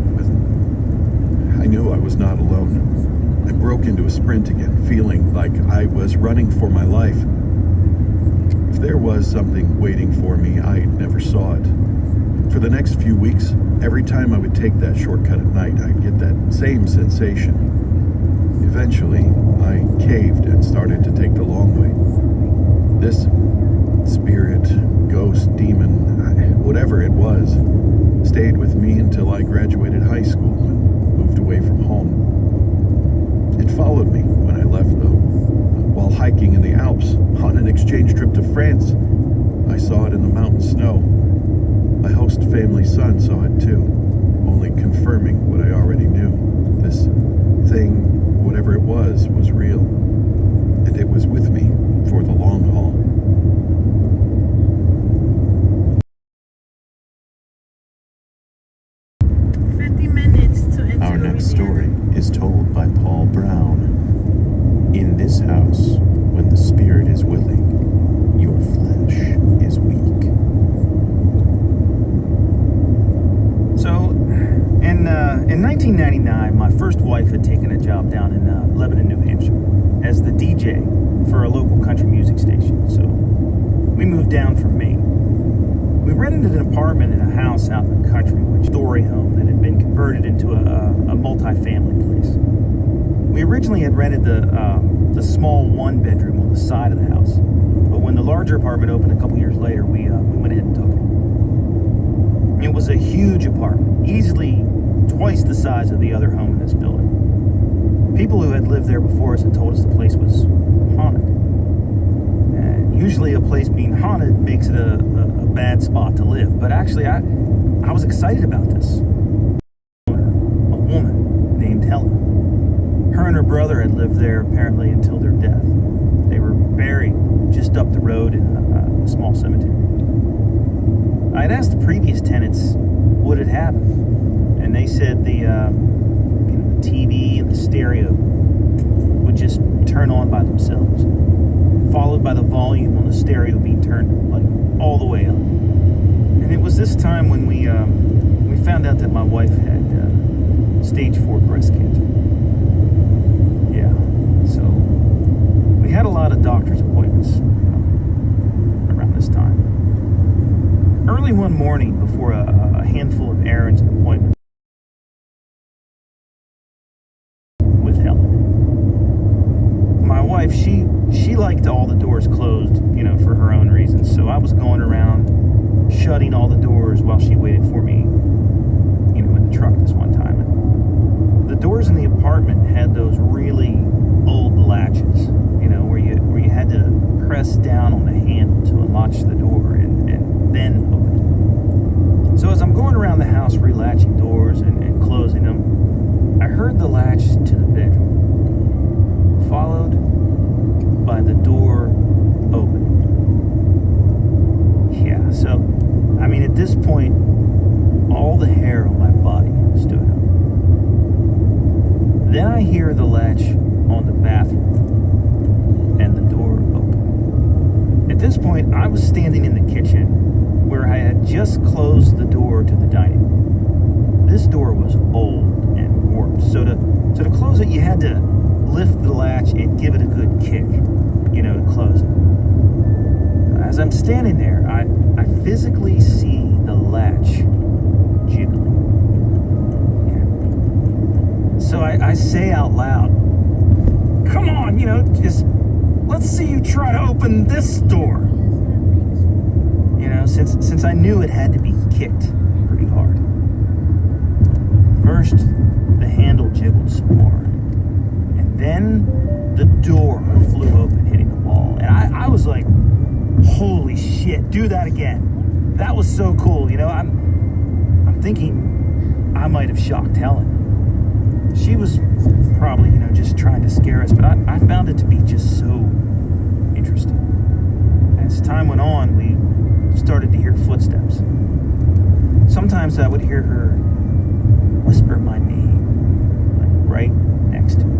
I knew I was not alone. I broke into a sprint again, feeling like I was running for my life. If there was something waiting for me, I never saw it. For the next few weeks, every time I would take that shortcut at night, I'd get that same sensation. Eventually, I caved and started to take the long way. This spirit, ghost, demon, whatever it was, stayed with me until I graduated high school and moved away from home. It followed me when I left, though. While hiking in the Alps on an exchange trip to France, I saw it in the mountain snow. My host family's son saw it too, only confirming what I already knew. This thing, whatever it was real. And it was with me for the long haul. Our next story is told by Paul Brown. In this house, when the spirit is willing, your flesh is weak. So, in 1999, my first wife had taken a job down in Lebanon, New Hampshire, as the DJ for a local country music station. So, we moved down from Maine. We rented an apartment in a house out in the country, a story home that had been converted into a multi-family place. We originally had rented the small one-bedroom on the side of the house, but when the larger apartment opened a couple years later, we went ahead and took it. It was a huge apartment, easily twice the size of the other home in this building. People who had lived there before us had told us the place was haunted. Usually a place being haunted makes it a bad spot to live, but actually I was excited about this. A woman named Helen. Her and her brother had lived there apparently until their death. They were buried just up the road in a small cemetery. I had asked the previous tenants what had happened, and they said the TV and the stereo would just turn on by themselves, followed by the volume on the stereo being turned like all the way up. And it was this time when we found out that my wife had stage 4 breast cancer. Yeah, so we had a lot of doctor's appointments around this time. Early one morning, before a handful of errands and appointments with Helen, my wife, she liked all the doors closed, for her own reasons. So I was going around shutting all the doors while she waited for me, in the truck this one time. And the doors in the apartment had those really old latches, where you had to press down on the handle to unlatch the door and then open it. So as I'm going around the house relatching doors and closing them, I heard the latch to the bedroom, followed by the door opening. Yeah, so, at this point, all the hair on my body stood up. this point, I was standing in the kitchen where I had just closed the door to the dining room. This door was old and warped, so to close it, you had to lift the latch and give it a good kick, to close it. As I'm standing there, I physically see the latch jiggling. Yeah. So I say out loud, "Come on, just let's see you try to open this door." Since I knew it had to be kicked pretty hard. First, the handle jiggled some more, and then the door flew open, hitting the wall. And I was like, "Holy shit! Do that again!" That was so cool. I'm thinking I might have shocked Helen. She was probably, just trying to scare us, but I found it to be just so interesting. As time went on, we started to hear footsteps. Sometimes I would hear her whisper my name, like right next to me.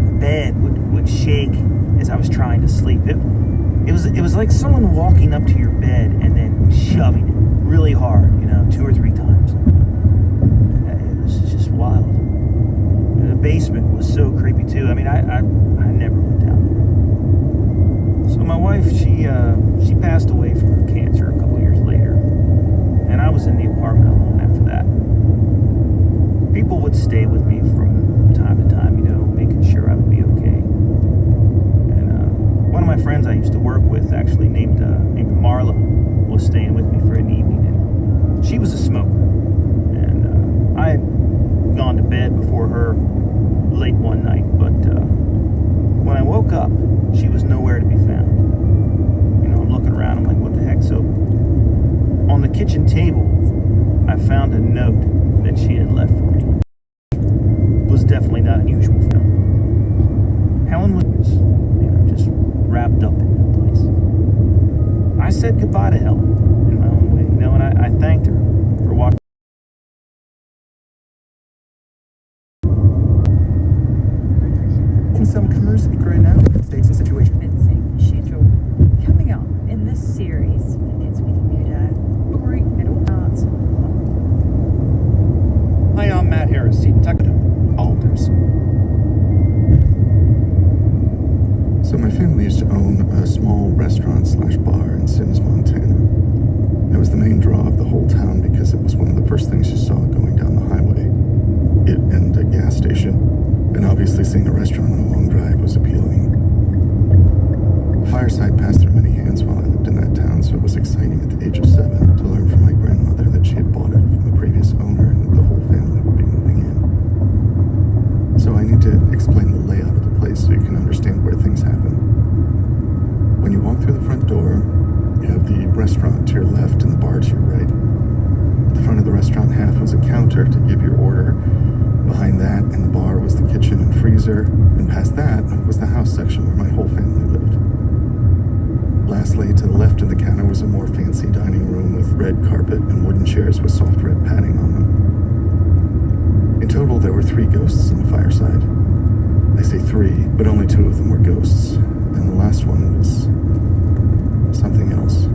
The bed would shake as I was trying to sleep. It was like someone walking up to your bed and then shoving it really hard, 2 or 3 times. It was just wild. The basement was so creepy too. I mean, I never went down there. So my wife, she passed away from her cancer a couple years later, and I was in the apartment alone after that. People would stay with me from time to time, making sure I would be okay. And one of my friends I used to work with, actually named Marla, was staying with me for an evening, and she was a smoker. And I had gone to bed before her late one night, but when I woke up, she was nowhere to be found. I'm looking around, I'm like, what the heck? So on the kitchen table, I found a note that she had left for me. It was definitely not unusual for her. Helen was, just wrapped up in that place. I said goodbye to Helen in my own way, and I thanked her for walking. In some commerce right now, states and situations. Schedule coming up in this series. It's with great middle parts. Hi, I'm Matt Harris, Seton Tucker. Alders. So my family used to own a small restaurant/bar in Sims, Montana. It was the main draw of the whole town because it was one of the first things you saw going down the highway. It and a gas station. And obviously seeing a restaurant on a long drive was appealing. Fireside passed through many hands while I lived in that town, so it was exciting at the age of 7 to learn from my grandmother that she had bought it from the previous owner and that the whole family would be moving in. So I need to explain the layout of the place so you can understand where things happen. When you walk through the front door, you have the restaurant to your left and the bar to your right. At the front of the restaurant half was a counter to give your order. Behind that in the bar was the kitchen and freezer, and past that was the house section where my whole family lived. Lastly, to the left of the counter was a more fancy dining room with red carpet and wooden chairs with soft red padding on them. In total, there were 3 ghosts on the fireside. I say 3, but only 2 of them were ghosts, and the last one was something else.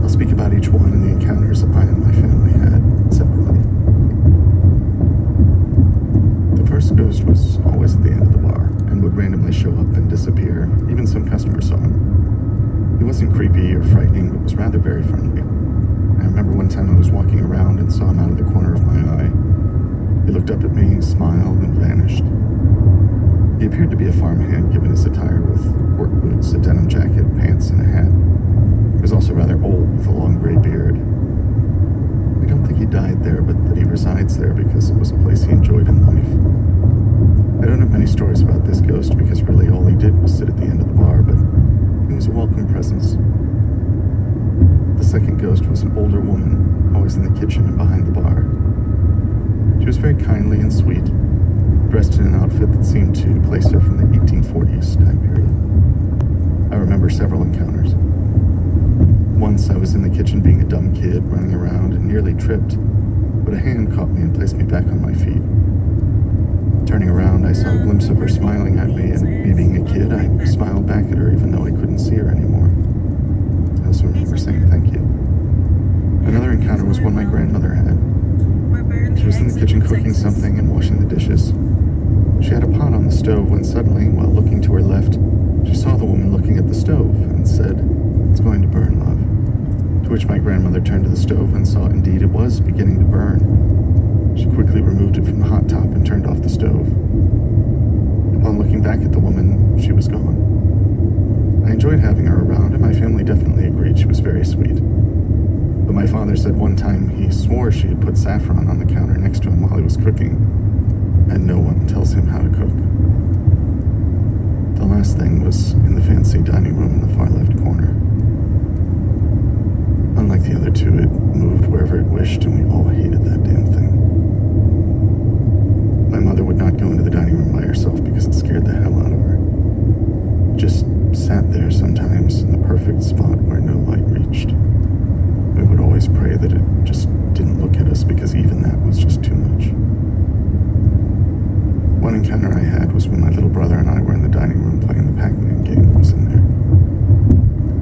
I'll speak about each one and the encounters I and my family had separately. First ghost was always at the end of the bar and would randomly show up and disappear. Even some customers saw him. He wasn't creepy or frightening, but was rather very friendly. I remember one time I was walking around and saw him out of the corner of my eye. He looked up at me, smiled, and vanished. He appeared to be a farmhand given his attire with work boots, a denim jacket, pants, and a hat. He was also rather old with a long gray beard. I don't think he died there, but that he resides there because it was a place he enjoyed in life. I don't have many stories about this ghost because really all he did was sit at the end of the bar, but he was a welcome presence. The second ghost was an older woman, always in the kitchen and behind the bar. She was very kindly and sweet, dressed in an outfit that seemed to place her from the 1840s time period. I remember several encounters. Once I was in the kitchen being a dumb kid, running around and nearly tripped, but a hand caught me and placed me back on my feet. Turning around, I saw a glimpse of her smiling at me, and me being a kid, I smiled back at her even though I couldn't see her anymore. I also remember saying thank you. Another encounter was one my grandmother had. She was in the kitchen cooking something and washing the dishes. She had a pot on the stove when suddenly, while looking to her left, she saw the woman looking at the stove and said, "It's going to burn, love." To which my grandmother turned to the stove and saw indeed it was beginning to burn. She quickly removed it from the hot top and turned off the stove. Upon looking back at the woman, she was gone. I enjoyed having her around, and my family definitely agreed she was very sweet. But my father said one time he swore she had put saffron on the counter next to him while he was cooking, and no one tells him how to cook. The last thing was in the fancy dining room in the far left corner. Unlike the other two, it moved wherever it wished, and we all hated that damn thing. My mother would not go into the dining room by herself because it scared the hell out of her. Just sat there sometimes in the perfect spot where no light reached. We would always pray that it just didn't look at us because even that was just too much. One encounter I had was when my little brother and I were in the dining room playing the Pac-Man game that was in there.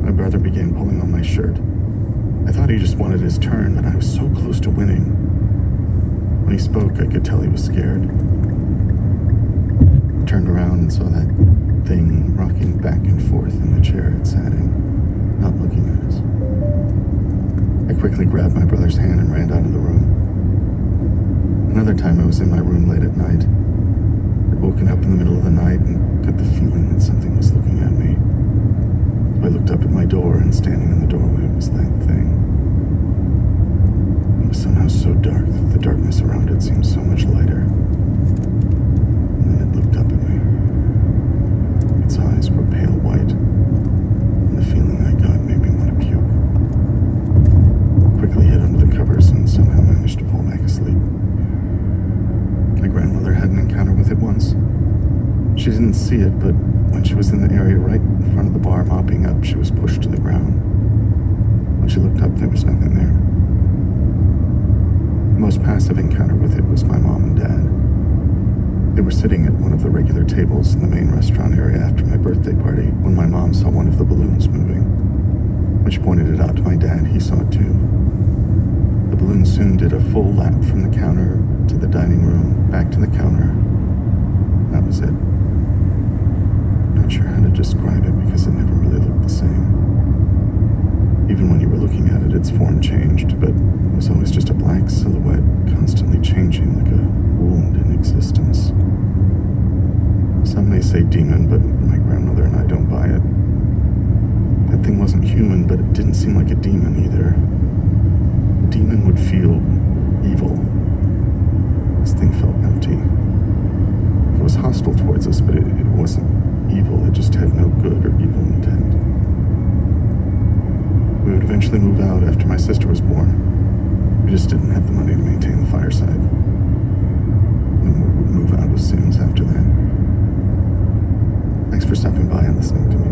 My brother began pulling on my shirt. I thought he just wanted his turn, but I was so close to winning. When he spoke, I could tell he was scared. I turned around and saw that thing rocking back and forth in the chair it sat in, not looking at us. I quickly grabbed my brother's hand and ran out of the room. Another time I was in my room late at night. I'd woken up in the middle of the night and got the feeling that something was looking at me. I looked up at my door, and standing in the doorway was that thing. It was somehow so dark that the darkness around it seemed so much lighter. And then it looked up at me. Its eyes were pale white, and the feeling I got made me want to puke. I quickly hid under the covers and somehow managed to fall back asleep. My grandmother had an encounter with it once. She didn't see it, but when she was in the area right in front of the bar mopping up, she was pushed to the ground. When she looked up, there was nothing there. The most passive encounter with it was my mom and dad. They were sitting at one of the regular tables in the main restaurant area after my birthday party when my mom saw one of the balloons moving. When she pointed it out to my dad, he saw it too. The balloon soon did a full lap from the counter to the dining room, back to the counter. That was it. Not sure how to describe it because it never really looked the same. Even when you were looking at it, its form changed, but it was always just a black silhouette, constantly changing like a wound in existence. Some may say demon, but my grandmother and I don't buy it. That thing wasn't human, but it didn't seem like a demon either. A demon would feel evil. This thing felt empty. It was hostile towards us, but it wasn't evil. It just had no good or evil intent. We would eventually move out after my sister was born. We just didn't have the money to maintain the fireside. And we would move out as soon as after that. Thanks for stopping by and listening to me.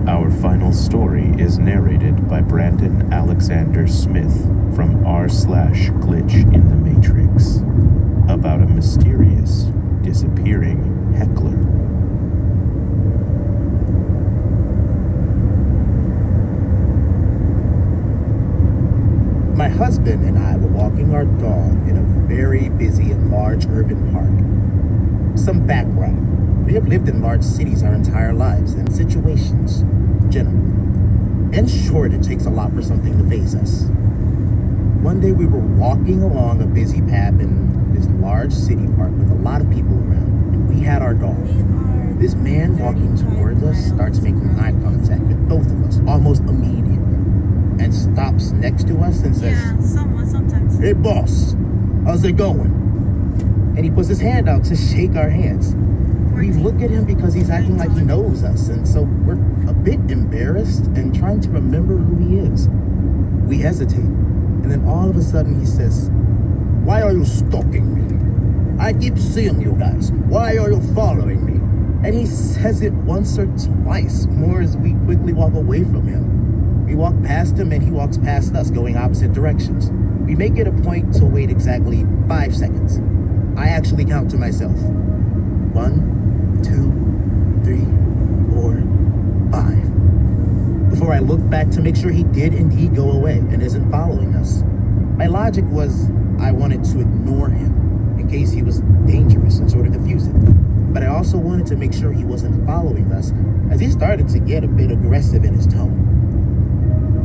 Our final story is narrated by Brandon Alexander Smith from r/glitch in the Matrix about a mysterious, disappearing heckler. My husband and I were walking our dog in a very busy and large urban park. Some background. We have lived in large cities our entire lives, and situations, generally. In short, it takes a lot for something to faze us. One day we were walking along a busy path in this large city park with a lot of people around, and we had our dog. This man walking towards us starts making eye contact with both of us almost immediately, and stops next to us and says, sometimes. "Hey boss, how's it going?" And he puts his hand out to shake our hands. We look at him because he's acting like he knows us, and so we're a bit embarrassed and trying to remember who he is. We hesitate, and then all of a sudden he says, "Why are you stalking me? I keep seeing you guys. Why are you following me?" And he says it once or twice, more as we quickly walk away from him. We walk past him and he walks past us, going opposite directions. We make it a point to wait exactly 5 seconds. I actually count to myself. 1, 2, 3, 4, 5. Before I look back to make sure he did indeed go away and isn't following us. My logic was I wanted to ignore him in case he was dangerous and sort of diffuse it. But I also wanted to make sure he wasn't following us as he started to get a bit aggressive in his tone.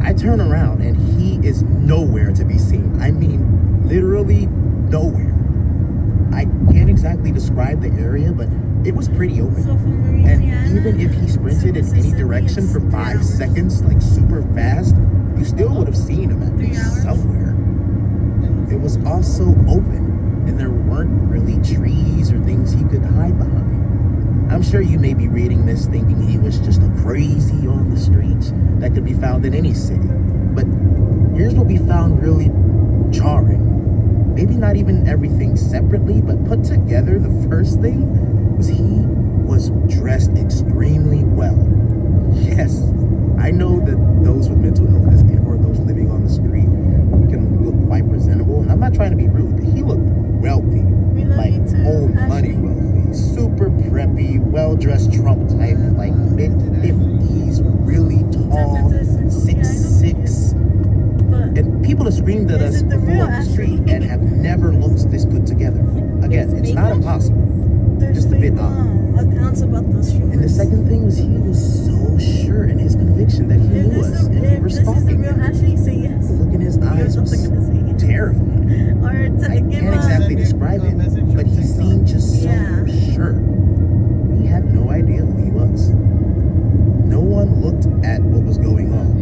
I turn around and he is nowhere to be seen. I mean, literally nowhere. I can't exactly describe the area, but it was pretty open. And even if he sprinted in any direction for 5 seconds, like super fast, you still would have seen him at least somewhere. It was also open, and there weren't really trees or things he could hide behind. I'm sure you may be reading this thinking he was just a crazy on the streets that could be found in any city. But here's what we found really jarring. Maybe not even everything separately, but put together, the first thing was he was dressed extremely well. Yes, I know that those with mental illness or those living on the street can look quite presentable, and I'm not trying to be rude, but he looked wealthy, like old money wealthy, super preppy, well-dressed Trump type, like mid-50s, really tall, 6'6". And people have screamed at us before on the street and have never looked this put together. Again, it's not impossible, just a bit odd. And the second thing was he was so sure in his conviction that he knew us and we were stalking him. The look in his eyes was terrifying. I can't exactly describe it, but he seemed just so sure. We had no idea who he was. No one looked at what was going on,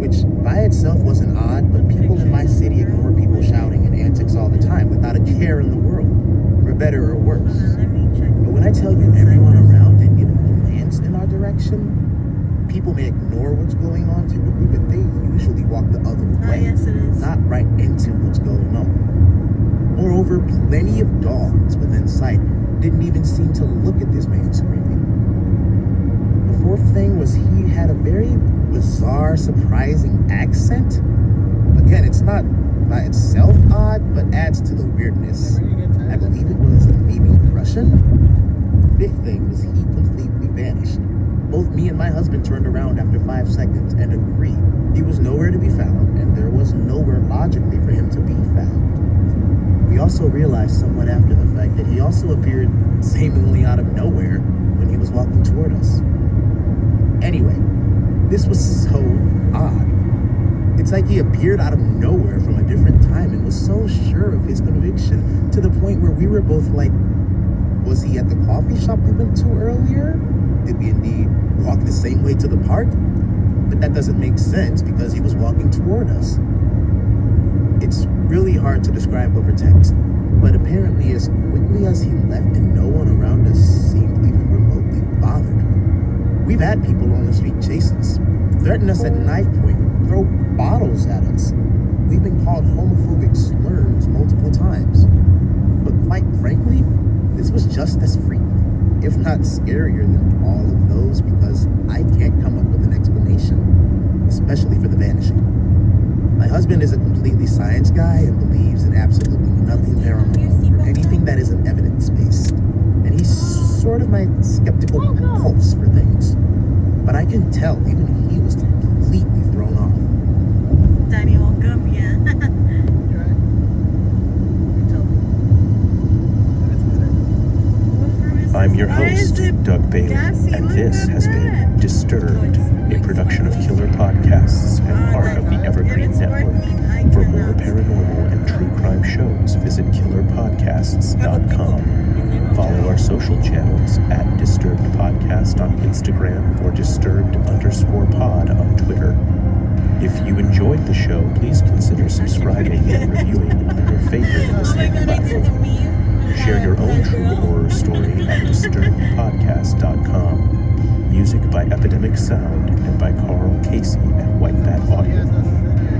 which by itself wasn't odd, but people in my city ignore people shouting and antics all the time without a care in the world, for better or worse. But when I tell you everyone around didn't even glance in our direction, people may ignore what's going on typically, but they usually walk the other way, not right into what's going on. Moreover, plenty of dogs within sight didn't even seem to look at this man screaming. The fourth thing was he had a very bizarre, surprising accent. Again, it's not by itself odd, but adds to the weirdness. I believe it was maybe Russian. Fifth thing was he completely vanished. Both me and my husband turned around after 5 seconds and agreed he was nowhere to be found, and there was nowhere logically for him to be found. We also realized somewhat after the fact that he also appeared seemingly out of nowhere when he was walking toward us. Anyway, this was so odd. It's like he appeared out of nowhere from a different time and was so sure of his conviction to the point where we were both like, was he at the coffee shop we went to earlier? Did we indeed walk the same way to the park? But that doesn't make sense because he was walking toward us. It's really hard to describe over text, but apparently as quickly as he left and no one around us seemed even remotely bothered. We've had people on the street chase us, threaten us at knife point, throw bottles at us. We've been called homophobic slurs multiple times. But quite frankly, this was just as frequent, if not scarier than all of those, because I can't come up with an explanation, especially for the vanishing. My husband is a completely science guy and believes in absolutely nothing paranormal or anything that isn't evidence-based. And he's sort of my skeptical pulse for things. But I can tell even he was completely thrown off. Daddy woke up, yeah. I'm your host, Doug Bailey, and this has been Disturbed, a production of Killer Podcasts and part of the Evergreen Network. For more paranormal and true crime shows, visit killerpodcasts.com. Follow our social channels at Disturbed Podcast on Instagram or Disturbed_pod on Twitter. If you enjoyed the show, please consider subscribing and reviewing on your favorite listening platform. Share your own true horror story at disturbedpodcast.com. Music by Epidemic Sound and by Carl Casey at White Bat Audio.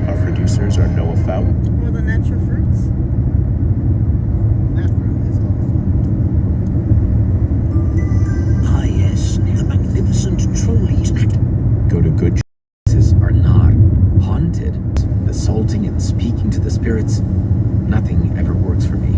Our producers are Noah Fountain. Well, the natural fruits. Ah, yes, the magnificent trolleys. Go to good places are not haunted. Assaulting and speaking to the Nothing ever works for me.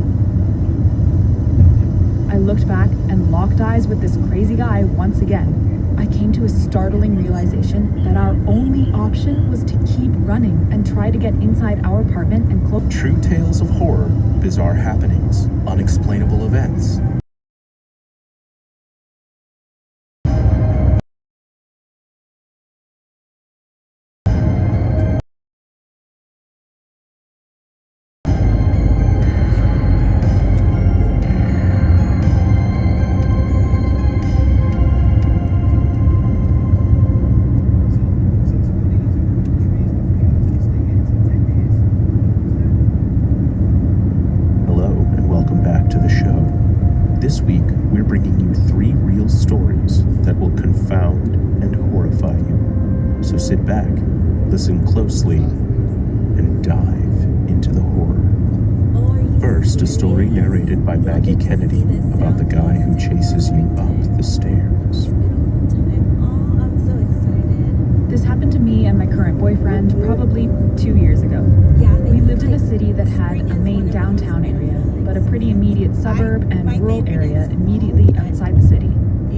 I looked back and locked eyes with this crazy guy once again. I came to a startling realization that our only option was to keep running and try to get inside our apartment and close. True tales of horror, bizarre happenings, unexplainable events. This week, we're bringing you 3 real stories that will confound and horrify you. So sit back, listen closely, and dive into the horror. First, a story narrated by Maggie Kennedy about the guy who chases you up the stairs. This happened to me and my current boyfriend probably 2 years ago. We lived in a city that had a main downtown area, but a pretty immediate suburb and rural area immediately outside the city.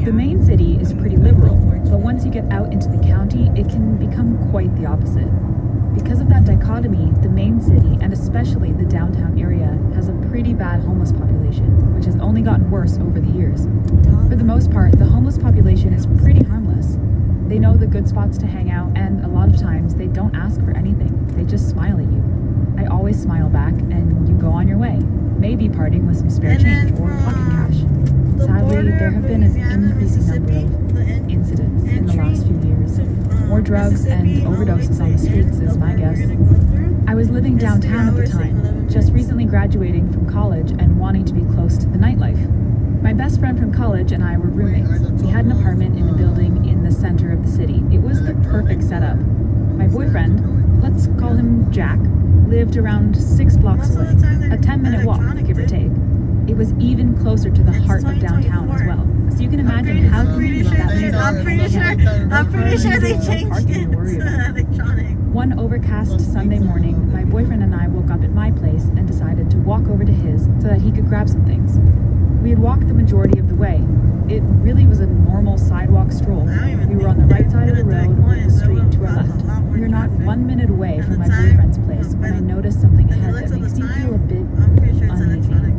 The main city is pretty liberal, but once you get out into the county, it can become quite the opposite. Because of that dichotomy, the main city, and especially the downtown area, has a pretty bad homeless population, which has only gotten worse over the years. For the most part, the homeless population is pretty harmless. They know the good spots to hang out, and a lot of times they don't ask for anything. They just smile at you. I always smile back, and you go on your way, maybe parting with some spare change or pocket cash. Sadly, there have been an increasing number of incidents in the last few years. More drugs and overdoses on the streets is my guess. I was living downtown at the time, just recently graduating from college and wanting to be close to the nightlife. My best friend from college and I were roommates. We had an apartment in a building in the center of the city. It was the perfect setup. My boyfriend, let's call him Jack, lived around 6 blocks away, a 10-minute walk, give or take. It was even closer to the heart of downtown as well. So you can imagine how convenient that made I'm pretty sure they changed it to electronic. One overcast Sunday morning, my boyfriend and I woke up at my place and decided to walk over to his so that he could grab some things. We had walked the majority of the way. It really was a normal sidewalk stroll. We were on the right side of the road with the street to our left. We were not 1 minute away from my boyfriend's place when I noticed something ahead that makes me feel a bit uneasy.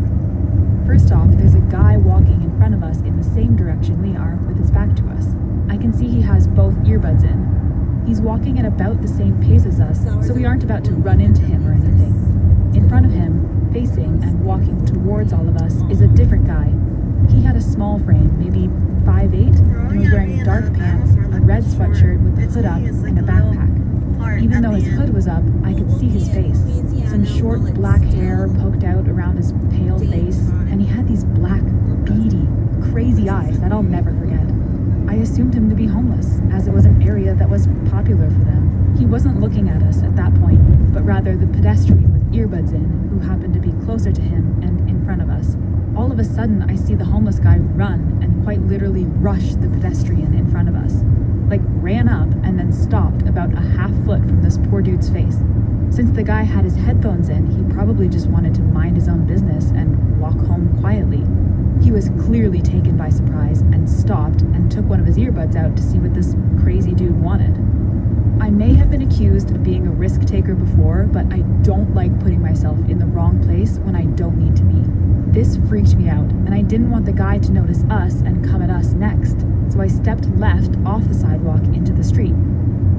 First off, there's a guy walking in front of us in the same direction we are with his back to us. I can see he has both earbuds in. He's walking at about the same pace as us, so we aren't about to run into him or anything. In front of him, facing and walking towards all of us, is a different guy. He had a small frame, maybe 5'8", and was wearing dark pants, a red sweatshirt with the hood up, and a backpack. Even though his hood was up, I could see his face. Some short black hair poked out around his pale face, and he had these black, beady, crazy eyes that I'll never forget. I assumed him to be homeless, as it was an area that was popular for them. He wasn't looking at us at that point, but rather the pedestrian with earbuds in, who happened to be closer to him and in front of us. All of a sudden, I see the homeless guy run and quite literally rush the pedestrian in front of us. Like, ran up and then stopped about a half foot from this poor dude's face. Since the guy had his headphones in, he probably just wanted to mind his own business and walk home quietly. He was clearly taken by surprise and stopped and took one of his earbuds out to see what this crazy dude wanted. I may have been accused of being a risk taker before, but I don't like putting myself in the wrong place when I don't need to be. This freaked me out, and I didn't want the guy to notice us and come at us next, so I stepped left off the sidewalk into the street.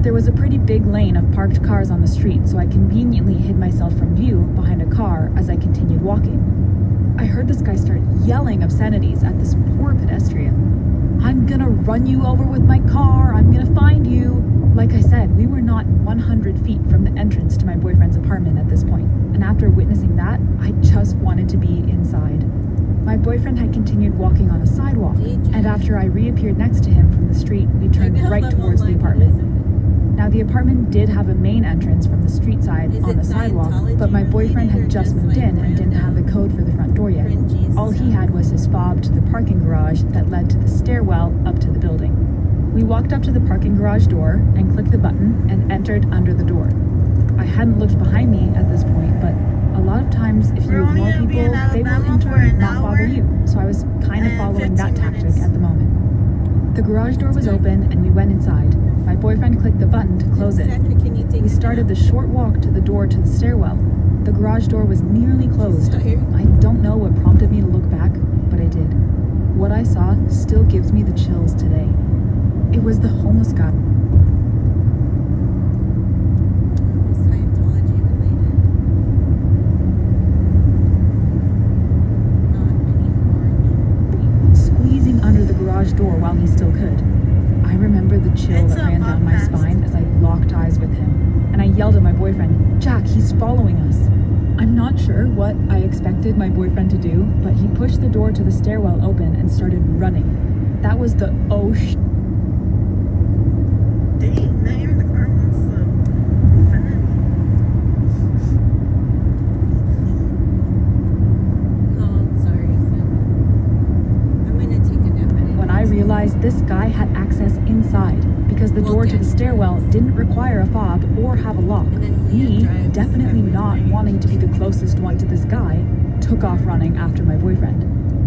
There was a pretty big lane of parked cars on the street, so I conveniently hid myself from view behind a car as I continued walking. I heard this guy start yelling obscenities at this poor pedestrian. "I'm gonna run you over with my car, I'm gonna find you." Like I said, we were not 100 feet from the entrance to my boyfriend's apartment at this point, and after witnessing that, I just wanted to be inside. My boyfriend had continued walking on the sidewalk, and after I reappeared next to him from the street, we turned right towards the apartment. Now, the apartment did have a main entrance from the street side on the sidewalk, but my boyfriend had just moved in and didn't have the code for the front door yet. All he had was his fob to the parking garage that led to the stairwell up to the building. We walked up to the parking garage door and clicked the button and entered under the door. I hadn't looked behind me at this point, but A lot of times, if you ignore people, they will in turn not bother you. So I was kind of following that tactic at the moment. The garage door was open and we went inside. My boyfriend clicked the button to close it. We started the short walk to the door to the stairwell. The garage door was nearly closed. I don't know what prompted me to look back, but I did. What I saw still gives me the chills today. It was the homeless guy. Squeezing under the garage door while he still could. I remember the chill that ran down my spine as I locked eyes with him. And I yelled at my boyfriend, "Jack, he's following us." I'm not sure what I expected my boyfriend to do, but he pushed the door to the stairwell open and started running. That was the oh sh... Dang, not even the car wants to When I realized this guy had access inside because the door to the stairwell didn't require a fob or have a lock. Me, definitely not wanting to be the closest one to this guy, took off running after my boyfriend.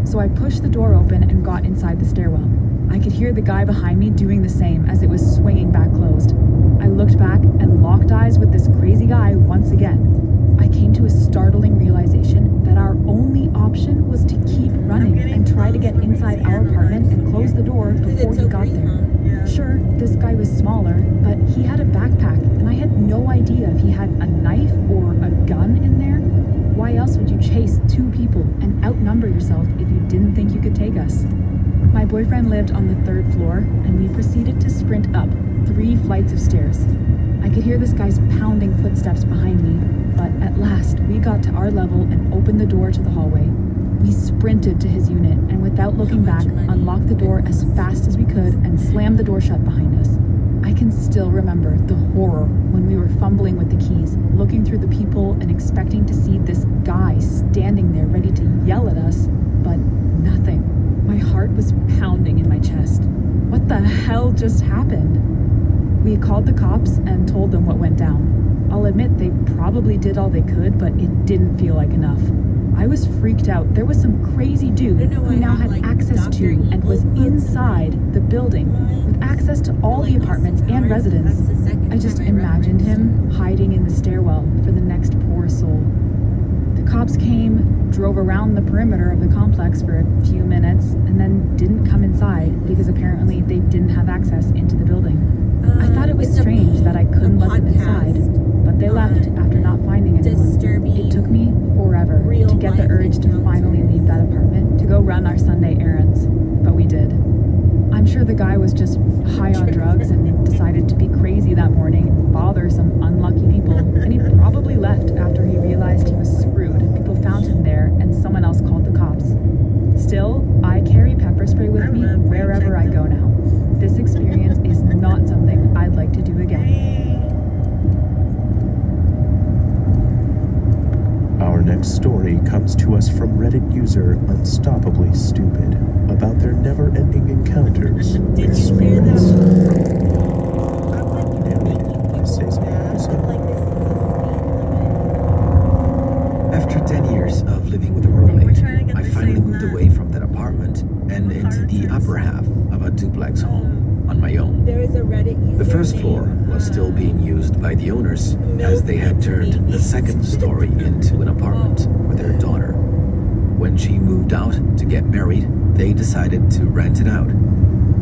So I pushed the door open and got inside the stairwell. I could hear the guy behind me doing the same as it was swinging back closed. I looked back and locked eyes with this crazy guy once again. I came to a startling realization that our only option was to keep running and try to get inside our apartment and close the door before he got there. Sure, this guy was smaller, but he had a backpack, and I had no idea if he had a knife or a gun in there. Why else would you chase two people and outnumber yourself if you didn't think you could take us? My boyfriend lived on the 3rd floor, and we proceeded to sprint up 3 flights of stairs. I could hear this guy's pounding footsteps behind me, but at last we got to our level and opened the door to the hallway. We sprinted to his unit and without looking back, unlocked the door as fast as we could and slammed the door shut behind us. I can still remember the horror when we were fumbling with the keys, looking through the people and expecting to see this guy standing there ready to yell at us, but nothing. My heart was pounding in my chest. What the hell just happened? We called the cops and told them what went down. I'll admit they probably did all they could, but it didn't feel like enough. I was freaked out. There was some crazy dude who now had access to and was inside the building with access to all the apartments and residents. I just imagined him hiding in the stairwell for the next poor soul. The cops came, drove around the perimeter of the complex for a few minutes, and then didn't come inside because apparently they didn't have access into the building. I thought it was strange that I couldn't let them inside, but they left after not finding anyone. It took me forever to get the urge to finally leave that apartment to go run our Sunday errands, but we did. I'm sure the guy was just high on drugs and decided to be crazy that morning and bother some unlucky people, and he probably left after he realized he was screwed. People found him there and someone else called the cops. Still, I carry pepper spray with me wherever I go now. This experience is not something I'd like to do again. Our next story comes to us from Reddit user Unstoppably Stupid about their never-ending encounters with spirits. After 10 years of living with a roommate, I finally moved away from that apartment and into the upper half of a duplex home on my own. The first floor was still being used by the owners as they had turned the second story into an apartment for their daughter. When she moved out to get married, they decided to rent it out.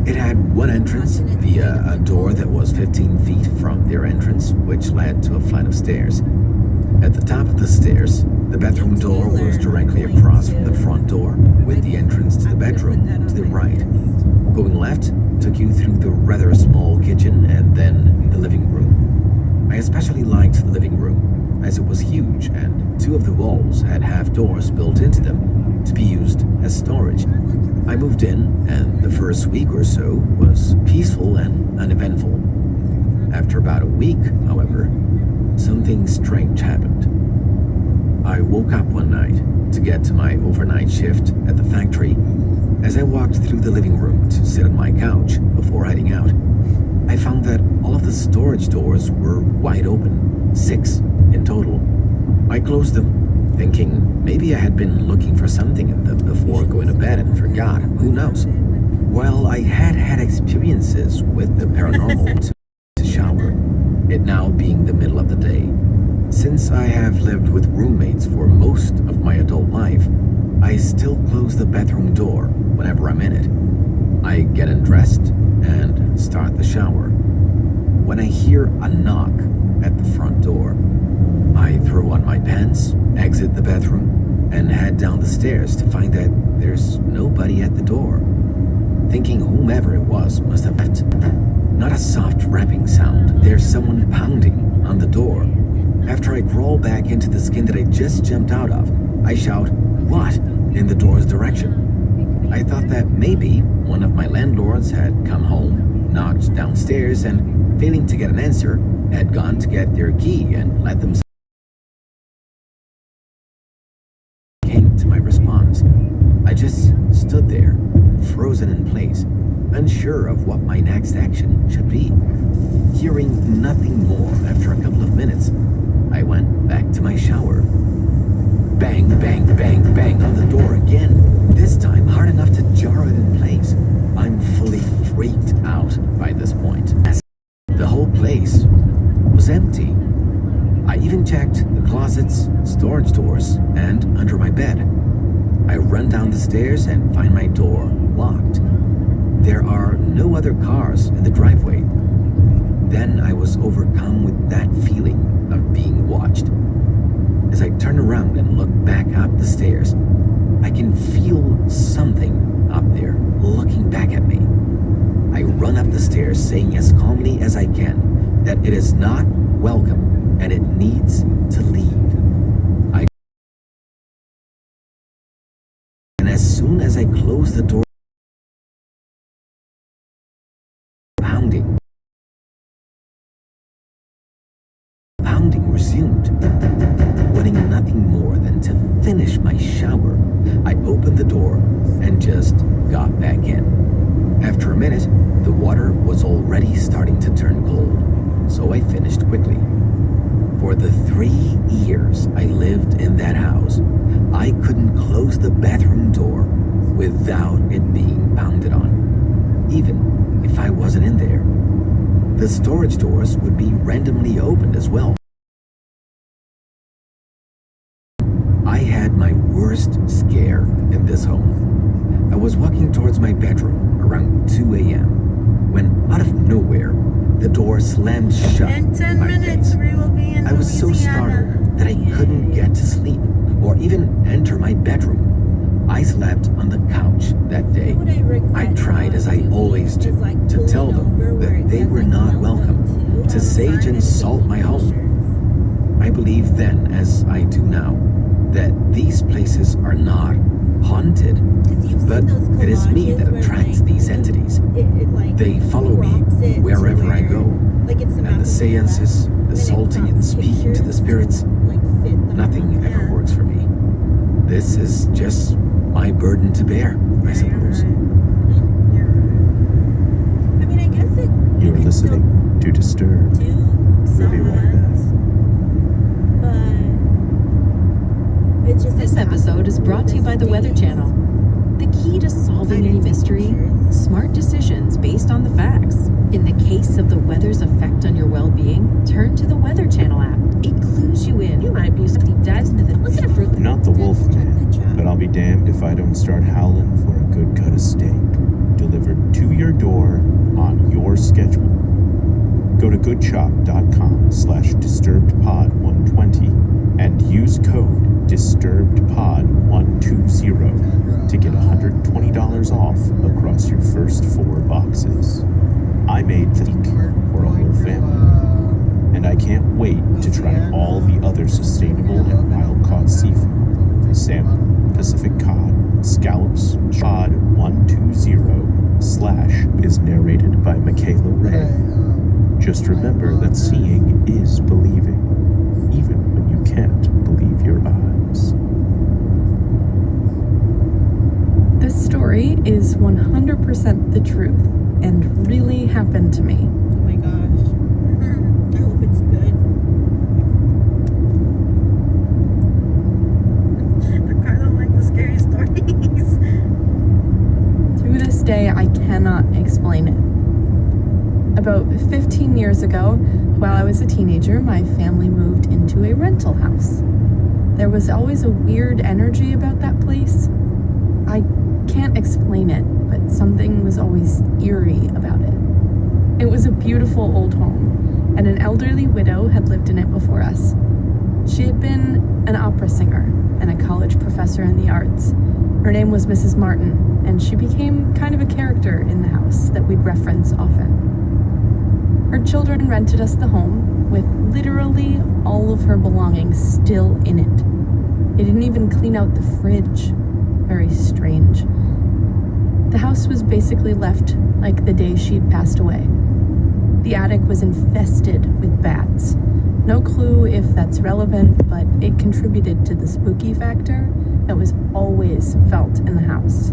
It had one entrance via a door that was 15 feet from their entrance, which led to a flight of stairs. At the top of the stairs, the bedroom door was directly across from the front door, with the entrance to the bedroom to the right. Going left took you through the rather small kitchen and then the living room. I especially liked the living room, as it was huge and 2 of the walls had half doors built into them to be used as storage. I moved in, and the first week or so was peaceful and uneventful. After about a week, however, something strange happened. I woke up one night to get to my overnight shift at the factory. As I walked through the living room to sit on my couch before heading out, I found that all of the storage doors were wide open, 6 in total. I closed them thinking maybe I had been looking for something in them before going to bed and forgot. Who knows? Well, I had experiences with the paranormal to shower, it now being the middle of the day. Since I have lived with roommates for most of my adult life, I still close the bathroom door whenever I'm in it. I get undressed and start the shower. When I hear a knock at the front door, I throw on my pants, exit the bathroom, and head down the stairs to find that there's nobody at the door. Thinking whomever it was must have left. Not a soft rapping sound. There's someone pounding on the door. After I crawl back into the skin that I just jumped out of, I shout, "What?" in the door's direction. I thought that maybe one of my landlords had come home, knocked downstairs, and failing to get an answer, had gone to get their key and let them came to my response. I just stood there, frozen in place, unsure of what my next action should be. Hearing nothing more after a couple of minutes, I went back to my shower. Bang, bang, bang, bang on the door again, this time hard enough to jar it in place. I'm fully freaked out by this point. The whole place was empty. I even checked the closets, storage doors, and under my bed. I run down the stairs and find my door locked. There are no other cars in the driveway. Then I was overcome with that feeling of being watched. As I turn around and look back up the stairs, I can feel something up there looking back at me. I run up the stairs saying as calmly as I can that it is not welcome and it needs to leave. And as soon as I close the door, Pounding resumed. Wanting nothing more than to finish my shower, I opened the door and just got back in. After a minute, the water was already starting to turn cold, so I finished quickly. For the 3 years I lived in that house, I couldn't close the bathroom door without it being pounded on, even if I wasn't in there. The storage doors would be randomly opened as well. I had my worst scare in this home. I was walking towards my bedroom around 2 a.m. when, out of nowhere, the door slammed shut. In 10 minutes, we will be in I was so startled that I couldn't get to sleep or even enter my bedroom. I slept on the couch that day. I tried, as I always do, to tell them that they were not welcome to sage and salt my home. I believed then, as I do now, that these places are not haunted, but it is me that attracts these entities. They follow me wherever I go, and the seances, the salting and speaking to the spirits, nothing ever works for me. This is just my burden to bear, I suppose. I mean, I guess You're listening to Disturbed. We'll be right back. This episode is brought to you by the Weather Channel. The key to solving any mystery? Smart decisions based on the facts. In the case of the weather's effect on your well-being, turn to the Weather Channel app. It clues you in. You might be deep dives into the fruit. Not the wolf man, but I'll be damned if I don't start howling for a good cut of steak delivered to your door on your schedule. Go to goodchop.com/disturbedpod120 and use code DisturbedPod120 to get $120 off across your first 4 boxes. I made the steak for a whole family, and I can't wait to try all the other sustainable and wild-caught seafood. Salmon, Pacific cod, scallops, Pod 120/ is narrated by Michaela Ray. Just remember that seeing is believing, even when you can't believe your eyes. This story is 100% the truth and really happened to me. Oh my gosh. I hope it's good. cannot explain it. About 15 years ago, while I was a teenager, my family moved into a rental house. There was always a weird energy about that place. I can't explain it, but something was always eerie about it. It was a beautiful old home, and an elderly widow had lived in it before us. She had been an opera singer and a college professor in the arts. Her name was Mrs. Martin, and she became kind of a character in the house that we'd reference often. Her children rented us the home with literally all of her belongings still in it. They didn't even clean out the fridge. Very strange. The house was basically left like the day she'd passed away. The attic was infested with bats. No clue if that's relevant, but it contributed to the spooky factor that was always felt in the house.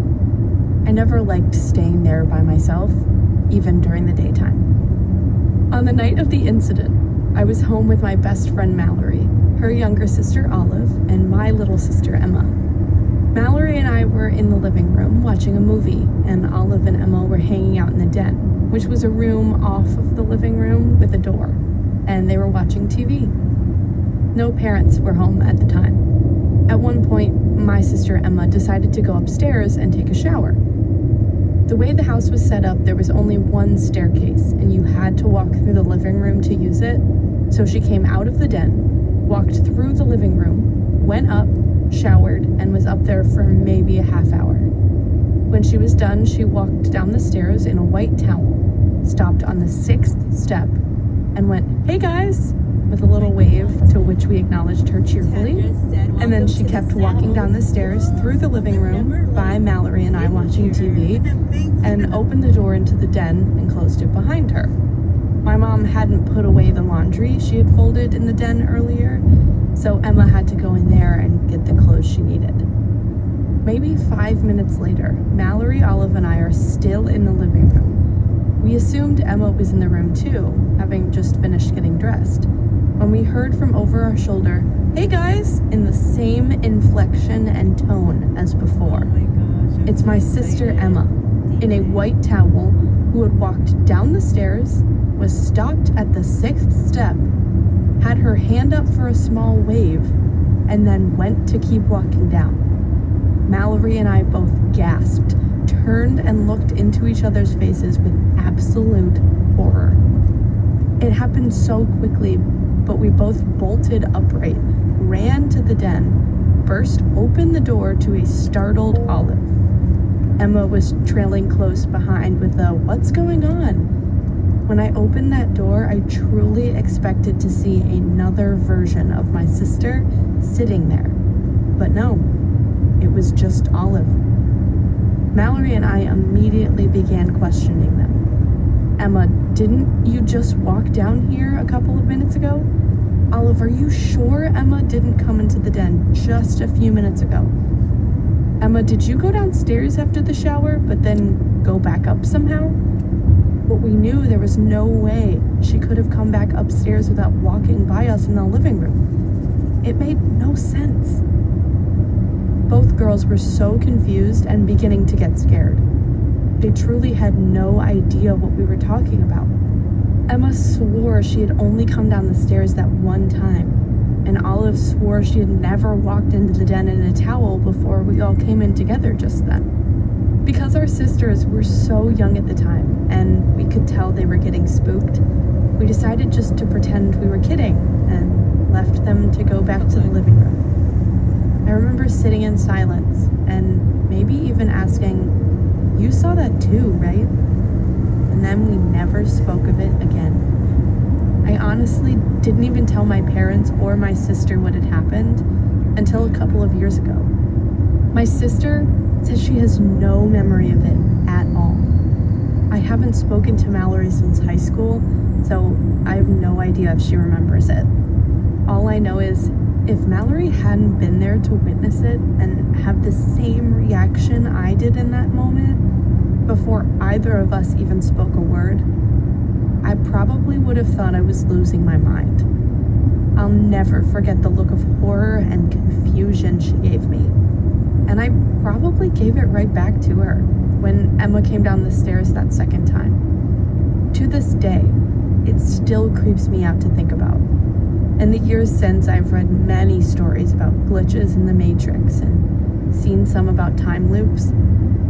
I never liked staying there by myself, even during the daytime. On the night of the incident, I was home with my best friend Mallory, her younger sister Olive, and my little sister Emma. Mallory and I were in the living room watching a movie, and Olive and Emma were hanging out in the den, which was a room off of the living room with a door, and they were watching TV. No parents were home at the time. At one point, my sister Emma decided to go upstairs and take a shower. The way the house was set up, there was only one staircase, and you had to walk through the living room to use it. So she came out of the den, walked through the living room, went up, showered, and was up there for maybe a half hour. When she was done, she walked down the stairs in a white towel, stopped on the 6th step, and went, "Hey guys," with a little wave, to which we acknowledged her cheerfully. And then she kept walking down the stairs through the living room by Mallory and I watching TV, and opened the door into the den and closed it behind her. My mom hadn't put away the laundry she had folded in the den earlier, so Emma had to go in there and get the clothes she needed. Maybe 5 minutes later, Mallory, Olive, and I are still in the living room. We assumed Emma was in the room too, having just finished getting dressed, when we heard from over our shoulder, "Hey guys," in the same inflection and tone as before. It's my sister Emma, in a white towel, who had walked down the stairs, was stopped at the 6th step, had her hand up for a small wave, and then went to keep walking down. Mallory and I both gasped, turned and looked into each other's faces with absolute horror. It happened so quickly, but we both bolted upright, ran to the den, burst open the door to a startled Olive. Emma was trailing close behind with a "What's going on?" When I opened that door, I truly expected to see another version of my sister sitting there. But no, it was just Olive. Mallory and I immediately began questioning them. "Emma, didn't you just walk down here a couple of minutes ago?" "Olive, are you sure Emma didn't come into the den just a few minutes ago?" "Emma, did you go downstairs after the shower, but then go back up somehow?" But we knew there was no way she could have come back upstairs without walking by us in the living room. It made no sense. Both girls were so confused and beginning to get scared. They truly had no idea what we were talking about. Emma swore she had only come down the stairs that one time, and Olive swore she had never walked into the den in a towel before we all came in together just then. Because our sisters were so young at the time, and we could tell they were getting spooked, we decided just to pretend we were kidding and left them to go back to the living room. I remember sitting in silence and maybe even asking, "You saw that too, right?" And then we never spoke of it again. I honestly didn't even tell my parents or my sister what had happened until a couple of years ago. My sister says she has no memory of it at all. I haven't spoken to Mallory since high school, so I have no idea if she remembers it. All I know is, if Mallory hadn't been there to witness it and have the same reaction I did in that moment, before either of us even spoke a word, I probably would have thought I was losing my mind. I'll never forget the look of horror and confusion she gave me. And I probably gave it right back to her when Emma came down the stairs that second time. To this day, it still creeps me out to think about. In the years since, I've read many stories about glitches in the Matrix and seen some about time loops.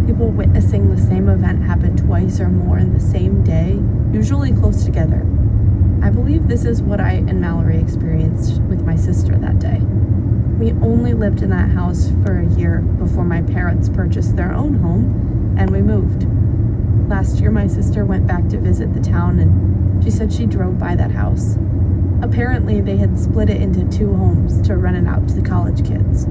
People witnessing the same event happen twice or more in the same day, usually close together. I believe this is what I and Mallory experienced with my sister that day. We only lived in that house for a year before my parents purchased their own home and we moved. Last year, my sister went back to visit the town and she said she drove by that house. Apparently, they had split it into 2 homes to rent it out to the college kids.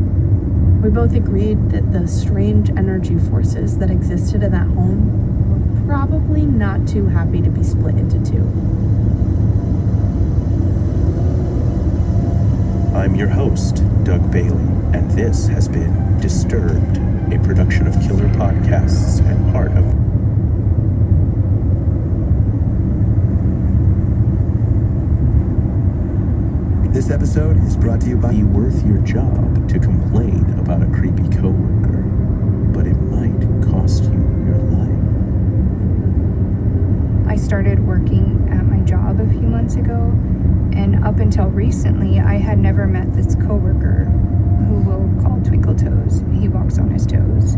We both agreed that the strange energy forces that existed in that home were probably not too happy to be split into 2. I'm your host, Doug Bailey, and this has been Disturbed, a production of Killer Podcasts and part of This episode is brought to you by... Be worth your job to complain about a creepy coworker, but it might cost you your life. I started working at my job a few months ago, and up until recently, I had never met this coworker who we'll call Twinkle Toes. He walks on his toes.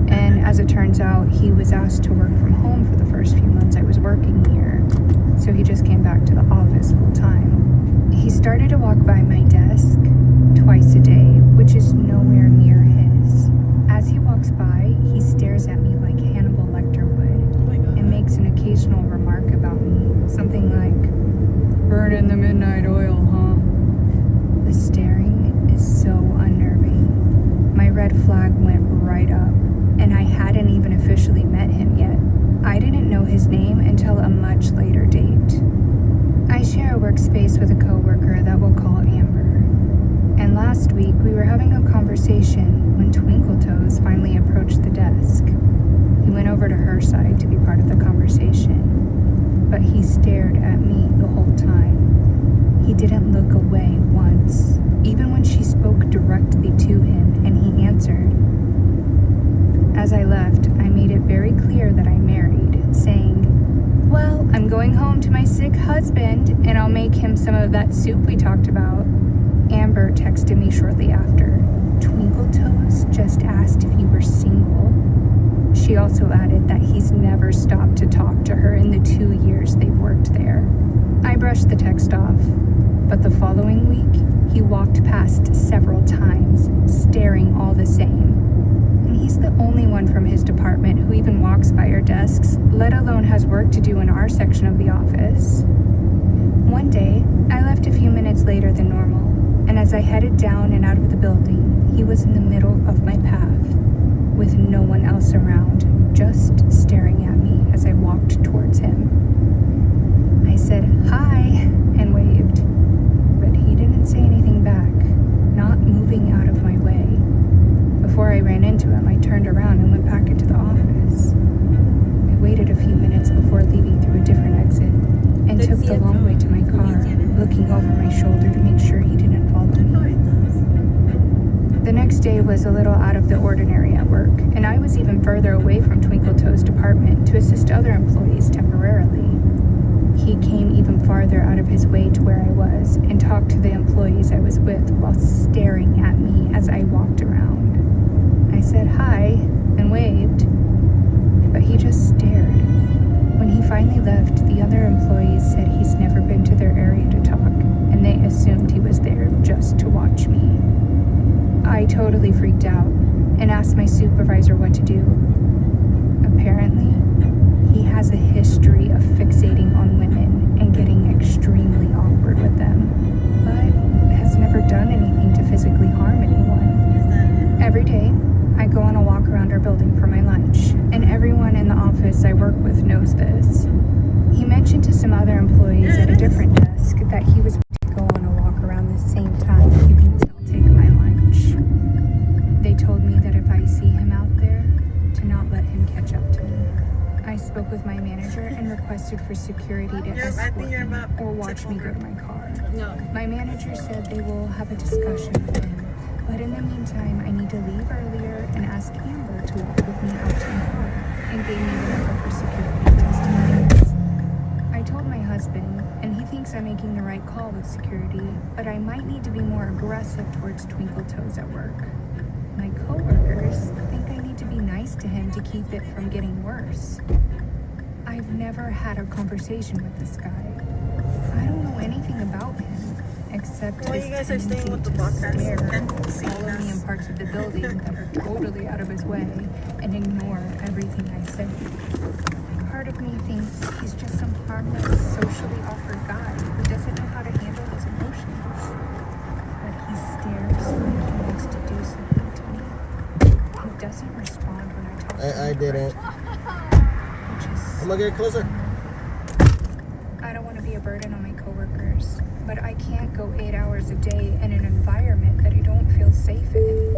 And as it turns out, he was asked to work from home for the first few months I was working here. So he just came back to the office full time. He started to walk by my desk twice a day, which is nowhere near his. As he walks by, he stares at me like Hannibal Lecter would, and makes an occasional remark about me, something like, "Burning the midnight oil, huh?" The staring is so unnerving. My red flag went right up, and I hadn't even officially met him yet. I didn't know his name until a much later date. I share a workspace with a coworker that we'll call Amber. And last week, we were having a conversation when Twinkle Toes finally approached the desk. He went over to her side to be part of the conversation, but he stared at me the whole time. He didn't look away once, even when she spoke directly to him and he answered. As I left, I made it very clear that I'm married, saying, "Well, I'm going home to my sick husband, and I'll make him some of that soup we talked about." Amber texted me shortly after. Twinkle Toes just asked if you were single. She also added that he's never stopped to talk to her in the 2 years they've worked there. I brushed the text off, but the following week, he walked past several times, staring all the same. And he's the only one from his department who even walks by our desks, let alone has work to do in our section of the office. One day, I left a few minutes later than normal, and as I headed down and out of the building, he was in the middle of my path, with no one else around, just staring at me as I walked towards him. I said, "Hi," and waved, but he didn't say anything back, not moving out of my way. Before I ran into him, I turned around and went back into the office. I waited a few minutes before leaving through a different exit and took the long way to my car, looking over my shoulder to make sure he didn't follow me. The next day was a little out of the ordinary at work, and I was even further away from Twinkle Toes' department to assist other employees temporarily. He came even farther out of his way to where I was and talked to the employees I was with while staring at me as I walked around. I said hi and waved, but he just stared. When he finally left, the other employees said he's never been to their area to talk, and they assumed he was there just to watch me. I totally freaked out and asked my supervisor what to do. Apparently, he has a history of fixating on women and getting extremely awkward with them, but has never done anything to physically harm anyone. Every day, I go on a walk around our building for my lunch, and everyone in the office I work with knows this. He mentioned to some other employees at a different desk that he was going to go on a walk around the same time he was going to take my lunch. They told me that if I see him out there, to not let him catch up to me. I spoke with my manager and requested for security to escort me or watch me go to my car. My manager said they will have a discussion with him, but in the meantime, I need to leave earlier and ask Amber to gave me the number for security just in case. I told my husband, and he thinks I'm making the right call with security, but I might need to be more aggressive towards Twinkle Toes at work. My coworkers think I need to be nice to him to keep it from getting worse. I've never had a conversation with this guy. I don't know anything about him, except Well, his you guys are staying tendency with the to podcast stare and seeing follow me in us. parts of the building that are totally out of his way and ignore everything I say. Part of me thinks he's just some harmless, socially awkward guy who doesn't know how to handle his emotions. But he stares like he wants to do something to me. He doesn't respond when I talk to him. I didn't. Which is I'm gonna get closer. I don't want to be a burden on my coworkers, but I can't go 8 hours a day in an environment that I don't feel safe in.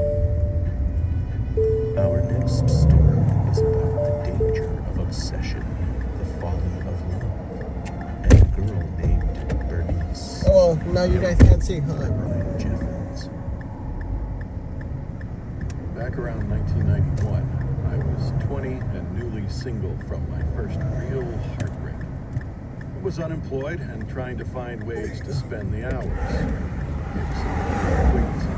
Our next story is about the danger of obsession, the folly of love, and a girl named Bernice. Oh, well, now you guys can't see, huh? Brian Jeffers. Back around 1991, I was 20 and newly single from my first real heartbreak. I was unemployed and trying to find ways to spend the hours. Maybe some acquaintances.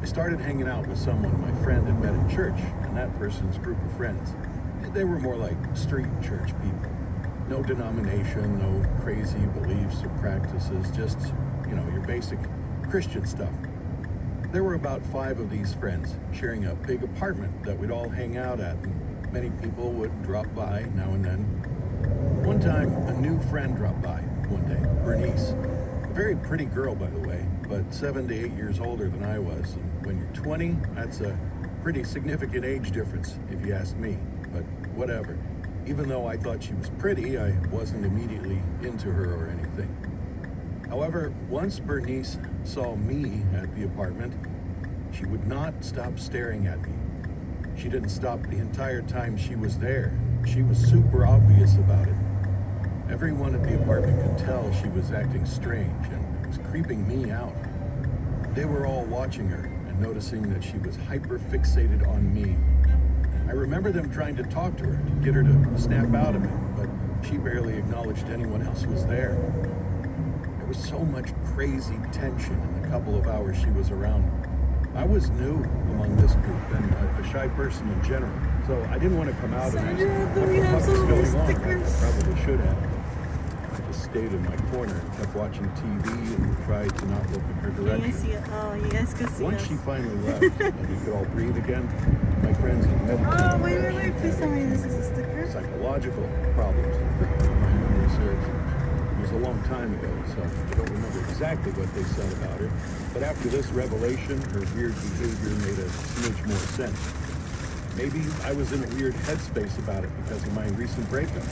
I started hanging out with someone my friend had met at church, and that person's group of friends. They were more like street church people. No denomination, no crazy beliefs or practices, just, your basic Christian stuff. There were about 5 of these friends sharing a big apartment that we'd all hang out at, and many people would drop by now and then. One time, a new friend dropped by one day, Bernice. A very pretty girl, by the way, but 7 to 8 years older than I was. And when you're 20, that's a pretty significant age difference, if you ask me. But whatever. Even though I thought she was pretty, I wasn't immediately into her or anything. However, once Bernice saw me at the apartment, she would not stop staring at me. She didn't stop the entire time she was there. She was super obvious about it. Everyone at the apartment could tell she was acting strange, and it was creeping me out. They were all watching her and noticing that she was hyper-fixated on me. I remember them trying to talk to her to get her to snap out of it, but she barely acknowledged anyone else was there. There was so much crazy tension in the couple of hours she was around. I was new among this group and a shy person in general, so I didn't want to come out and ask what the fuck is going on. I probably should have. I just stayed in my corner and kept watching TV and tried to not look in her You direction. guys see it? Oh, you guys can see Once us. she finally left and we could all breathe again, my friends had meditated. Oh, wait. Please tell me this is a sticker. Psychological problems. My memory serves. It was a long time ago, so I don't remember exactly what they said about her. But after this revelation, her weird behavior made a smidge more sense. Maybe I was in a weird headspace about it because of my recent breakup.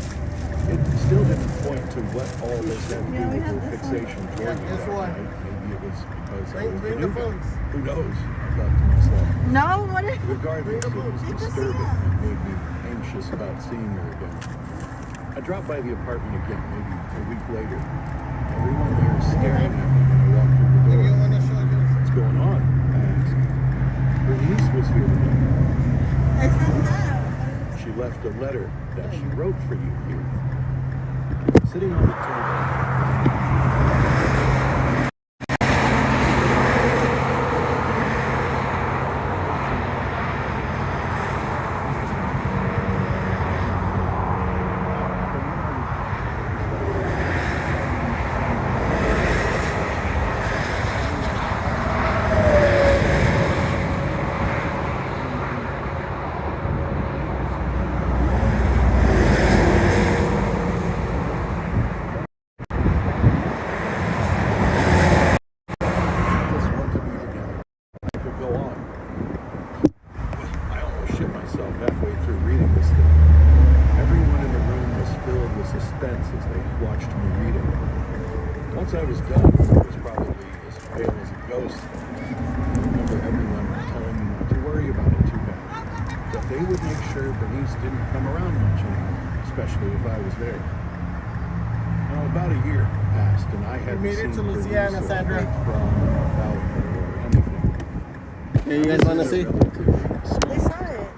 It still didn't point to what all this had to do with her fixation toward me that night. Maybe it was because I was the new guy. Who knows? I thought to myself. No, what are Regardless, it was disturbing and made me anxious about seeing her again. I dropped by the apartment again, maybe a week later. Everyone there is staring at me when I walk through the door. What's going on? I asked. Bernice was here today. She left a letter that she wrote for you here. Sitting on the table. suspense as they watched me read it. Once I was done, it was probably as pale as a ghost. I remember everyone telling me not to worry about it too bad, that they would make sure Bernice didn't come around much anymore, especially if I was there. Now, about a year passed, and I hadn't seen Bernice or heard from about her or anything. Hey, you guys want to see? They saw it.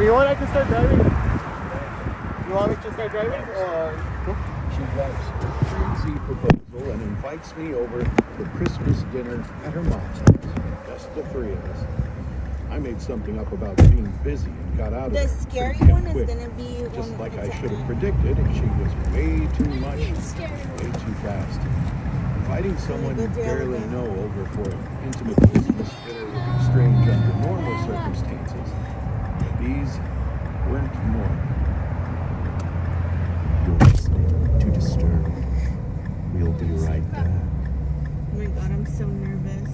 you want I can start driving? You want me to start driving? Or She drives a crazy proposal and invites me over for Christmas dinner at her mom's house. Just the three of us. I made something up about being busy and got out of The it. scary pretty one quick. is gonna be Just one like with I the should have tent. predicted, she was way too much, way too fast. Inviting someone you barely know over for an intimate Christmas dinner would be strange under normal circumstances. These weren't normal. You're listening to Disturb. We'll be right back. Oh my god, I'm so nervous.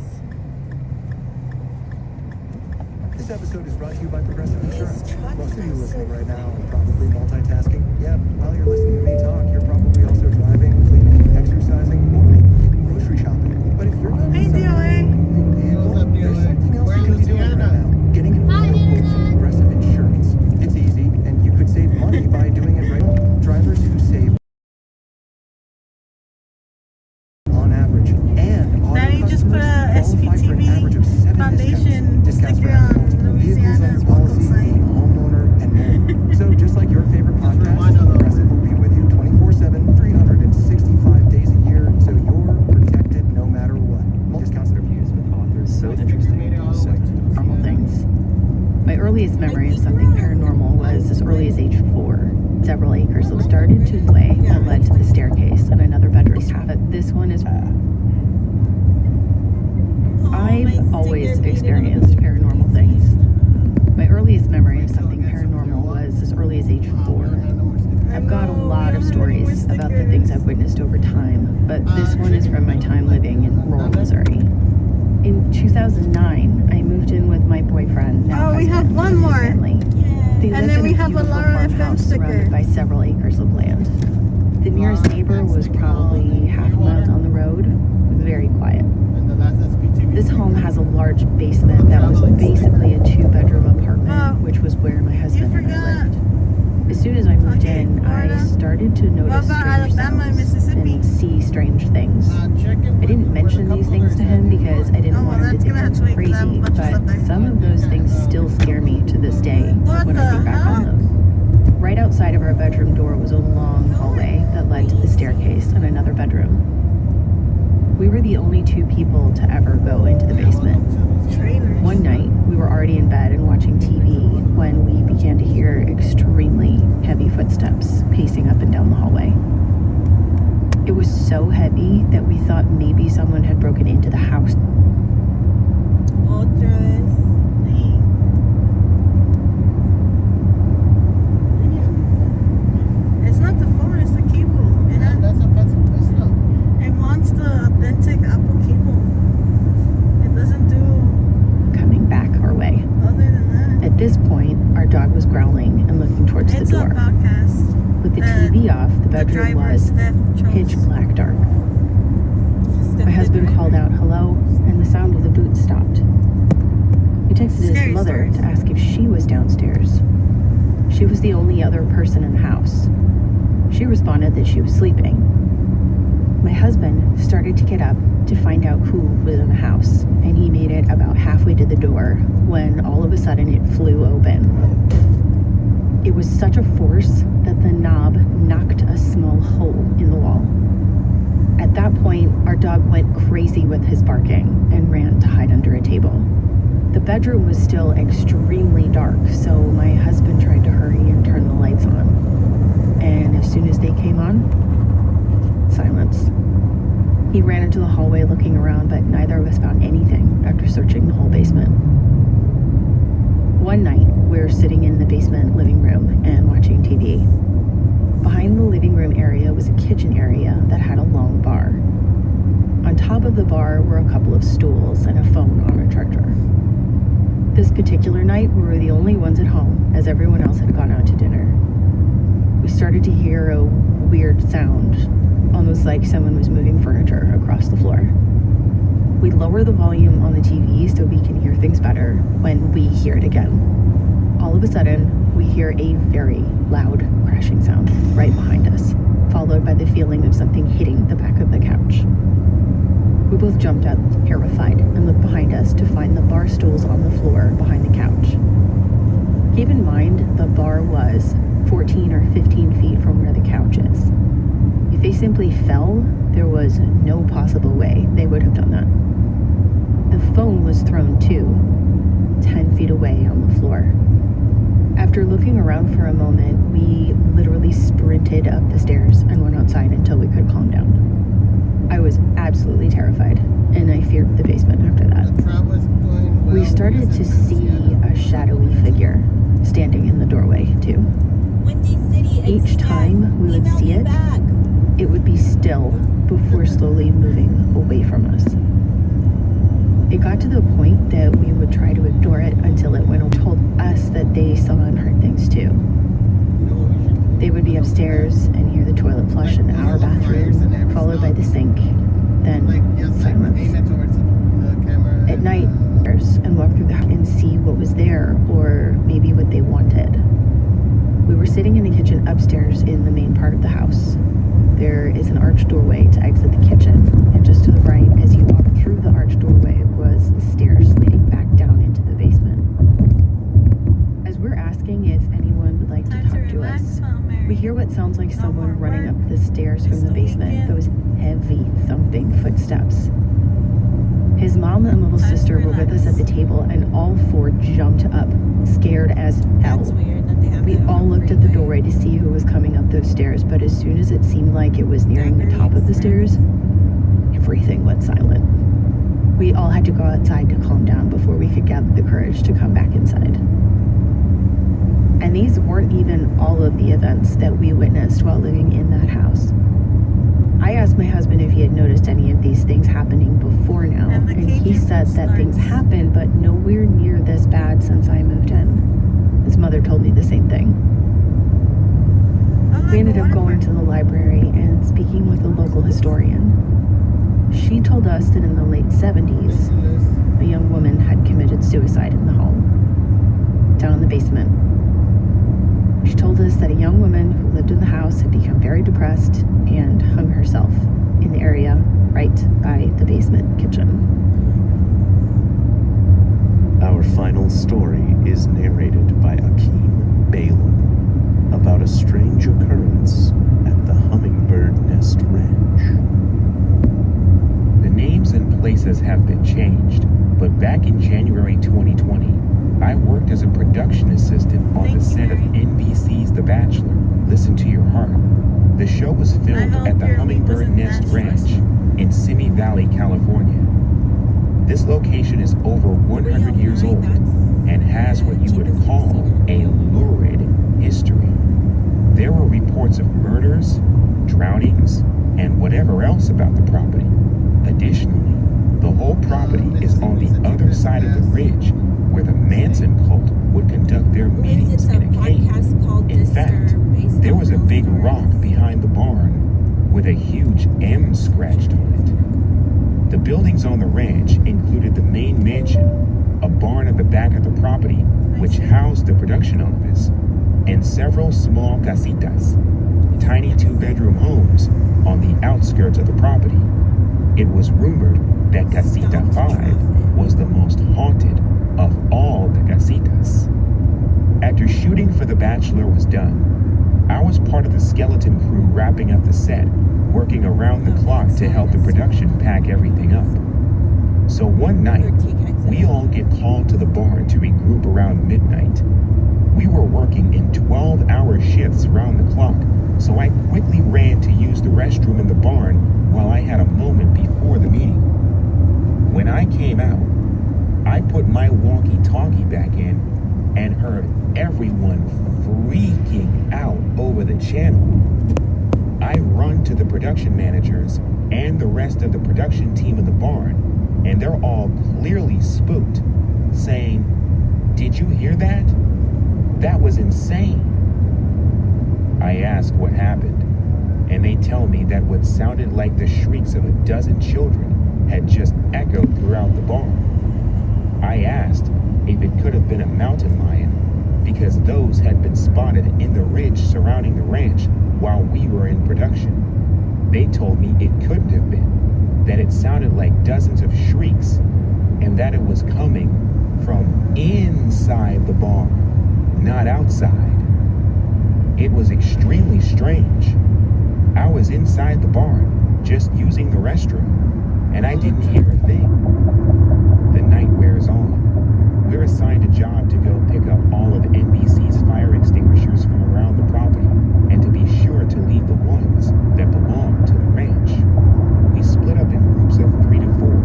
This episode is brought to you by Progressive Insurance. Most of you listening right now are probably multitasking. Yeah, while you're listening to me talk, you're probably also driving, cleaning, exercising, or maybe even grocery shopping. But if you're not in some kind of moving vehicle, there's something else you can be doing right now. Getting an auto quote from Progressive Insurance. It's easy, and you could save money by doing it right now. Drivers who save on average, and auto Now you just put a qualify for an average of 7 foundation discounts sticker for on multiple vehicles on Louisiana's your welcome policy, sign. the homeowner, and more. So just like your favorite podcast, Progressive will be with you 24/7, 365 days a year, so you're protected no matter what. Discounts and reviews with authors. So interesting. Normal things. My earliest memory of something paranormal was as early as age 4. Several acres of started to way that led to the staircase and another bedroom. This one is. I've always experienced paranormal things. My earliest memory of something paranormal was as early as age 4. I've got a lot of stories about the things I've witnessed over time, but this one is from my time living in rural Missouri. In 2009, I moved in with my boyfriend, now Oh, we have husband, one and his more. family. They And lived then in we a have a beautiful Laura FM farmhouse sticker. surrounded by several acres of land. The nearest neighbor was probably half a mile down the road. Very quiet. This home has a large basement that was basically a 2-bedroom apartment, which was where my husband and I lived. As soon as I moved in, I started to notice strange sounds and see strange things. I didn't mention these things to him because I didn't want him to think I was crazy, but some of those things still scare me to this day when I think back on them. Right outside of our bedroom door was a long hallway that led to the staircase and another bedroom. We were the only 2 people to ever go into the basement. One night, we were already in bed and watching TV when we began to hear extremely heavy footsteps pacing up and down the hallway. It was so heavy that we thought maybe someone had broken into the house. It's not the phone, it's the cable. It wants the authentic Apple cable. It doesn't do Coming back our way. other than that. At this point, our dog was growling and looking towards the It's a door. podcast. With the TV off, the bedroom was pitch black dark. My husband called out hello, and the sound of the boot stopped. He texted his Scary mother stories. to ask if she was downstairs. She was the only other person in the house. She responded that she was sleeping. My husband started to get up to find out who was in the house, and he made it about halfway to the door when all of a sudden it flew open. It was such a force that the knob knocked a small hole in the wall. At that point, our dog went crazy with his barking and ran to hide under a table. The bedroom was still extremely dark, so my husband tried to hurry and turn the lights on. And as soon as they came on, silence. He ran into the hallway looking around, but neither of us found anything after searching the whole basement. One night, we were sitting in the basement living room and watching TV. Behind the living room area was a kitchen area that had a long bar. On top of the bar were a couple of stools and a phone on a charger. This particular night, we were the only ones at home, as everyone else had gone out to dinner. We started to hear a weird sound, almost like someone was moving furniture across the floor. We lower the volume on the TV so we can hear things better when we hear it again. All of a sudden, we hear a very loud crashing sound right behind us, followed by the feeling of something hitting the back of the couch. We both jumped up, terrified, and looked behind us to find the bar stools on the floor behind the couch. Keep in mind, the bar was 14 or 15 feet from where the couch is. If they simply fell, there was no possible way they would have done that. The phone was thrown too, 10 feet away on the floor. After looking around for a moment, we literally sprinted up the stairs and went outside until we could calm down. I was absolutely terrified, and I feared the basement after that. We started to see a shadowy figure standing in the doorway too. Each time we would see it, it would be still before slowly moving away from us. It got to the point that we would try to ignore it until it went and told us that they saw and heard things too. They would be upstairs and hear the toilet flush in our bathroom, followed by the sink, then silence. At night, and walk through the house and see what was there, or maybe what they wanted. We were sitting in the kitchen upstairs in the main part of the house. There is an arched doorway to exit the kitchen, and just to the right, as you walk through the arched doorway, was the stairs leading back down into the basement. As we're asking if anyone would like to talk to us, we hear what sounds like someone running up the stairs from the basement, those heavy thumping footsteps. His mom and little sister were with us at the table, and all four jumped up, scared as hell. We all looked at the doorway to see who was coming up those stairs, but as soon as it seemed like it was nearing the top of the stairs, everything went silent. We all had to go outside to calm down before we could gather the courage to come back inside. And these weren't even all of the events that we witnessed while living in that house. I asked my husband if he had noticed any of these things happening before now, and he said that things happened, but nowhere near this bad since I moved in. His mother told me the same thing. We ended up going to the library and speaking with a local historian. She told us that in the late 70s, a young woman had committed suicide in the home, down in the basement. She told us that a young woman who lived in the house had become very depressed and hung herself in the area right by the basement kitchen. Our final story is narrated by Akeem Balaam about a strange occurrence at the Hummingbird Nest Ranch. The names and places have been changed, but back in January 2020, I worked as a production assistant on the set of NBC's The Bachelor, Listen to Your Heart. The show was filmed at the Hummingbird Nest Ranch in Simi Valley, California. This location is over 100 years old and has what you would call a lurid history. There were reports of murders, drownings, and whatever else about the property. Additionally, the whole property is on the other side of the ridge where the Manson cult would conduct their meetings in a cave. In fact, there was a big rock behind the barn with a huge M scratched on it. The buildings on the ranch included the main mansion, a barn at the back of the property which housed the production office, and several small casitas, tiny two-bedroom homes on the outskirts of the property. It was rumored that Casita 5 was the most haunted of all the casitas. After shooting for The Bachelor was done, I was part of the skeleton crew wrapping up the set, working around the clock to help the production pack everything up. So one night, we all get called to the barn to regroup around midnight. We were working in 12-hour shifts around the clock, so I quickly ran to use the restroom in the barn while I had a moment before the meeting. When I came out, I put my walkie-talkie back in and heard everyone freaking out over the channel. I run to the production managers and the rest of the production team in the barn, and they're all clearly spooked, saying, "Did you hear that? That was insane." I ask what happened, and they tell me that what sounded like the shrieks of a dozen children had just echoed throughout the barn. I asked if it could have been a mountain lion, because those had been spotted in the ridge surrounding the ranch while we were in production. They told me it couldn't have been, that it sounded like dozens of shrieks, and that it was coming from inside the barn, not outside. It was extremely strange. I was inside the barn, just using the restroom, and I didn't hear a thing. The night wears on. We're assigned a job to go pick up all of NBC's fire extinguishers from around the property, and to be sure to leave the ones that belong to the ranch. We split up in groups of 3 to 4,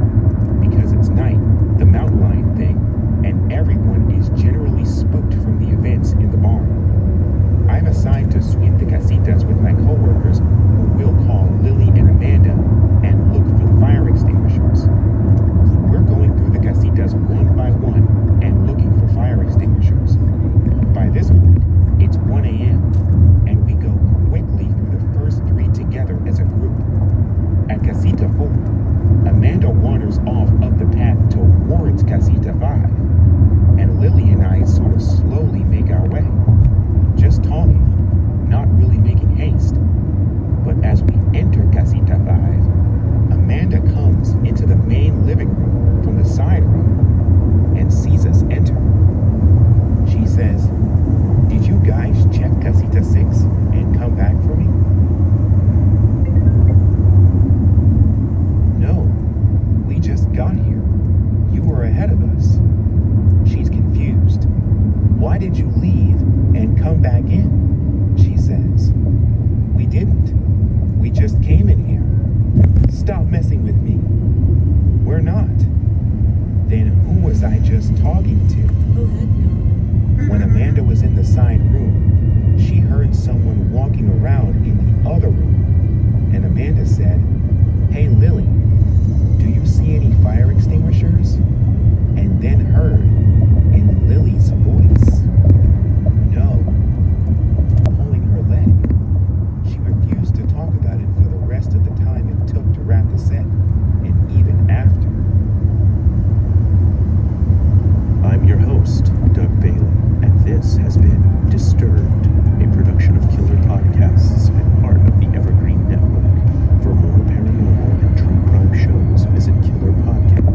because it's night, the mountain lion thing, and everyone is generally spooked from the events in the barn. I'm assigned to sweep the casitas with my coworkers, who we'll call Lily and Amanda, and look for the fire extinguishers. We're going through the casitas one by one and looking for fire extinguishers. By this point, it's 1 a.m., and we go quickly through the first 3 together as a group. At Casita 4, Amanda wanders off up the path towards Casita 5, and Lily and I sort of slowly make our way. Just talking, not really making haste. But as we enter Casita 5, Amanda comes into the main living room from the side room and sees us enter. She says, "Did you guys check Casita 6 and come back for me?" "No, we just got here. You were ahead of us." She's confused. "Why did you leave and come back in?" she says. "We didn't. We just came in here. Stop messing with me. We're not." Then who was I just talking to? When Amanda was in the side room, she heard someone walking around in the other room. And Amanda said, "Hey Lily, do you see any fire extinguishers?" And then heard in Lily's voice, "No." Pulling her leg. She refused to talk about it for the rest of the time it took to wrap the set, and even after. I'm your host, Doug Bailey, and this has been Disturbed, a production of Killer Podcasts and part of the Evergreen Network. For more paranormal and true crime shows, visit Killer Podcast.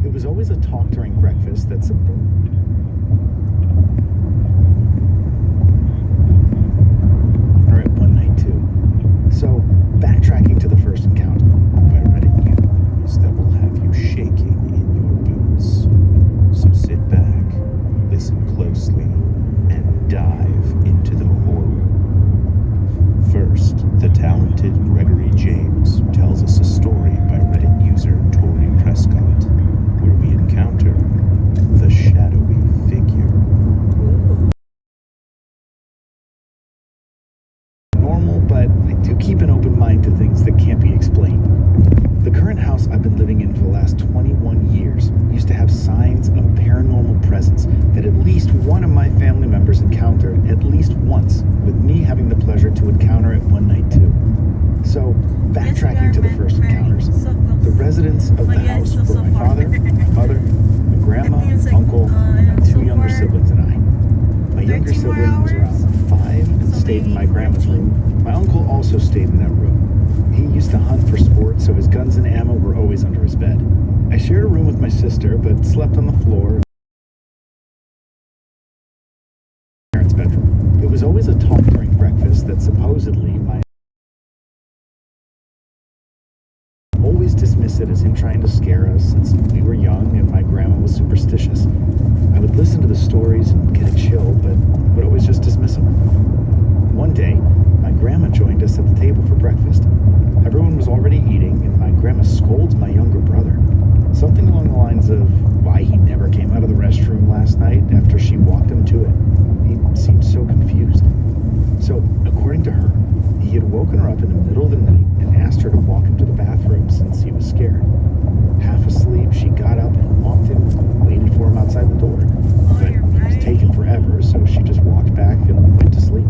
It was always a talk during breakfast that's or at one night too. So, backtracking to the first encounter, by Reddit news that will have you shaking in your boots. So sit back, listen closely, and dive into the horror. First, the talented Gregory James tells us a story by Reddit user Tori Prescott, where we encounter the shadowy figure. Normal, but I do keep an open mind to things that can't be explained. The current house I've been living in for the last 21 years used to have signs of paranormal presence that at least one of my family members encountered at least once, with me having the pleasure to encounter it one night too. So, backtracking to the first encounters, the residents of the house were my father, my mother, my grandma, uncle, my 2 younger siblings, and I. My younger sibling was around 5 and stayed in my grandma's room. My uncle also stayed in that room. He used to hunt for sport, so his guns and ammo were always under his bed. I shared a room with my sister, but slept on the floor in my parents' bedroom. It was always a talk during breakfast that supposedly my always dismiss it as him trying to scare us since we were young and my grandma was superstitious. I would listen to the stories and get a chill, but would always just dismiss them. One day, my grandma joined us at the table for breakfast. Everyone was already eating, and my grandma scolds my younger brother. Something along the lines of why he never came out of the restroom last night after she walked him to it. He seemed so confused. So, according to her, he had woken her up in the middle of the night and asked her to walk him to the bathroom since he was scared. Half asleep, she got up and walked him and waited for him outside the door. But he was taking forever, so she just walked back and went to sleep.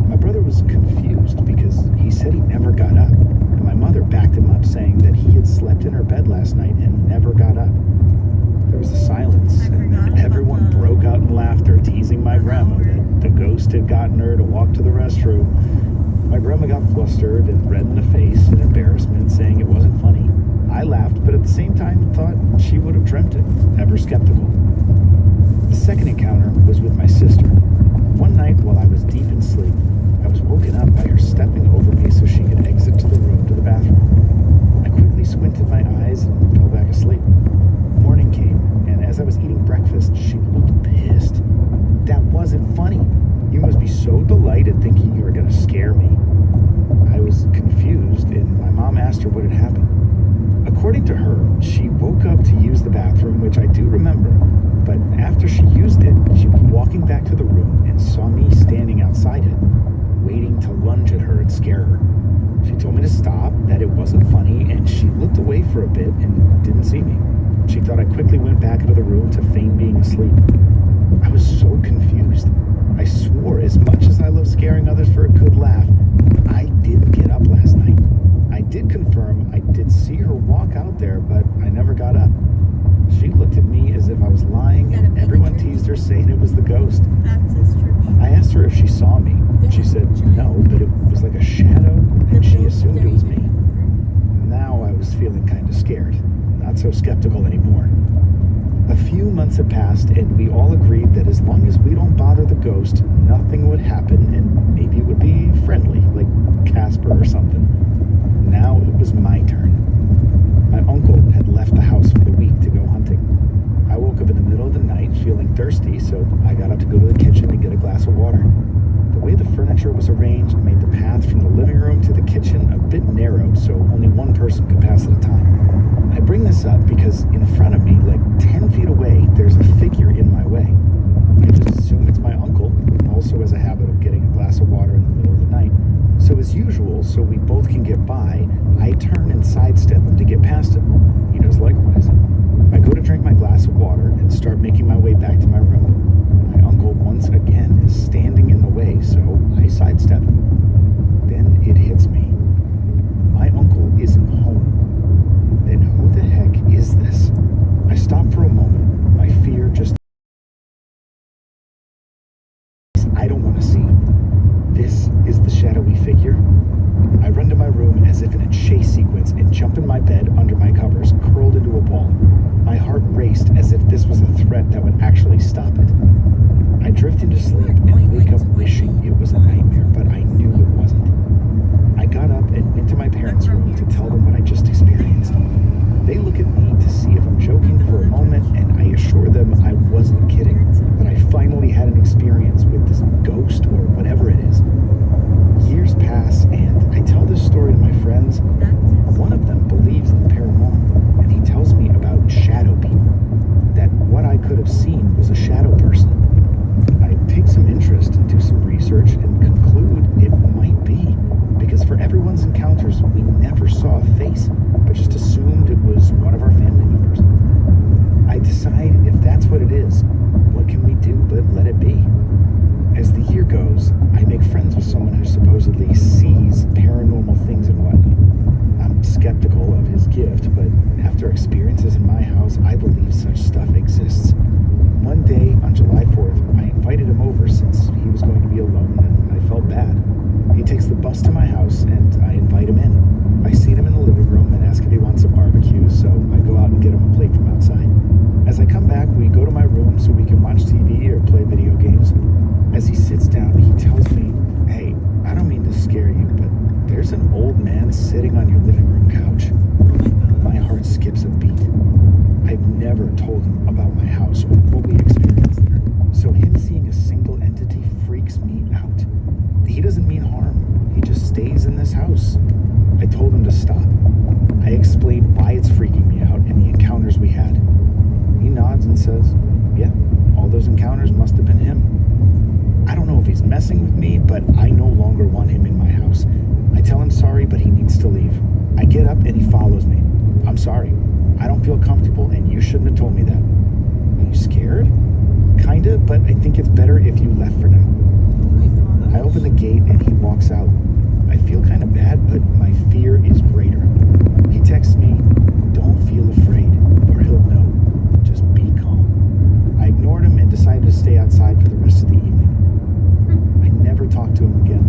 My brother was confused because he said he never got up, and my mother backed him up saying that he had slept in her bed last night and never got up. There was a silence, and then everyone broke out in laughter, teasing my grandma that the ghost had gotten her to walk to the restroom. My Grandma got flustered and red in the face in embarrassment, saying it wasn't funny. I laughed, but at the same time thought she would have dreamt it, ever skeptical. The second encounter was with my sister. One night while I was deep in sleep, I was woken up by her stepping over me so she could exit to the room to the bathroom. I quickly squinted my eyes and fell back asleep. Morning came, and as I was eating breakfast, she looked pissed. That wasn't funny. You must be so delighted thinking you were going to scare me. I was confused, and my mom asked her what had happened. According to her, she woke up to use the bathroom, which I do remember, but after she used it, she was walking back to the room and saw me standing outside it, waiting to lunge at her and scare her. She told me to stop, that it wasn't funny, and she looked away for a bit and didn't see me. She thought I quickly went back into the room to feign being asleep. I was so confused. I swore, as much as I love scaring others for a good laugh, I didn't get up last night. I did confirm I did see her walk out there, but I never got up. She looked at me as if I was lying, and everyone teased her, saying it was the ghost. I asked her if she saw me. She said no, but it was like a shadow, and she assumed it was me. Now I was feeling kind of scared, not so skeptical anymore. A few months had passed, and we all agreed that as long as we don't bother the ghost, nothing would happen, and maybe it would be friendly, like Casper or something. Now it was my turn. My uncle had left the house for the week to go hunting. I woke up in the middle of the night feeling thirsty, so I got up to go to the kitchen and get a glass of water. The way the furniture was arranged made the path from the living room to the kitchen a bit narrow, so only one person could pass at a time. I bring this up because in front of me, like 10 feet away, there's a figure in my way. I just assume it's my uncle, who also has a habit of getting a glass of water in the middle of the night. So as usual, so we both can get by, I turn and sidestep him to get past him. He does likewise. I go to drink my glass of water and start making my way back to my room. My uncle, once again, is standing in the way, so I sidestep him. Then it hits me. My uncle isn't home. Then who the heck is this? I stop for a moment. My fear just... I don't want to see. This is the shadowy figure. I run to my room as if in a chase sequence and jump in my bed under my covers, curled into a ball. My heart raced as if this was a threat that would actually stop it. I drift into sleep and wake up wishing it was a nightmare, but I knew it wasn't. I got up and went to my parents' room to tell them what I just experienced. They look at me to see if I'm joking for a moment, and I assure them I wasn't kidding, that I finally had an experience with this ghost or whatever it is. Years pass, and I tell this story to my friends. One of them believes in the paranormal, and he tells me about shadow people, that what I could have seen was a shadow person. I take some interest and do some research and conclude it might be, because for everyone's encounters, we never saw a face, but just assumed it was one of our family members. I decide if that's what it is, what can we do but let it be? As the year goes, I make friends with someone who supposedly sees paranormal things and whatnot. I'm skeptical of his gift, but after experiences in my house, I believe such stuff exists. One day, on July 4th, I invited him over since he was going to be alone, and I felt bad. He takes the bus to my house, and I invite him in. I seat him in the living room and ask if he wants some barbecue, so I go out and get him a plate from outside. As I come back, we go to my room so we can watch TV or play video games. As he sits down, he tells me, "Hey, I don't mean to scare you, but there's an old man sitting on your living room couch." My heart skips a beat. I've never told him about my house or what we experienced there, so him seeing a single entity freaks me out. He doesn't mean harm. He just stays in this house. I told him to stop. I explained why it's freaking me out and the encounters we had. He nods and says, "Yeah, all those encounters must have been him." I don't know if he's messing with me, but I no longer want him in my house. I tell him sorry, but he needs to leave. I get up and he follows me. "I'm sorry. I don't feel comfortable and you shouldn't have told me that." "Are you scared?" "Kinda, but I think it's better if you left for now." I open the gate and he walks out. I feel kind of bad, but my fear is greater. He texts me, "Don't feel afraid, or he'll know. Just be calm." I ignored him and decided to stay outside for the rest of the evening. I never talked to him again.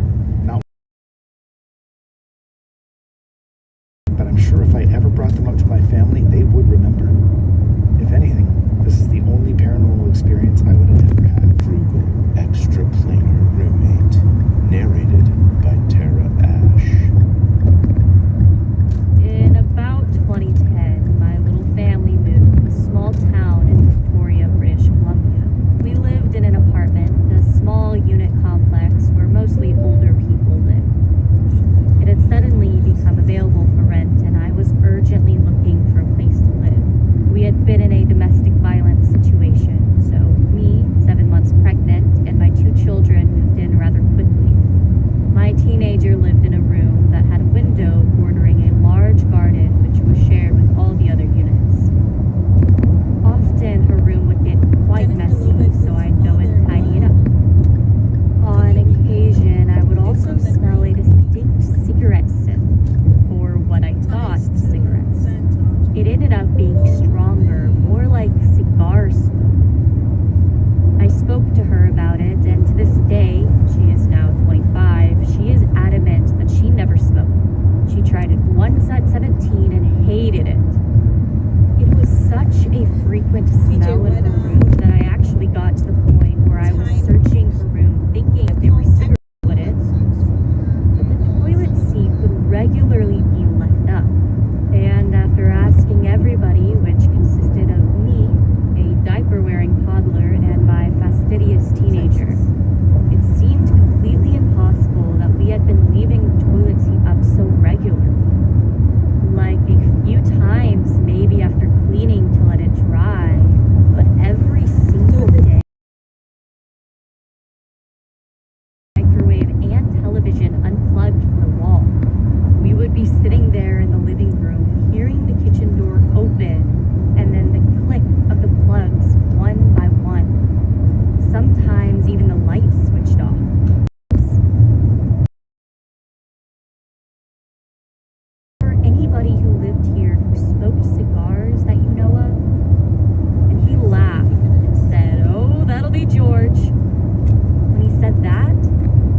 anybody who lived here who smoked cigars that you know of?" And he laughed and said, "Oh, that'll be George." When he said that,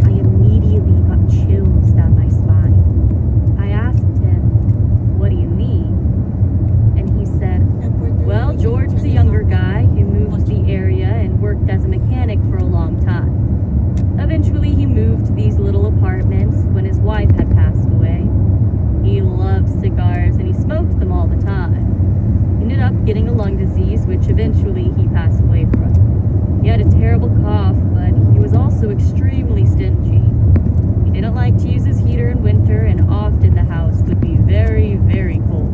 I immediately got chills down my spine. I asked him, "What do you mean?" And he said, "Well, George was a younger guy who moved to the area and worked as a mechanic for a long time. Eventually, he moved to these little apartments when his wife had passed away. He loved cigars and he smoked them all the time. He ended up getting a lung disease, which eventually he passed away from. He had a terrible cough, but he was also extremely stingy. He didn't like to use his heater in winter, and often the house would be very, very cold."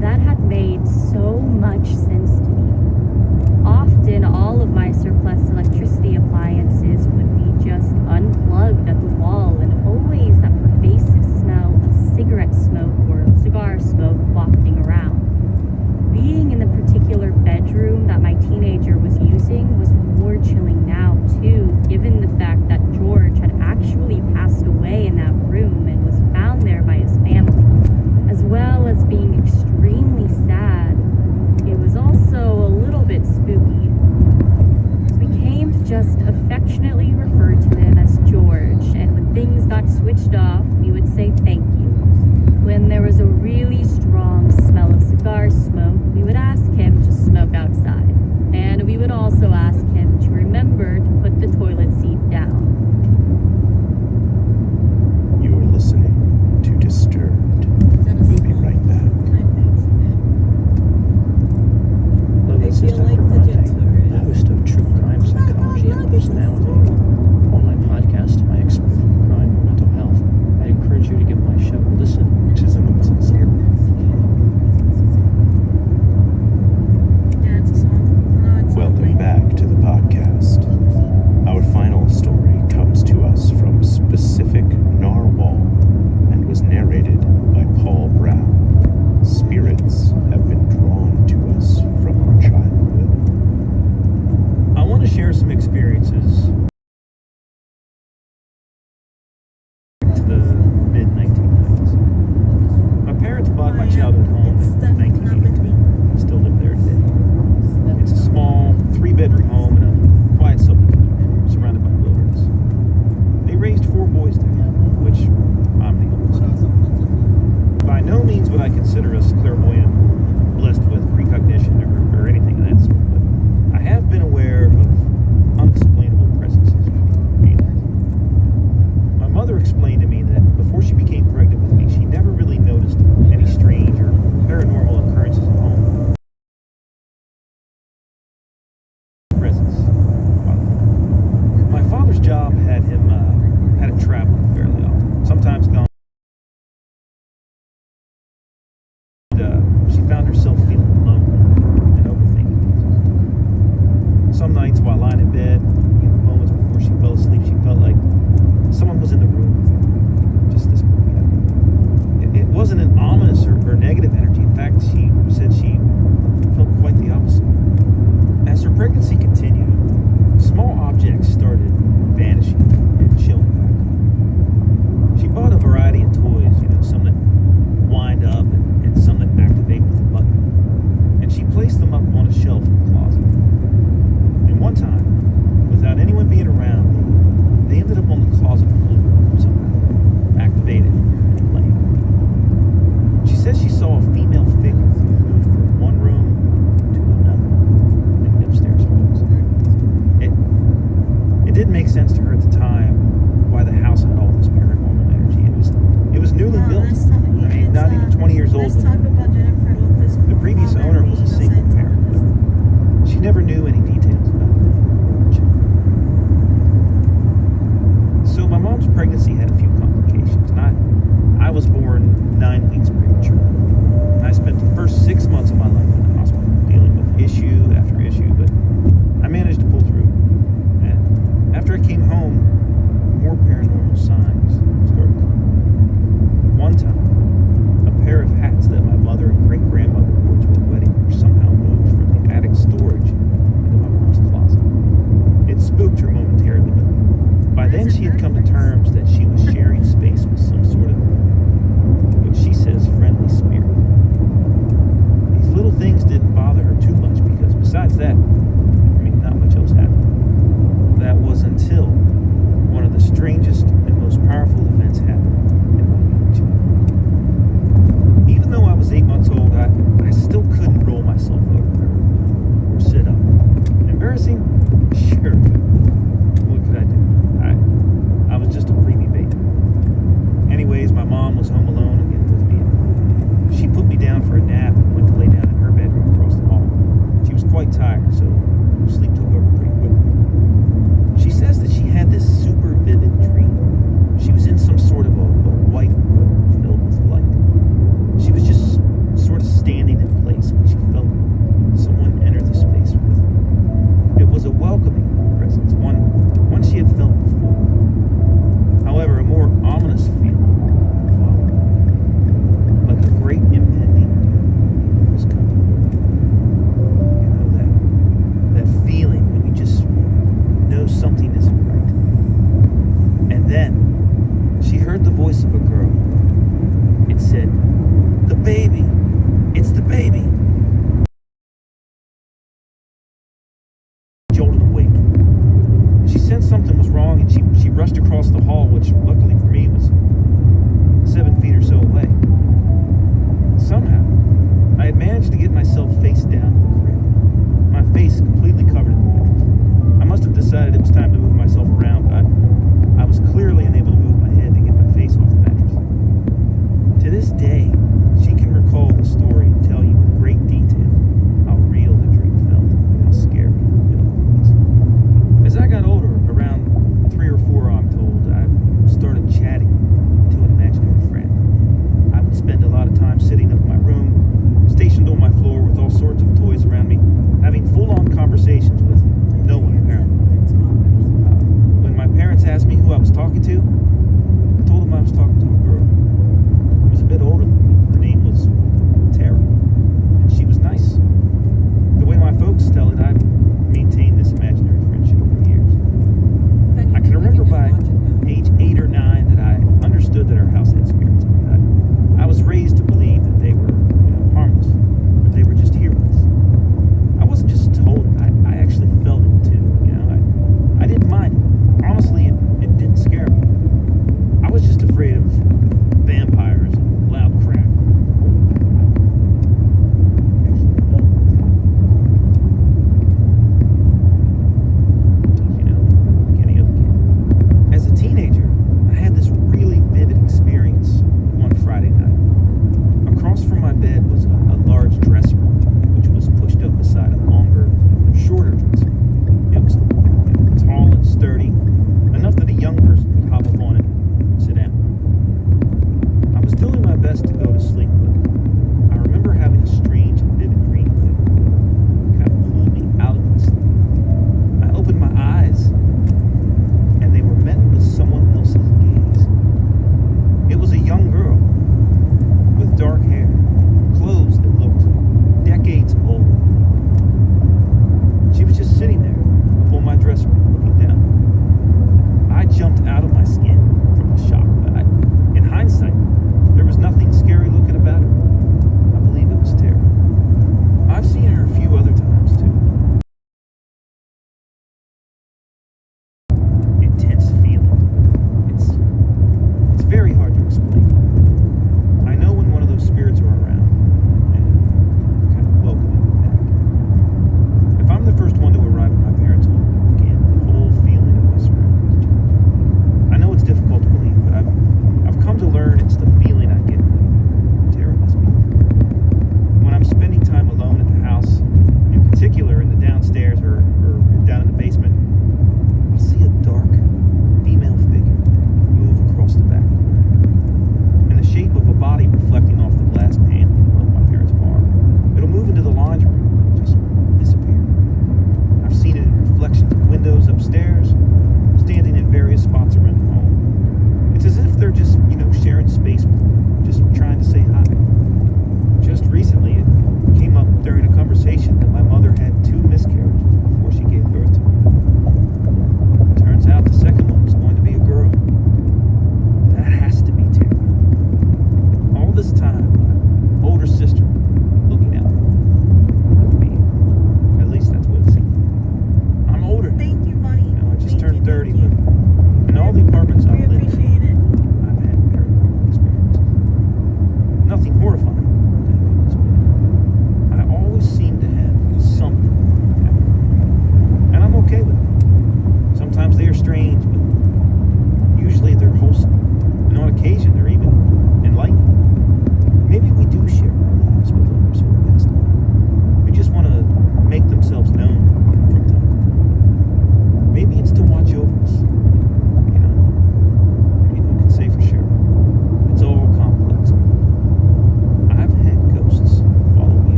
That had made so much sense to me. Often, all of my surplus electricity appliances would be just unplugged at the wall, and always that pervasive smell of cigarette smoke or cigar smoke wafting around. Being in the particular bedroom that my teenager was using was more chilling now, too, given the fact that George had actually passed away in that room and was found there by his family. As well as being extremely sad, it was also a little bit spooky. We came to just affectionately refer to him as George, and when things got switched off, we would say thank you. When there was a really strong smell of cigar smoke, we would ask him to smoke outside. And we would also ask him to remember to put the toilet seat down. You are listening to Disturbed. We'll be right back. Lovely Sister Performante, host of True Crime Psychology and Personality, online podcast I explore crime and mental health. I encourage you to give my show a listen, which is an amazing skill. Yeah, it's a song. No, it's Welcome back to the podcast. Our final story comes to us from specific Narwhal and was narrated by Paul Brown. Spirits have been drawn to us from our childhood. I want to share some experiences to the mid-1990s. My parents bought my childhood home in 1982 and still live there today. It's a small, 3-bedroom home in a quiet subdivision surrounded by wilderness. They raised 4 boys there, which I'm the oldest. By no means would I consider us clairvoyant, blessed with precognition or anything of that sort, but I have been aware of unexplainable presences and feelings. My mother explained to me that before she became pregnant with me, she never really noticed any strange or paranormal occurrences at home. Presence. My father's job had him traveling fairly often, sometimes gone. She found herself feeling lonely and overthinking things. Some nights while lying in bed, moments before she fell asleep, she felt like someone was in the room with her. Just this it wasn't an ominous or negative energy. In fact, she said she felt quite the opposite. As her pregnancy continued, small objects started vanishing and chilling back. She bought a variety of toys, some that wind up and some that activate with a button. And she placed them up on a shelf in the closet. And one time, without anyone being around, they ended up on the closet floor somehow, activated and playing. She says she saw a female figure move from one room to another in the upstairs halls. It didn't To this day, she can recall the story and tell you in great detail how real the dream felt and how scary it all was. As I got older, around 3 or 4 I'm told, I started chatting to an imaginary friend. I would spend a lot of time sitting up in my room, stationed on my floor with all sorts of toys around me, having full-on conversations with no one apparently. When my parents asked me who I was talking to, I told them I was talking to a girl who was a bit older than me.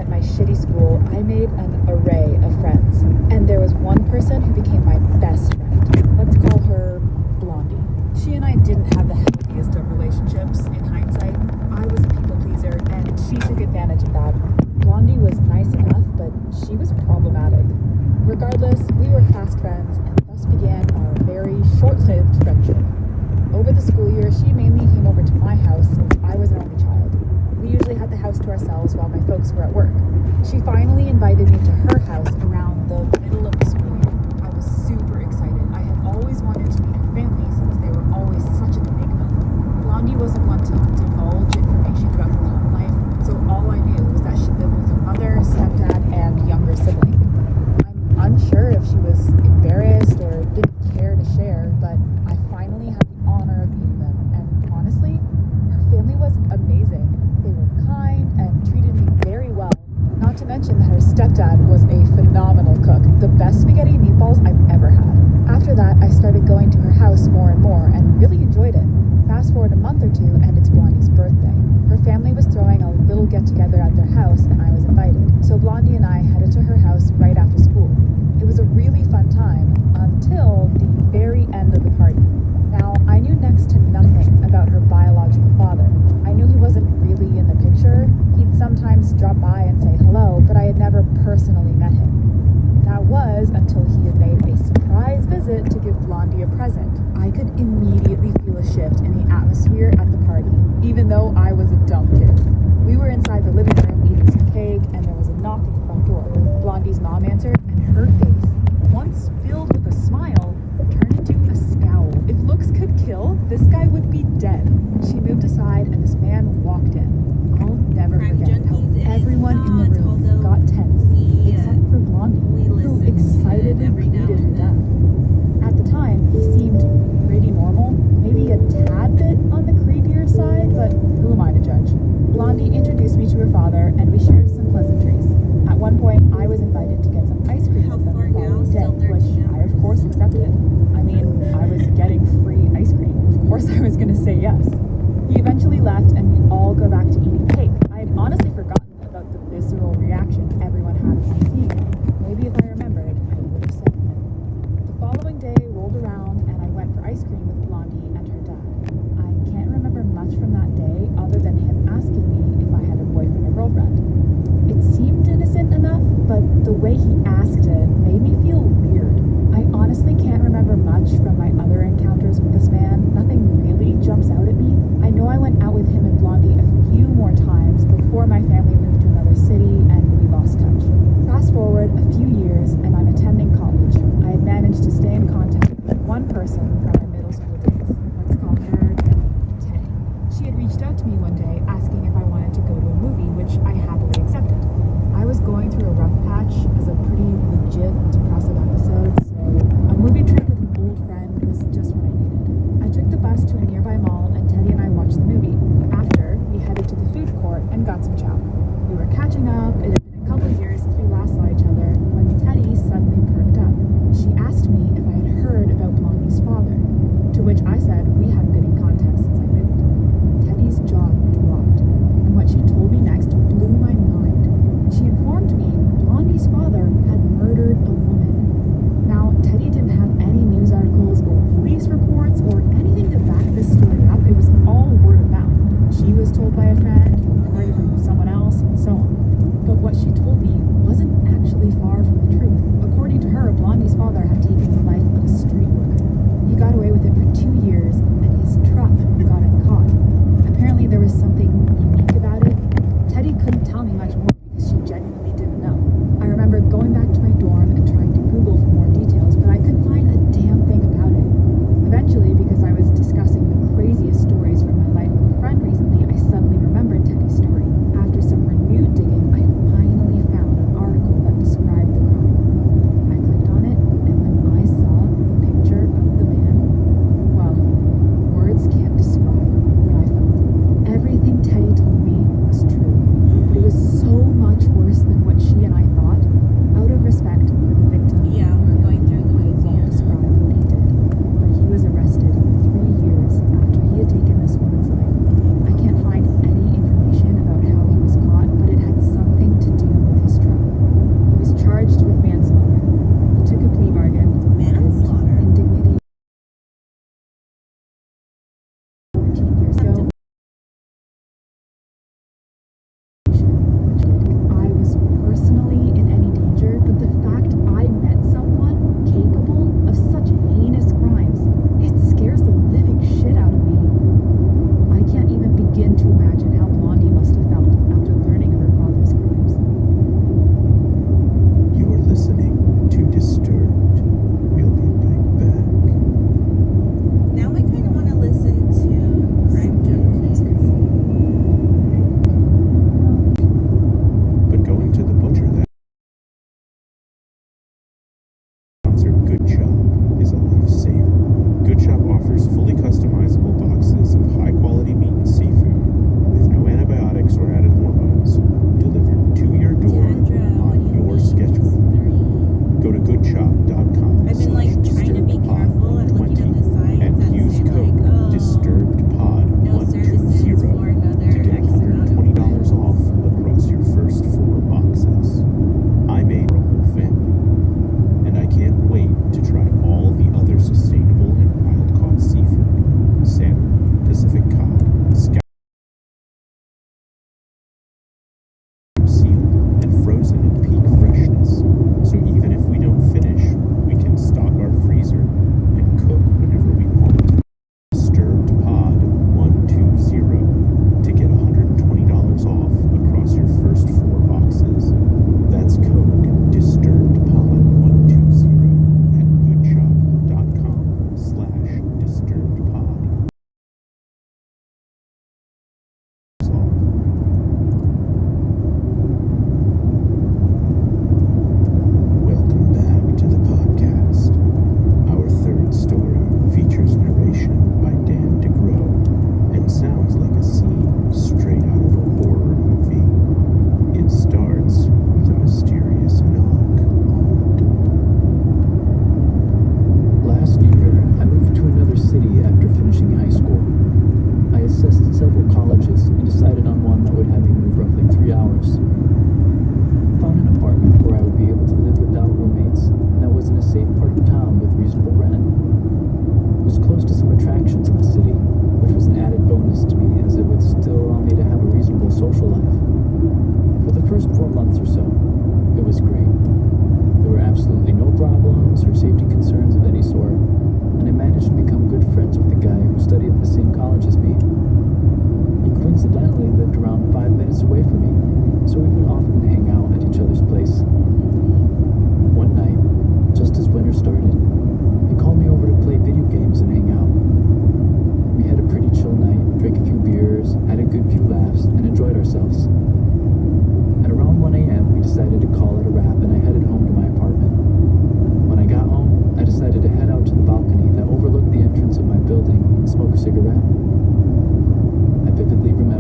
at my shitty school, I made an array of friends. And there was one person who became my best friend. Let's call her Blondie. She and I didn't have the healthiest of relationships. In hindsight, I was a people pleaser, and she took advantage of that. Blondie was nice enough, but she was problematic. Regardless, we were fast friends, and thus began our very short-lived friendship. Over the school year, she mainly came over to my house since I was an only child. We usually had the house to ourselves while my folks were at work. She finally invited me to her house around the middle of the school year. I was super excited. I had always wanted to meet her family since they were always such an enigma. Blondie wasn't one to divulge information about her home life, so all I knew was that she lived with her mother, stepdad, and younger sibling. I'm unsure if she was embarrassed or didn't care to share, but I finally had the honor of meeting them, and honestly, her family was amazing. They were kind and treated me very well. Not to mention that her stepdad was a phenomenal cook, the best spaghetti and meatballs I've ever had. After that, I started going to her house more and more and really enjoyed it. Fast forward a month or two and it's Blondie's birthday. Her family was throwing a little get-together at their house and I was invited. So Blondie and I headed to her house right after school. It was a really fun time until the very end of the party. Now, I knew next to nothing about her biological father. I knew he wasn't really in the picture. He'd sometimes drop by and say hello, but I had never personally met him. That was until he had made a surprise visit to give Blondie a present. I could immediately feel a shift in the atmosphere at the party, even though I was a dumb kid. We were inside the living room eating some cake, and there was a knock at the front door. Blondie's mom answered, and her face, once filled with a smile, turned into a scowl. If looks could kill, this guy would be dead. She moved aside, and this man walked in. I'll never forget how everyone in the room got tense, except for Blondie, who excitedly greeted her dad. At the time, he seemed pretty normal, maybe a tad bit on the creepier side, but who am I to judge? Blondie introduced me to her father, and we shared some pleasantries. At one point, I was invited to get some ice cream with them the following day, which I of course accepted. I mean, I was getting free ice cream. Of course I was going to say yes. He eventually left, and we all go back to eating cake. I had honestly forgotten about the visceral reaction everyone had upon seeing me. Maybe if I remembered, I would have said it. The following day rolled around, and I went for ice cream with Blondie and her dad. I can't remember much from that day other than him asking me if I had a boyfriend or girlfriend. It seemed innocent enough, but the way he asked it made me feel weird. I honestly can't remember much from my other encounters with this man. Nothing really jumps out at me. I know I went out with him and Blondie a few more times before my family moved to another city and we lost touch. Fast forward a few years and I'm attending college. I had managed to stay in contact with one person from my middle school days. Let's call her Teddy. She had reached out to me one day asking if I wanted to go to a movie, which I happily accepted. I was going through a rough patch as a pretty legit depressive episode, so a movie trip with an old friend was just what I needed. I took the bus to a nearby mall and Teddy and I watched the movie. After, we headed to the food court and got some chow. We were catching up. It had been a couple of years since we last saw each other when Teddy suddenly perked up. She asked me if I had heard about Blondie's father, to which I said we hadn't been in contact since I moved. Teddy's jaw dropped, and what she told me next blew my mind. She informed me Blondie's father had murdered a woman.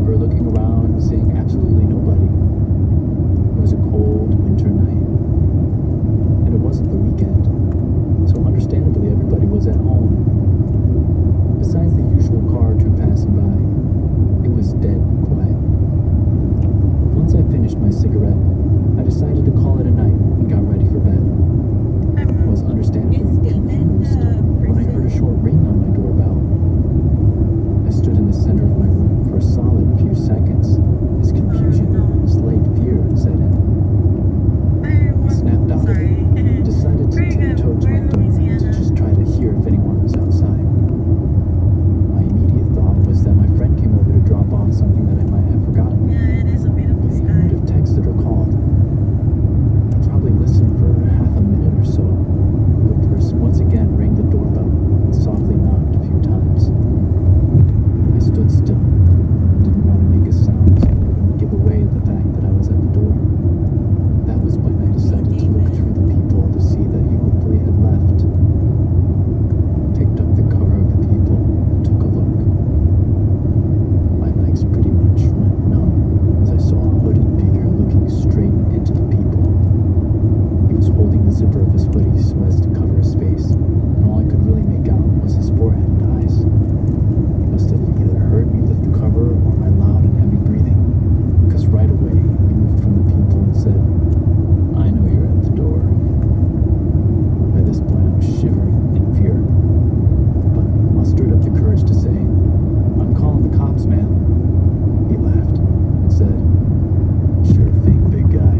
remember looking around and seeing absolutely nobody. It was a cold winter night, and it wasn't the weekend, so understandably everybody was at home. Besides the usual car or two passing by, it was dead quiet. Once I finished my cigarette, I decided to call it a night and got ready for bed. I was understandably confused when I heard a short ring on my doorbell. I stood in the center of my room for a solid few seconds as confusion, slight fear set in. I snapped out of it, decided to tiptoe to my door to just try to hear if anyone was outside. My immediate thought was that my friend came over to drop off something that I might have forgotten. Yeah, it is a beautiful He sky. would have texted or called. I probably listened for half a minute or so. The person once again rang the doorbell and softly knocked a few times. I stood still, didn't want to make a sound so that it wouldn't give away the fact that I was at the door. That was when I decided to look through the peephole to see that he hopefully had left. I picked up the cover of the peephole and took a look. My legs pretty much went numb as I saw a hooded figure looking straight into the peephole. He was holding the zipper of his hoodie so as to cover his face, and all I could really make out was his forehead and eyes. He must have either heard me lift the cover or my loud and heavy breathing, because right away he moved from the peephole and said, "I know you're at the door." By this point I was shivering in fear, but mustered up the courage to say, "I'm calling the cops, man." He laughed and said, "Sure thing, big guy."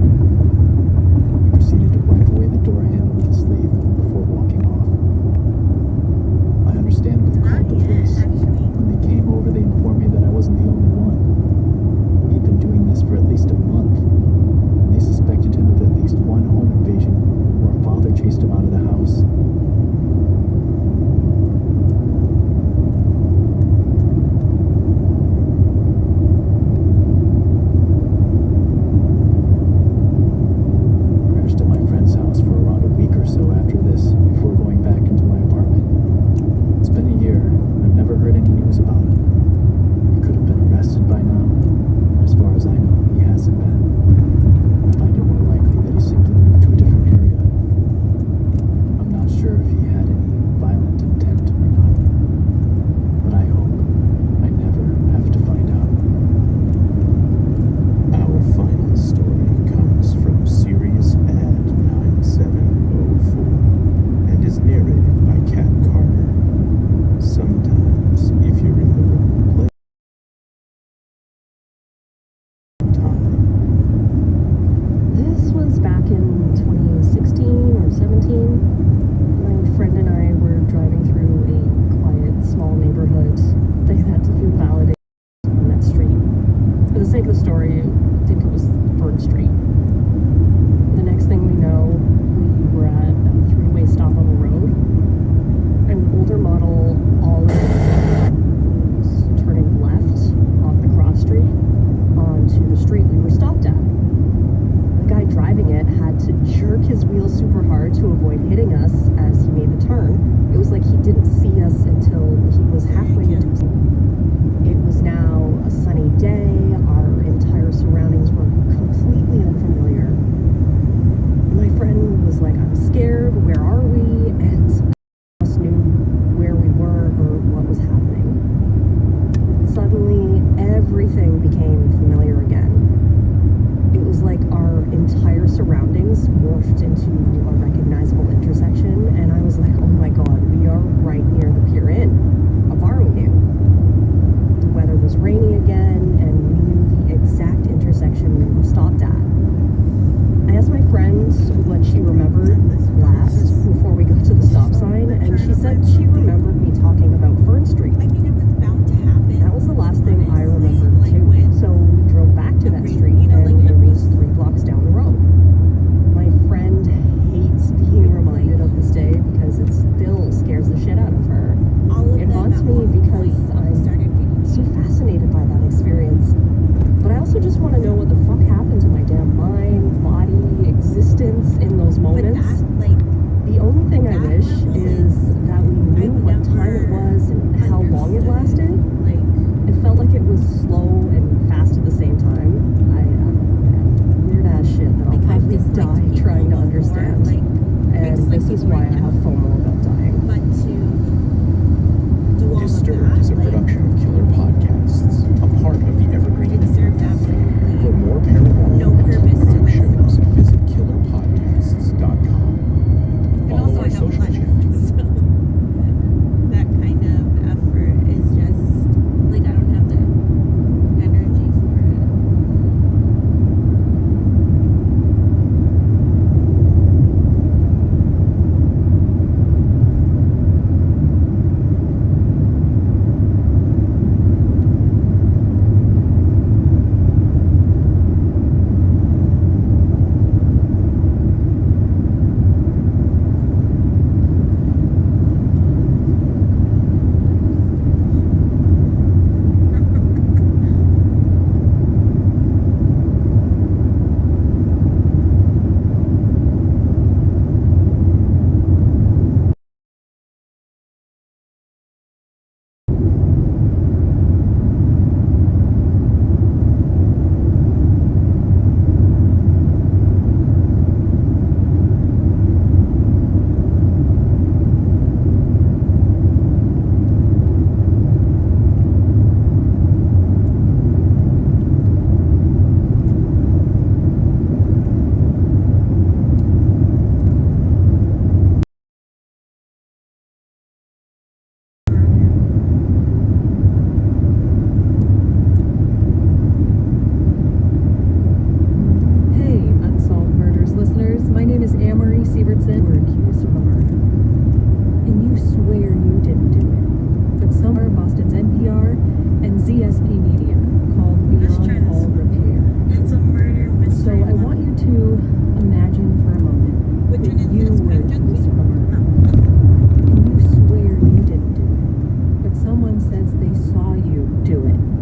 He proceeded to wipe away the door handle with his sleeve before walking off. I understandably called the police. When they came over, they informed me that I wasn't the only one. He'd been doing this for at least a month, and they suspected him of at least one home invasion where a father chased him out of the house. Crashed at my friend's house for around a week or so after this before going back into my apartment. It's been a year, and I've never heard any news about him. He could have been arrested by now, and as far as I know, he hasn't been. I find it more likely that he simply moved to a different area. I'm not sure if he had any violent intent or not, but I hope I never have to find out. Our final story comes from Serious Ad 9704 and is narrated by Kat Carter. Sometimes, if you're in the wrong place, This was back in 2016 or 17. My friend and I were driving through a quiet, small neighborhood that had a few validations on that street. For the sake of the story, I think it was Fern Street. The next thing we know, we were at a three-way stop on the road. An older model Olive was turning left off the cross street onto the street we were stopped at. The guy driving it had to jerk his wheels super hard to avoid hitting us as he made the turn. It was like he didn't see us until he was halfway into it. It was now a sunny day. Our entire surroundings were completely unfamiliar. My friend was like, "I'm scared, where are we?" And I just knew where we were or what was happening. Suddenly, everything became familiar again. It was like our entire surroundings morphed into a recognizable intersection, and I was like, "Oh my god, we are right near the Pier Inn, a bar we knew." The weather was rainy again, and we knew the exact intersection we were stopped at. I asked my friend what she remembered last before we got to the stop sign, and she said she remembered me talking about Fern Street. I mean, it was bound to happen. That was the last thing I remembered too. So we drove back to that street, and it was 3 blocks down the road. My friend hates being reminded of this day because it still scares the shit out of her.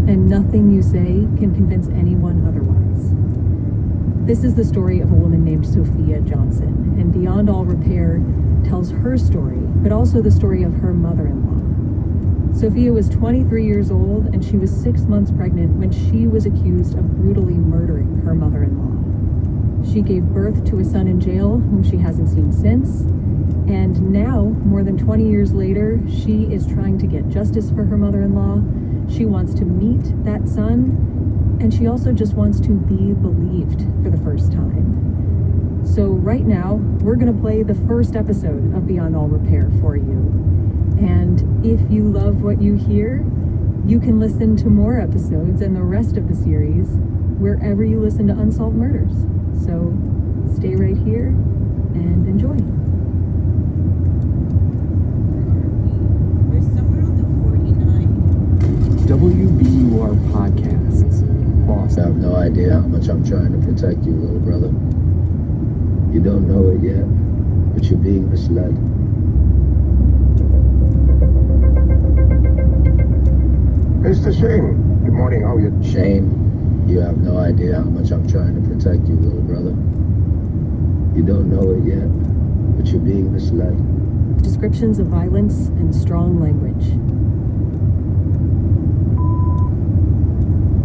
and nothing you say can convince anyone otherwise. This is the story of a woman named Sophia Johnson, and Beyond All Repair tells her story, but also the story of her mother-in-law. Sophia was 23 years old, and she was 6 months pregnant when she was accused of brutally murdering her mother-in-law. She gave birth to a son in jail whom she hasn't seen since, and now, more than 20 years later, she is trying to get justice for her mother-in-law. She wants to meet that son, and she also just wants to be believed for the first time. So right now, we're going to play the first episode of Beyond All Repair for you. And if you love what you hear, you can listen to more episodes and the rest of the series wherever you listen to Unsolved Murders. So stay right here and enjoy. WBUR Podcasts. I have no idea how much I'm trying to protect you, little brother. You don't know it yet, but you're being misled. Mr. Shane, good morning, how are you? Shane, you have no idea how much I'm trying to protect you, little brother. You don't know it yet, but you're being misled. Descriptions of violence and strong language.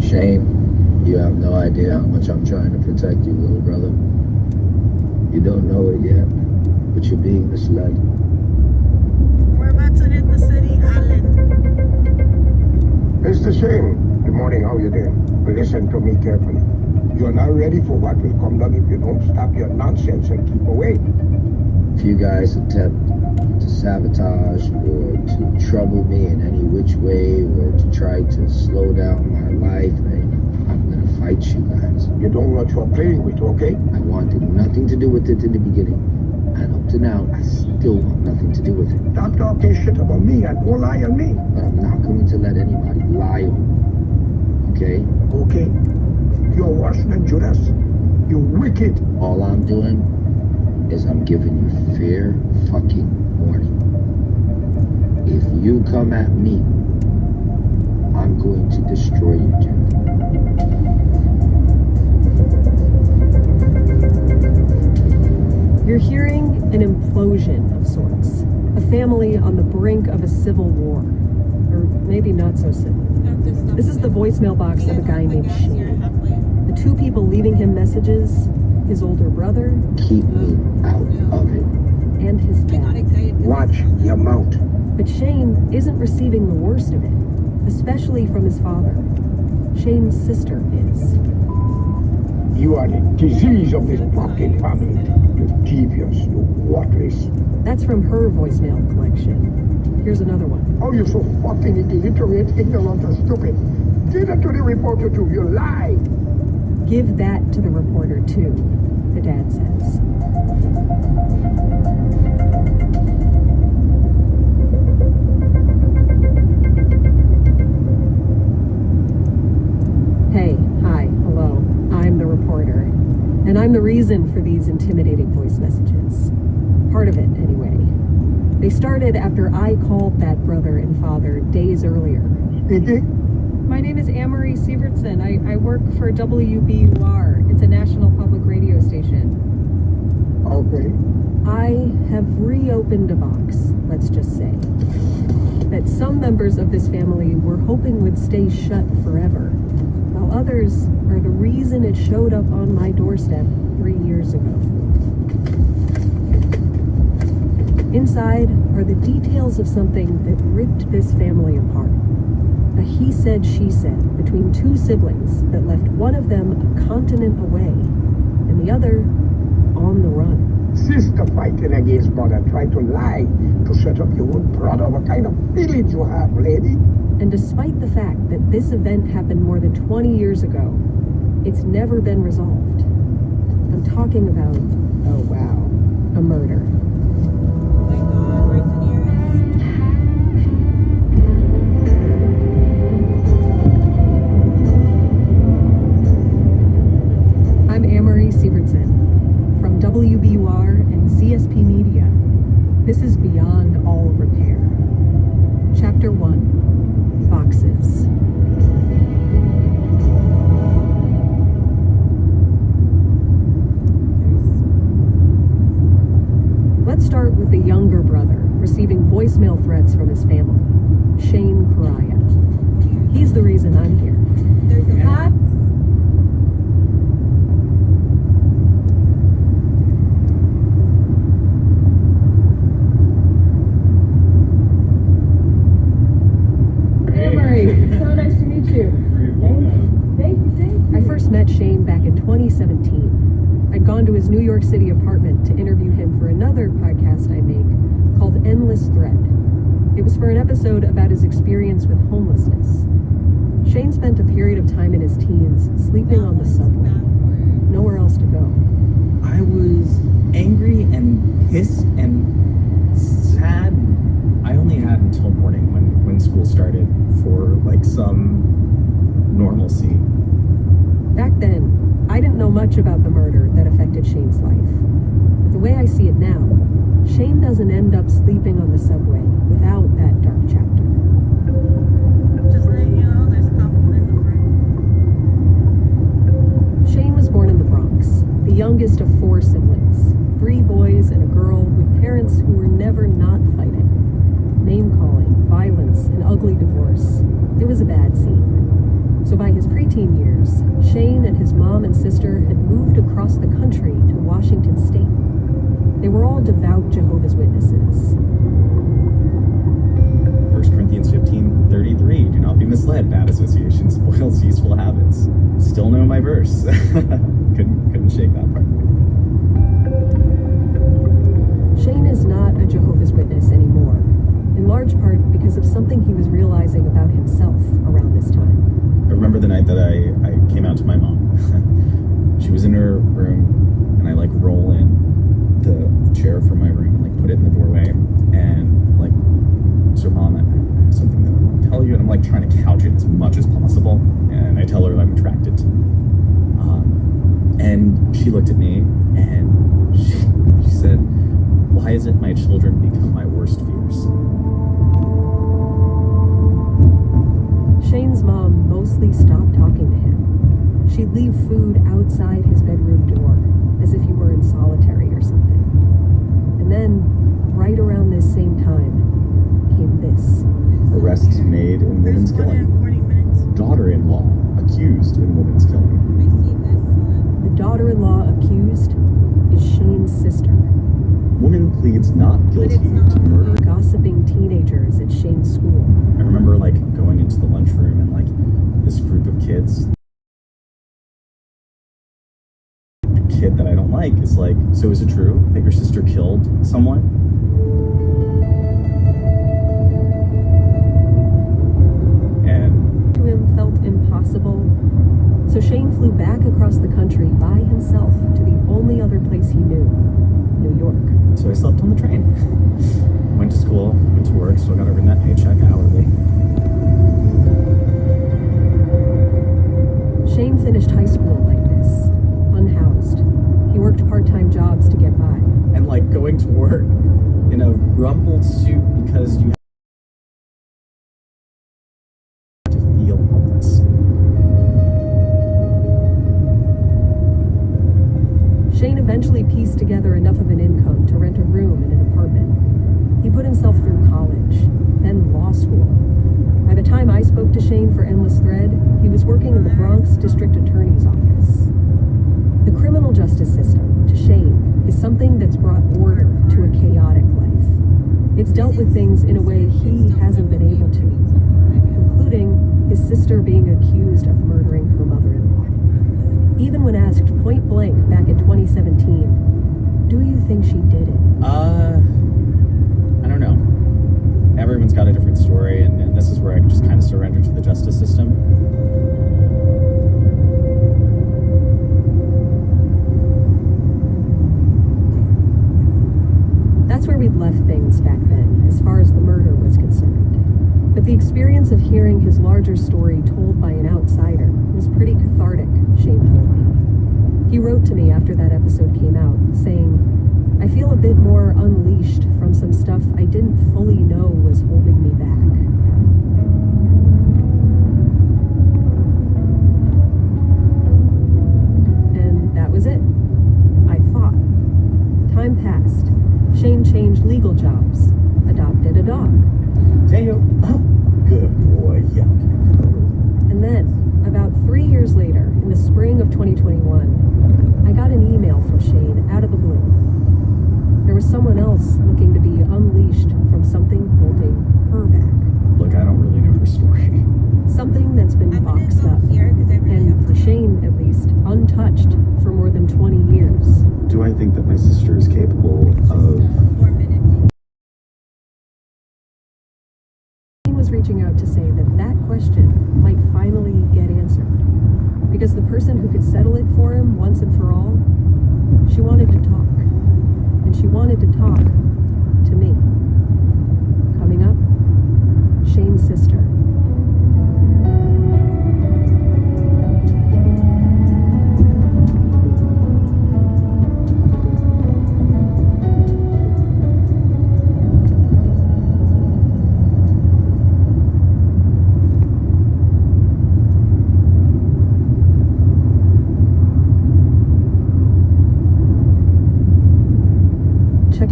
Shane, you have no idea how much I'm trying to protect you, little brother. You don't know it yet, but you're being misled. We're about to hit the city island. Mr. Shane, good morning, how are you doing? Listen to me carefully. You're not ready for what will come down if you don't stop your nonsense and keep away. If you guys attempt to sabotage or to trouble me in any which way or to try to slow down my life, I'm gonna fight you guys. You don't know what you're playing with, okay? I wanted nothing to do with it in the beginning, and up to now, I still want nothing to do with it. Stop talking shit about me and don't lie on me. But I'm not going to let anybody lie on me, okay? Okay. You're worse than Judas. You're wicked. All I'm doing is I'm giving you fair fucking warning. If you come at me, I'm going to destroy you, dude. You're hearing an implosion of sorts. A family on the brink of a civil war. Or maybe not so civil. This is the voicemail box of a guy named Shane. The two people leaving him messages, his older brother. Keep me out of it. And his dad. Watch your mouth. But Shane isn't receiving the worst of it, especially from his father. Shane's sister is. You are the disease of this fucking family. You devious, you worthless. That's from her voicemail collection. Here's another one. Oh, you're so fucking illiterate, ignorant, and stupid. Give it to the reporter too, you lie. Give that to the reporter too, the dad says. Hey, hi, hello. I'm the reporter. And I'm the reason for these intimidating voice messages. Part of it, anyway. They started after I called that brother and father days earlier. My name is Amory Sievertson. I work for WBUR. It's a national public radio station. Okay. I have reopened a box, let's just say, that some members of this family were hoping would stay shut forever, while others are the reason it showed up on my doorstep 3 years ago. Inside are the details of something that ripped this family apart. A he said, she said between two siblings that left one of them a continent away and the other on the run. Sister fighting against brother, trying to lie to set up your own brother. What kind of feelings you have, lady? And despite the fact that this event happened more than 20 years ago, it's never been resolved. I'm talking about, oh wow, a murder. I'm Amory Sievertson from WBUR and CSP Media. This is Beyond All Repair. Chapter 1, Boxes. voicemail threats from his family. Shane Correa. He's the reason I'm here. There's a box. So nice to meet you. Thank you. I first met Shane back in 2017. I'd gone to his New York City apartment to interview him for another podcast I make called Endless Thread. It was for an episode about his experience with homelessness. Shane spent a period of time in his teens sleeping on the subway. Nowhere else to go. I was angry and pissed and sad. I only had until morning when school started for like some normalcy. Back then, I didn't know much about the murder that affected Shane's life. But the way I see it now, Shane doesn't end up sleeping on the subway without that dark chapter. Just letting you know, there's a couple in the front. Shane was born in the Bronx, the youngest of 4 siblings, 3 boys and a girl with parents who were never not fighting. Name-calling, violence, an ugly divorce. It was a bad scene. So by his preteen years, Shane and his mom and sister had moved across the country to Washington State. They were all devout Jehovah's Witnesses. 1 Corinthians 15:33, do not be misled, bad association spoils useful habits. Still know my verse. couldn't shake that part. Shane is not a Jehovah's Witness anymore, in large part because of something he was realizing about himself around this time. I remember the night that I came out to my mom. She was in her room, and I like roll in the chair from my room and like put it in the doorway, and like, so Mom, I have something that I want to tell you, and I'm like trying to couch it as much as possible, and I tell her I'm attracted. And she looked at me and she said, "Why isn't my children become my worst fears?" Shane's mom mostly stopped talking to him. She'd leave food outside his bedroom door, as if he were in solitary or something. And then, right around this same time, came this. Arrests made in woman's killing. Daughter-in-law accused in woman's killing. The daughter-in-law accused is Shane's sister. Woman pleads not guilty to murder. Gossiping teenagers at Shane's school. I remember like going into the lunchroom and like this group of kids. The kid that I don't like is like, "So is it true that your sister killed someone?" And to him felt impossible. So Shane flew back across the country by himself to the only other place he knew, New York. So I slept on the train. Went to school, went to work, so I got to earn that paycheck hourly. Shane finished high school like this, unhoused. He worked part-time jobs to get by. And like going to work in a rumpled suit because you have to feel homeless. Shane eventually pieced together enough of an income to rent a room in an apartment. He put himself through college, then law school. By the time I spoke to Shane for Endless Thread, he was working in the Bronx District Attorney's office. The criminal justice system, to Shane, is something that's brought order to a chaotic life. It's dealt with things in a way he hasn't been able to, including his sister being accused of murdering her mother-in-law. Even when asked point blank back in 2017, do you think she did it? I don't know. Everyone's got a different story, and this is where I just kind of surrender to the justice system. That's where we'd left things back then, as far as the murder was concerned. But the experience of hearing his larger story told by an outsider was pretty cathartic, Shane told me. He wrote to me after that episode came out, saying, "I feel a bit more unleashed from some stuff I didn't fully know was holding me back." And that was it. I thought. Time passed. Shane changed legal jobs, adopted a dog. About 3 years later, in the spring of 2021, I got an email from Shane out of the blue. There was someone else looking to be unleashed from something holding her back. Look, I don't really know her story. Something that's been boxed up, and for Shane at least, untouched for more than 20 years. Do I think that my sister is capable of... Shane was reaching out to say that that question might finally get answered. Because the person who could settle it for him once and for all, she wanted to talk. And she wanted to talk to me. Coming up, Shane's sister.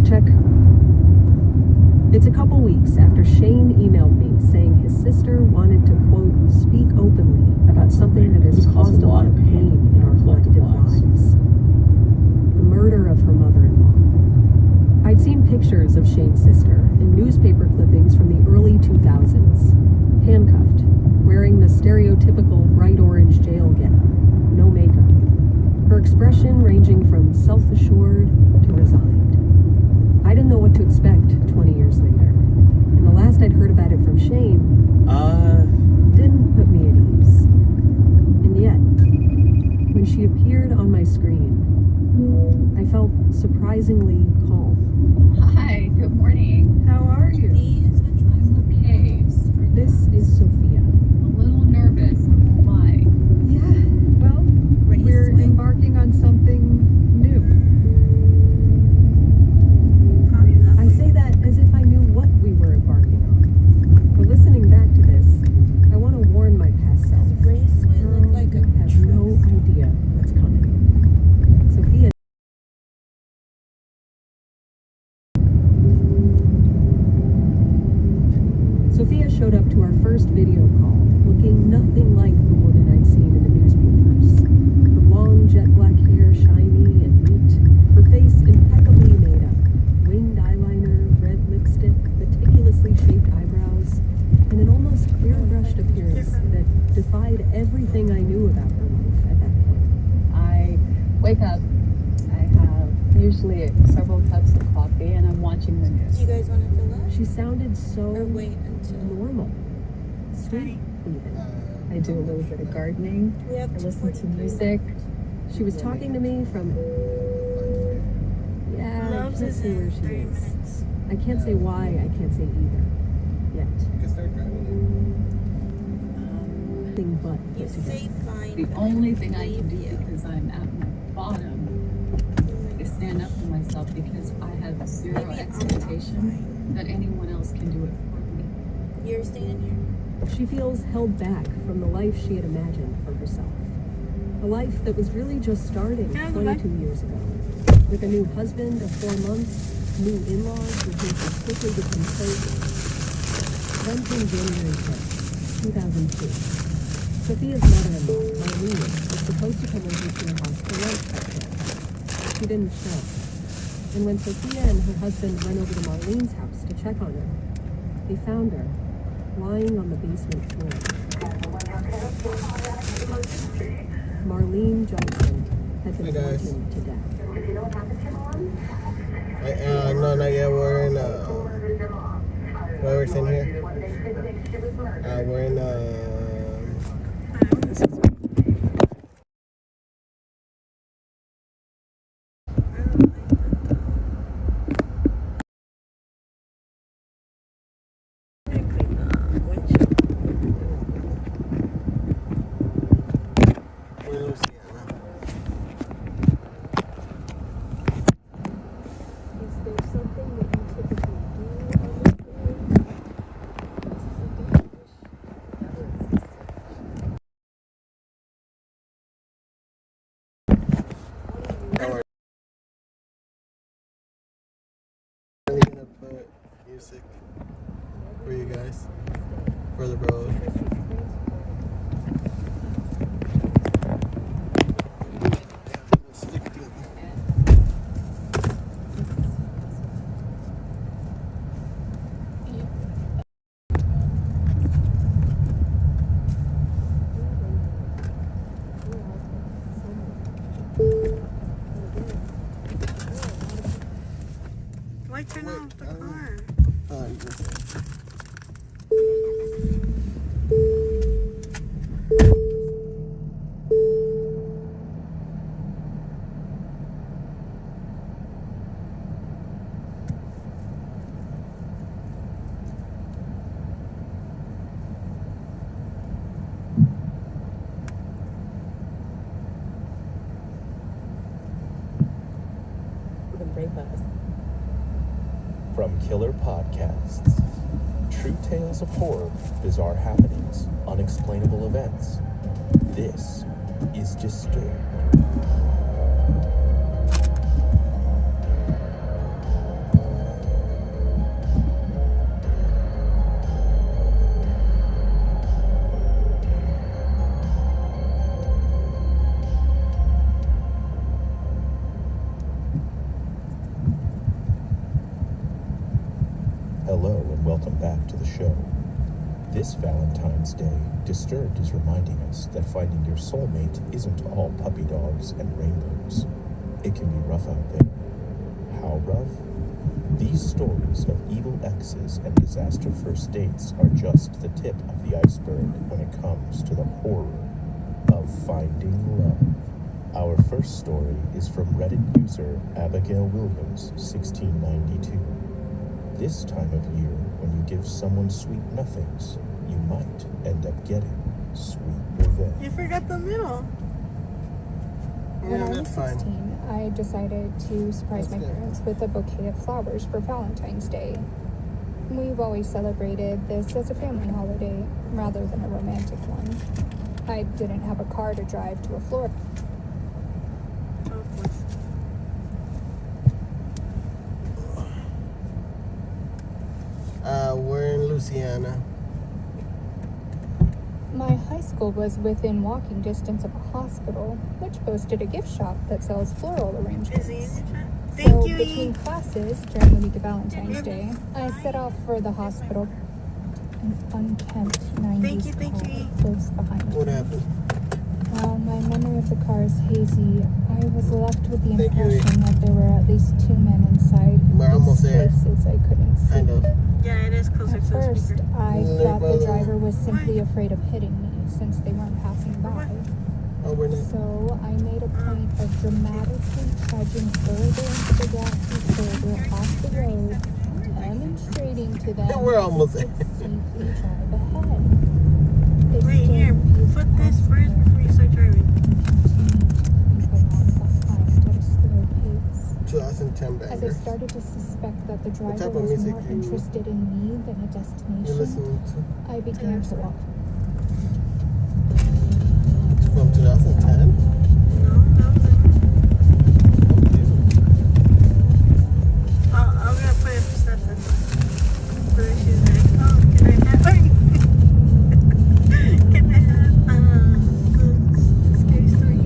Check. It's a couple weeks after Shane emailed me saying his sister wanted to, quote, speak openly about something that has caused a lot of pain in our collective lives. The murder of her mother-in-law. I'd seen pictures of Shane's sister in newspaper clippings from the early 2000s, handcuffed, wearing the stereotypical bright orange jail getup, no makeup. Her expression ranging from self-assured to resigned. I didn't know what to expect 20 years later. And the last I'd heard about it from Shane didn't put me at ease. And yet, when she appeared on my screen, I felt surprisingly calm. Hi, good morning. How are you? I'm okay. This is Sophia. A little nervous. Why? Yeah, well, we're embarking on something new. I say that as if I knew what we were embarking on. But listening back to this, I want to warn my past self. Girl, I have no idea what's coming. Sophia. Sophia showed up to our first video call, looking nothing like the woman I'd seen in the newspapers. Her long jet black hair shiny and neat, her face impeccably made up, winged eyeliner, red lipstick, meticulously shaped eyebrows, and an almost airbrushed appearance that defied everything I knew about her life at that point. I wake up, I have usually several cups of coffee, and I'm watching the news. Do you guys want to fill up? She sounded so normal, sweet even. I do a little bit of gardening. I listen to music. She was talking to me from... Yeah, I can't say where she is. I can't say why, I can't say either. Yet. Nothing but The only thing I can do, because I'm at my bottom, is stand up for myself, because I have zero expectations that anyone else can do it for me. You're staying here. She feels held back from the life she had imagined for herself. A life that was really just starting 22 years ago. With a new husband of 4 months, new in-laws with whom she quickly became close. Then came January 5th, 2002. Sophia's mother-in-law, Marlene, was supposed to come over to her house for lunch that day. She didn't show. And when Sophia and her husband went over to Marlene's house to check on her, they found her lying on the basement floor. Marlene Johnson had been beaten to death. No, not yet. We're in, where's in here? We're in, music for you guys, for the bros. turn off the car. From Killer Podcasts, true tales of horror, bizarre happenings, unexplainable events. This is Disturbed. Hello and welcome back to the show. This Valentine's Day, Disturbed is reminding us that finding your soulmate isn't all puppy dogs and rainbows. It can be rough out there. How rough? These stories of evil exes and disaster first dates are just the tip of the iceberg when it comes to the horror of finding love. Our first story is from Reddit user Abigail Williams, 1692. This time of year, when you give someone sweet nothings, you might end up getting sweet revenge. You forgot the middle. When I was 16, I decided to surprise my parents with a bouquet of flowers for Valentine's Day. We've always celebrated this as a family holiday rather than a romantic one. I didn't have a car to drive to a Florida. We're in Louisiana. My high school was within walking distance of a hospital, which boasted a gift shop that sells floral arrangements. So between classes during the week of Valentine's Day, I set off for the hospital. An unkempt 90s car close behind me. What happened? While my memory of the car is hazy, I was left with the impression that there were at least two men inside whose faces I couldn't see. Kind of. Yeah, it is closer At to the first, speaker. I thought the driver was simply afraid of hitting me since they weren't passing by. So I made a point of dramatically trudging further into the grassy shoulder off the road, demonstrating to them We're almost that I could safely drive ahead. They Wait, here, put this first before you start driving. 2010 As I bangers. started to suspect that the What type driver of was music more you- interested in me than a You're destination, listening to? I began to walk. From 2010? I'm gonna put it for stuff that's so she's like, oh, can I have can I have scary story?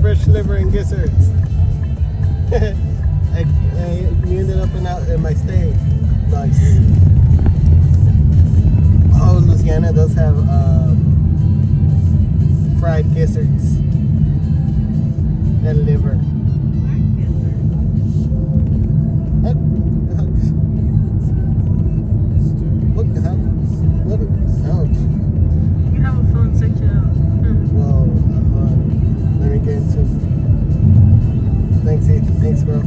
Fresh liver and gizzards. We ended up in my stay. Nice. Oh, Louisiana does have fried gizzards and liver. What the hell? What? Ouch. You have a phone, search it out. Whoa. Let me get into. Thanks, Heath. Thanks, bro.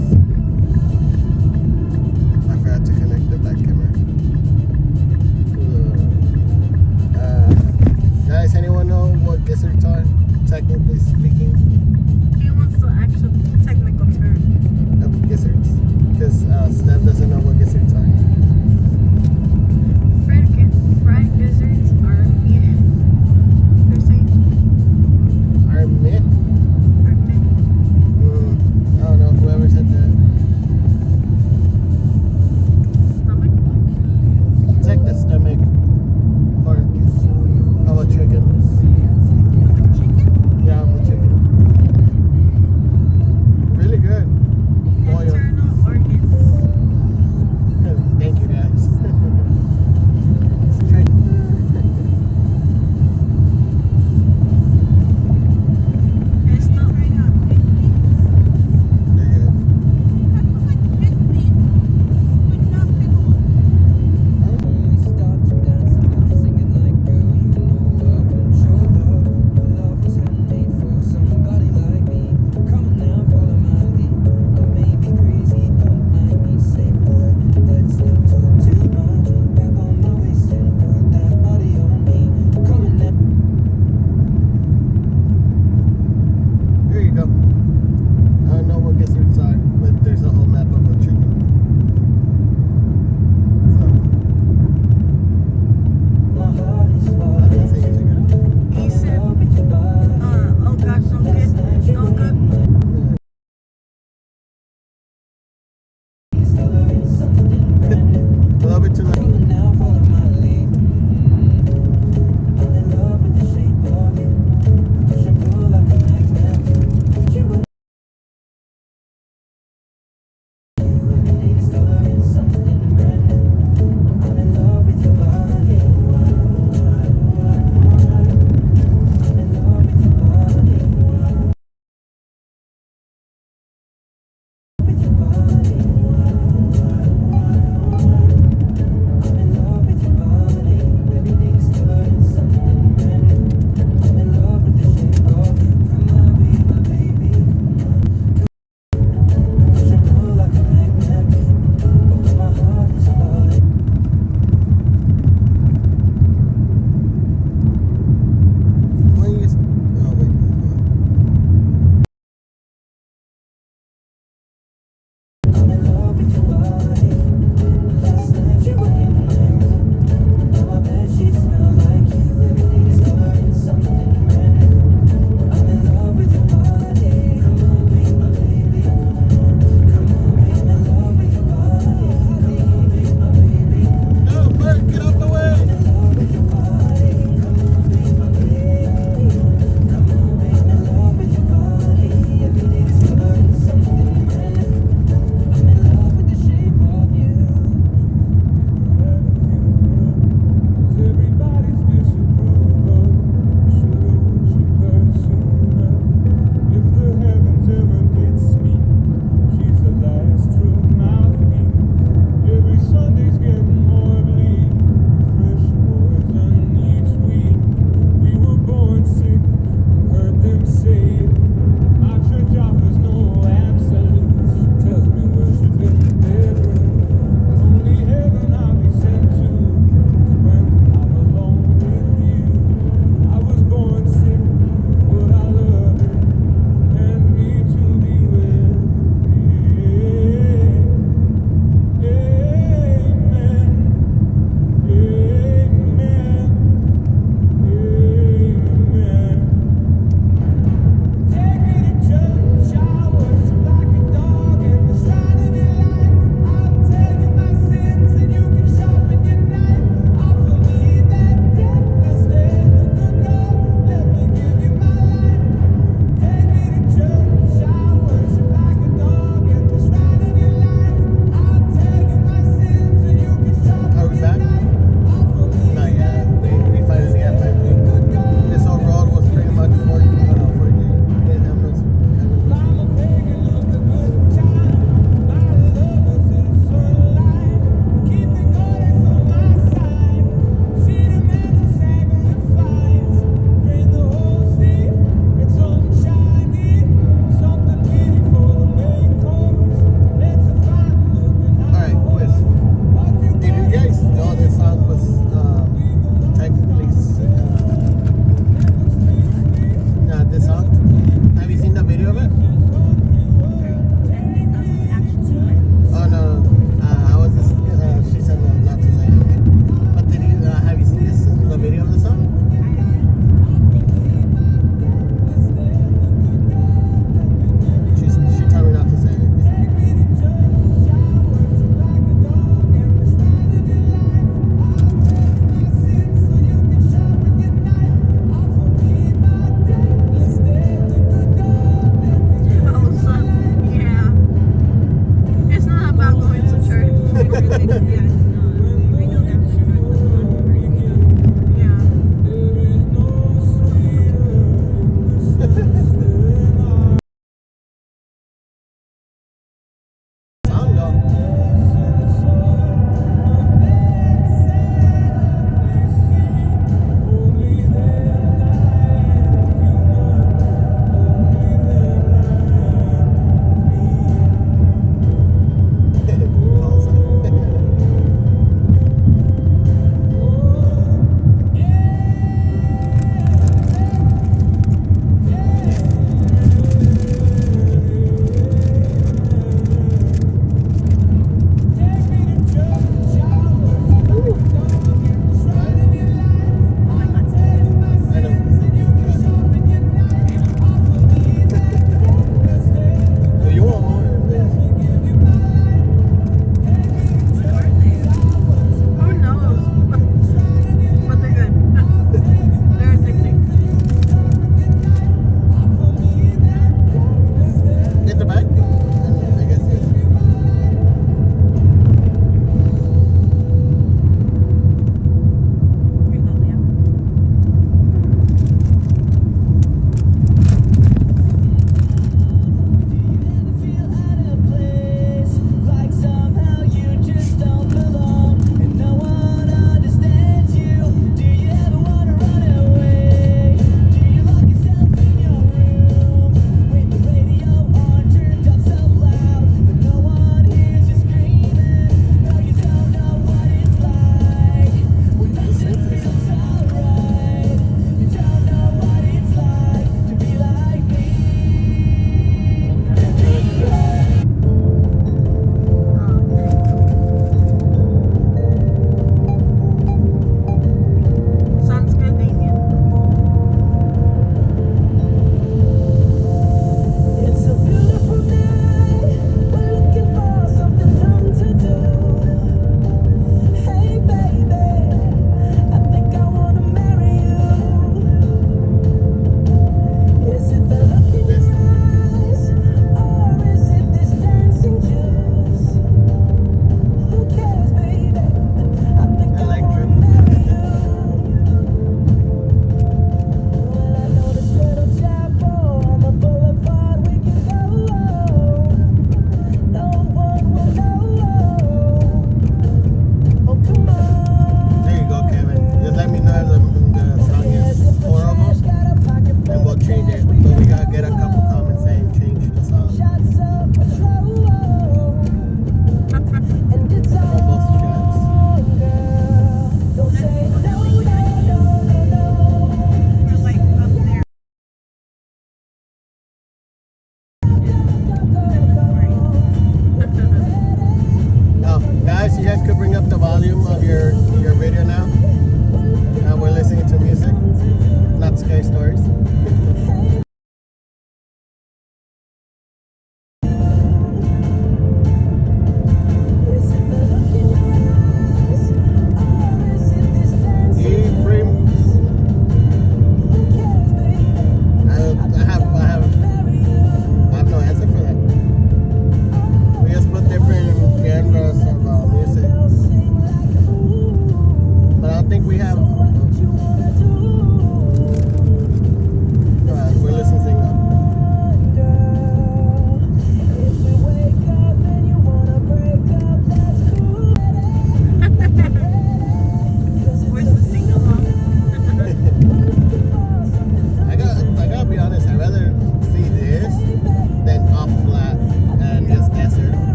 I forgot to connect the back camera. Guys, anyone know what gizzards are? Technically speaking. He wants the actual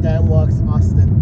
Dan walks Austin.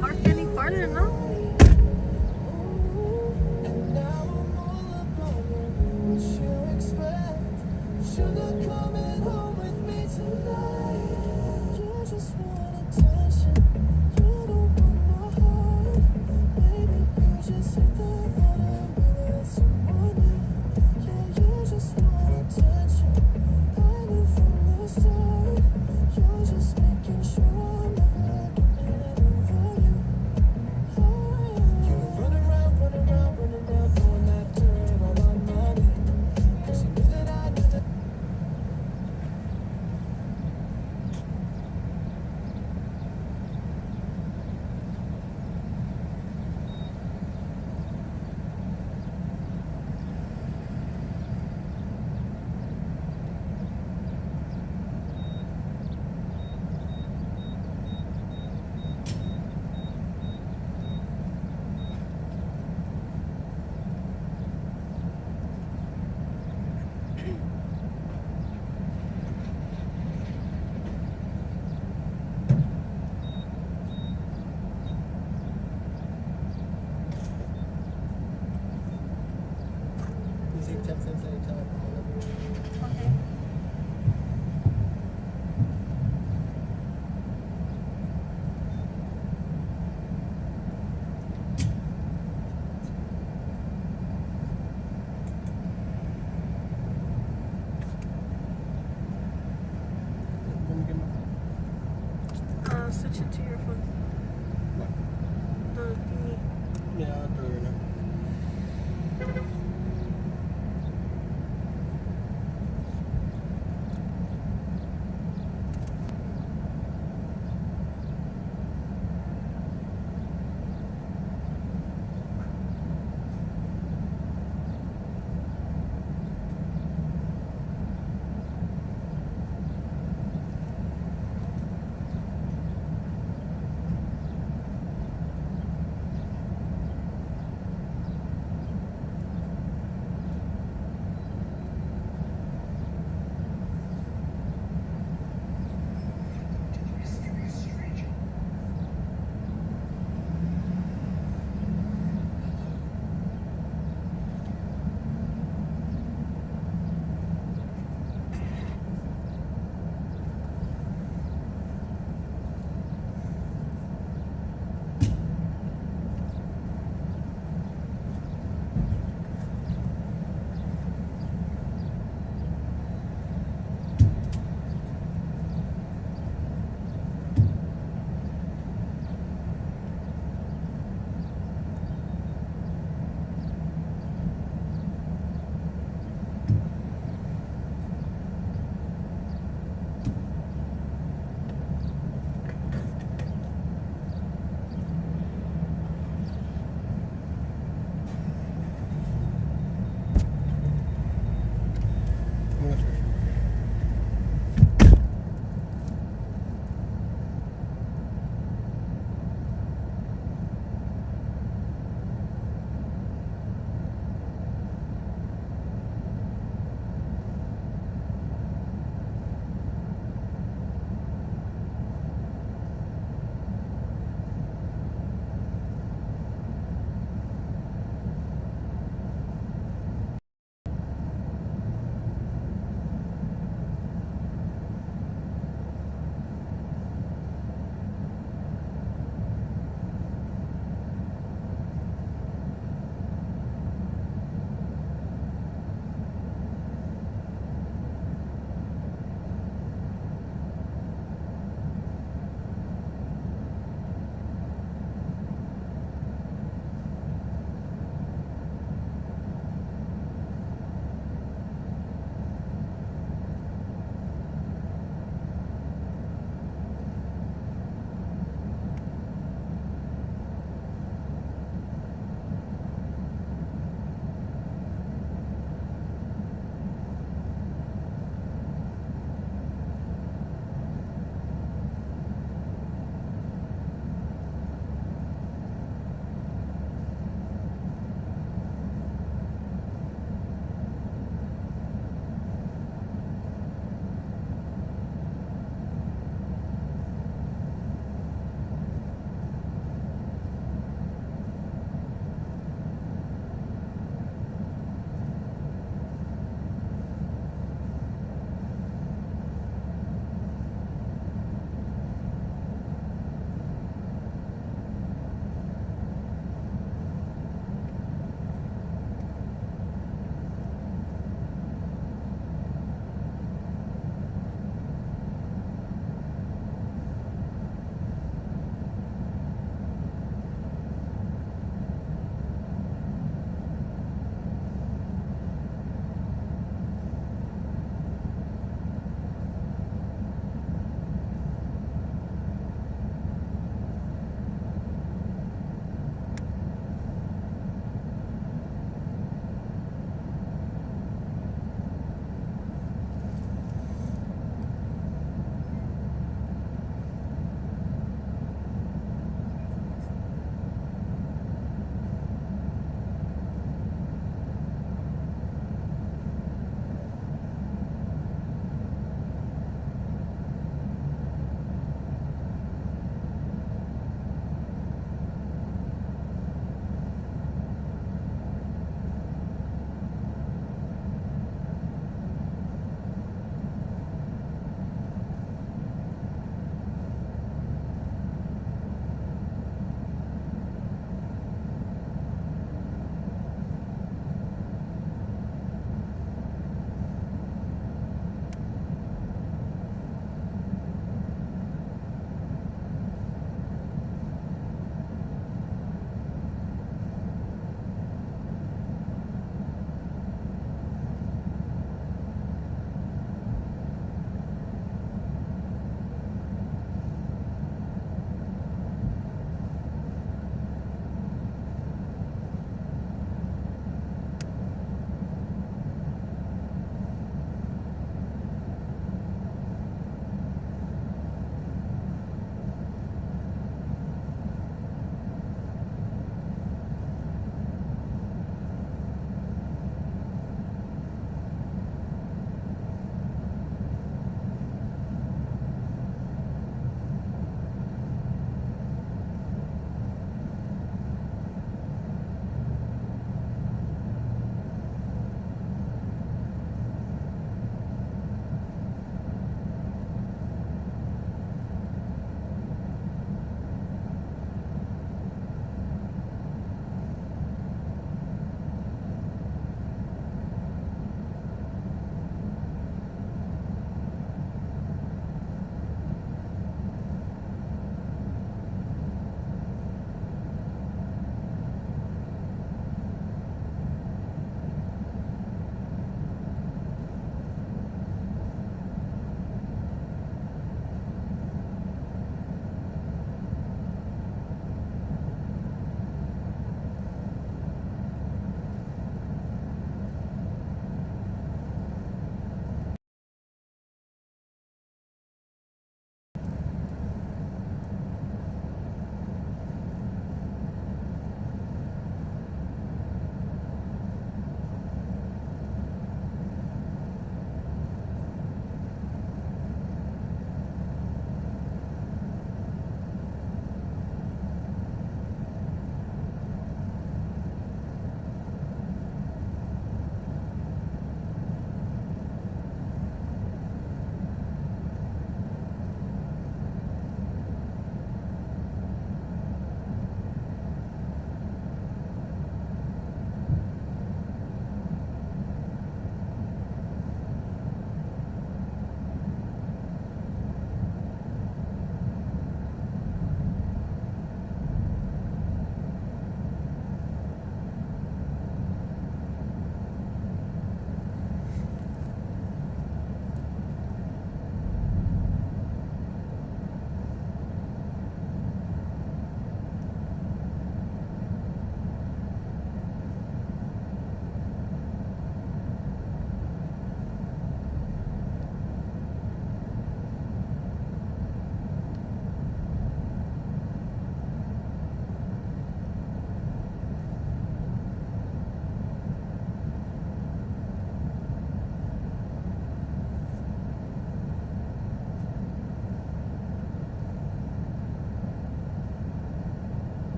Park any farther, no?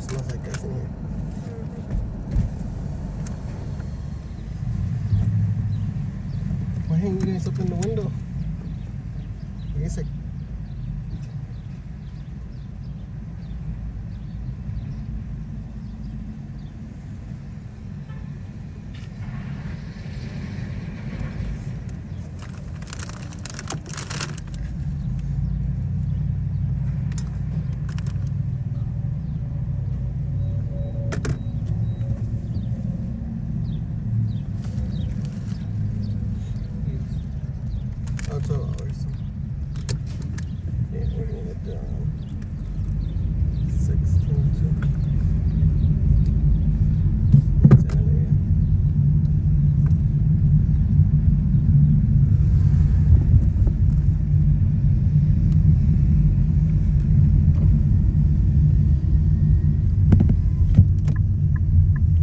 smells like this in here. Why hang you guys up in the window? I guess I... Oh, 12 hours. Yeah, we're gonna get down 6:22.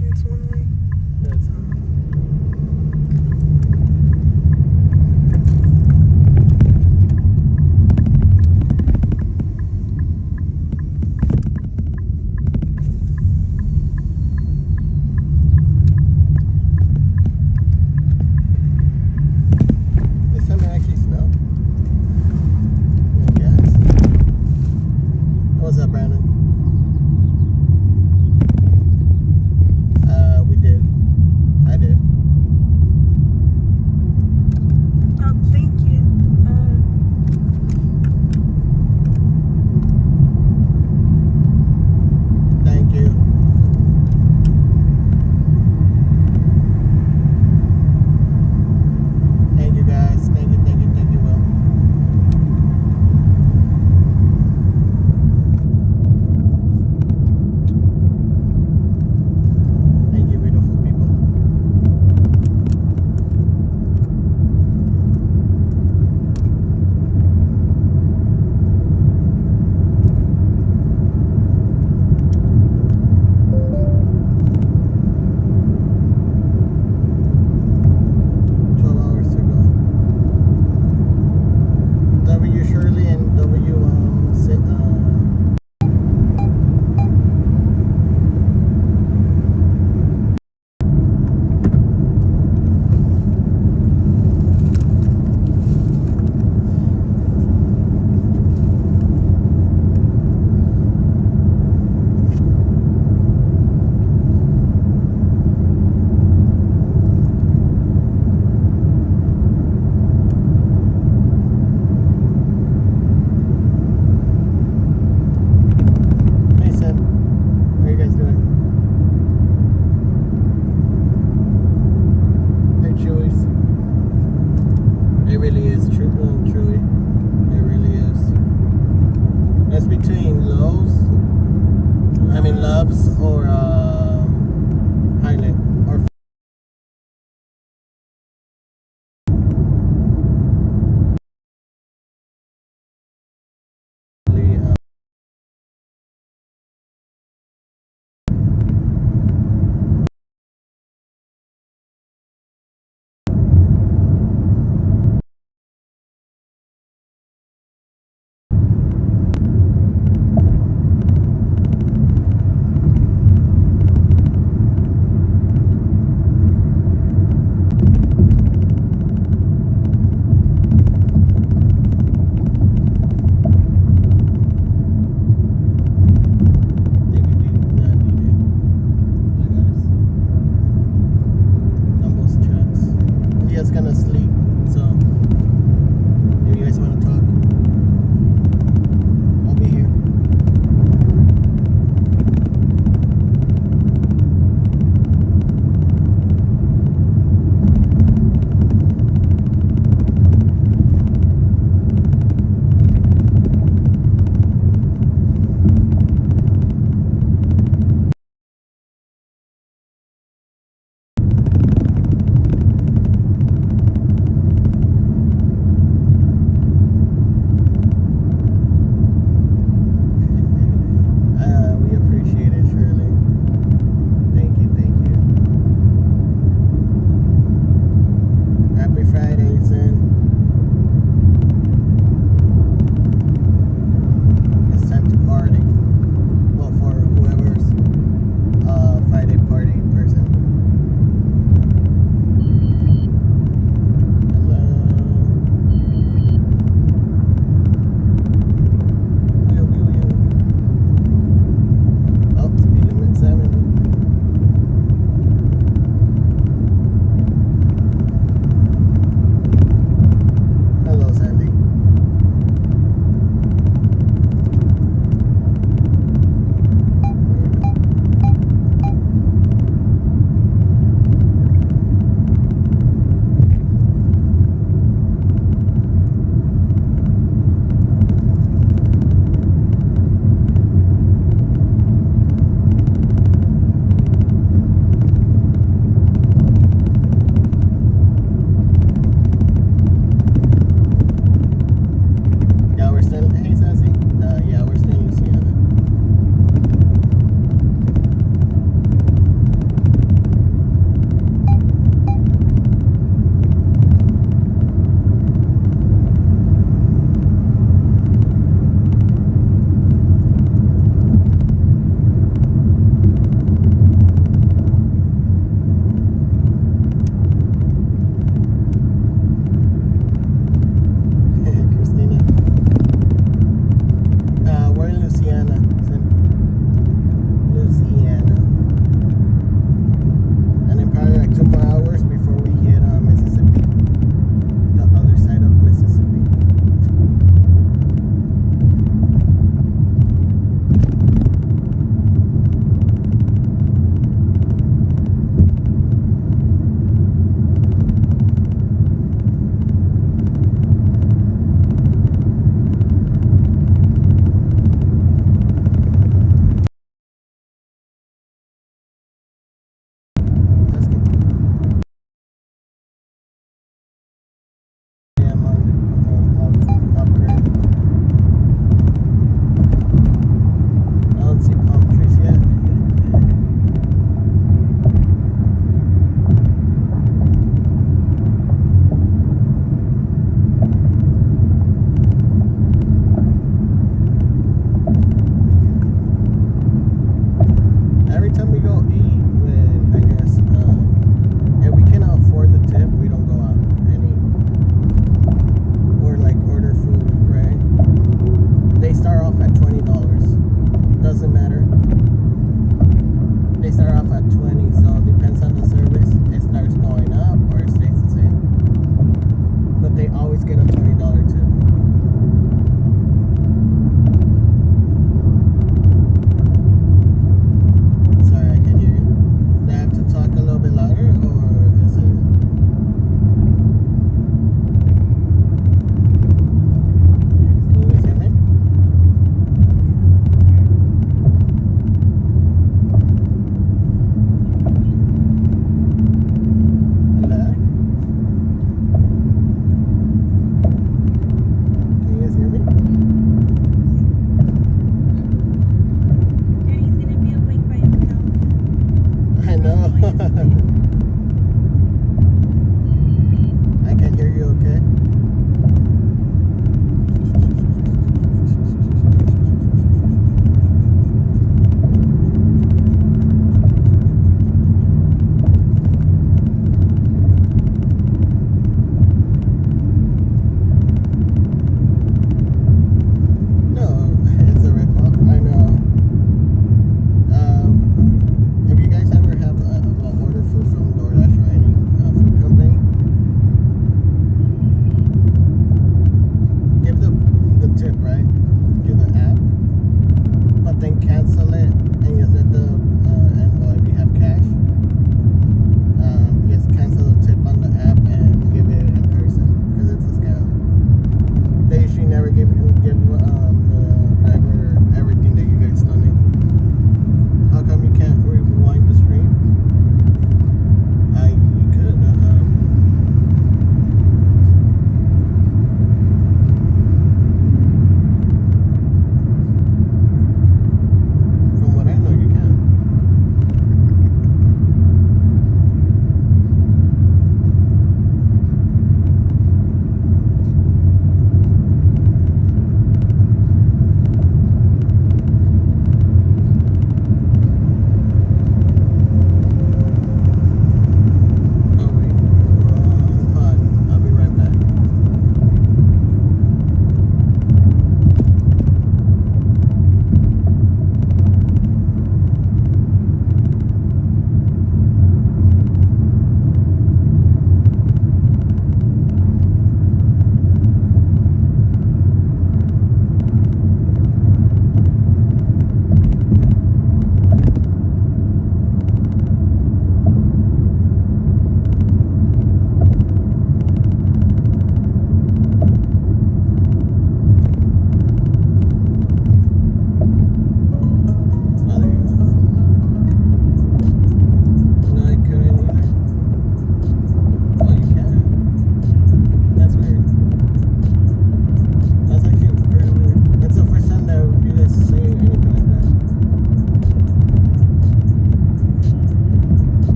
It's one way. That's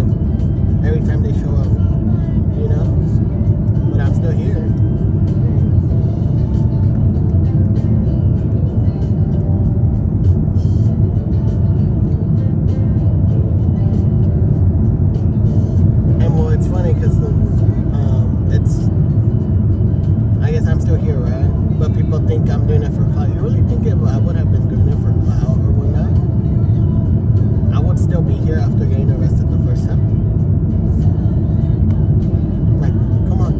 fun every time they show up, you know? But I'm still here. And well, it's funny because I guess I'm still here, right? But people think I'm doing it for clout. You really think I would have been doing it for clout or whatnot? I would still be here after getting arrested the first time. Like, come on.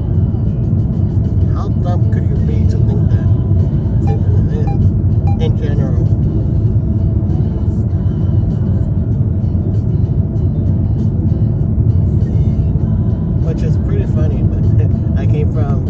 How dumb could you be to think that? In general. Which is pretty funny, but I came from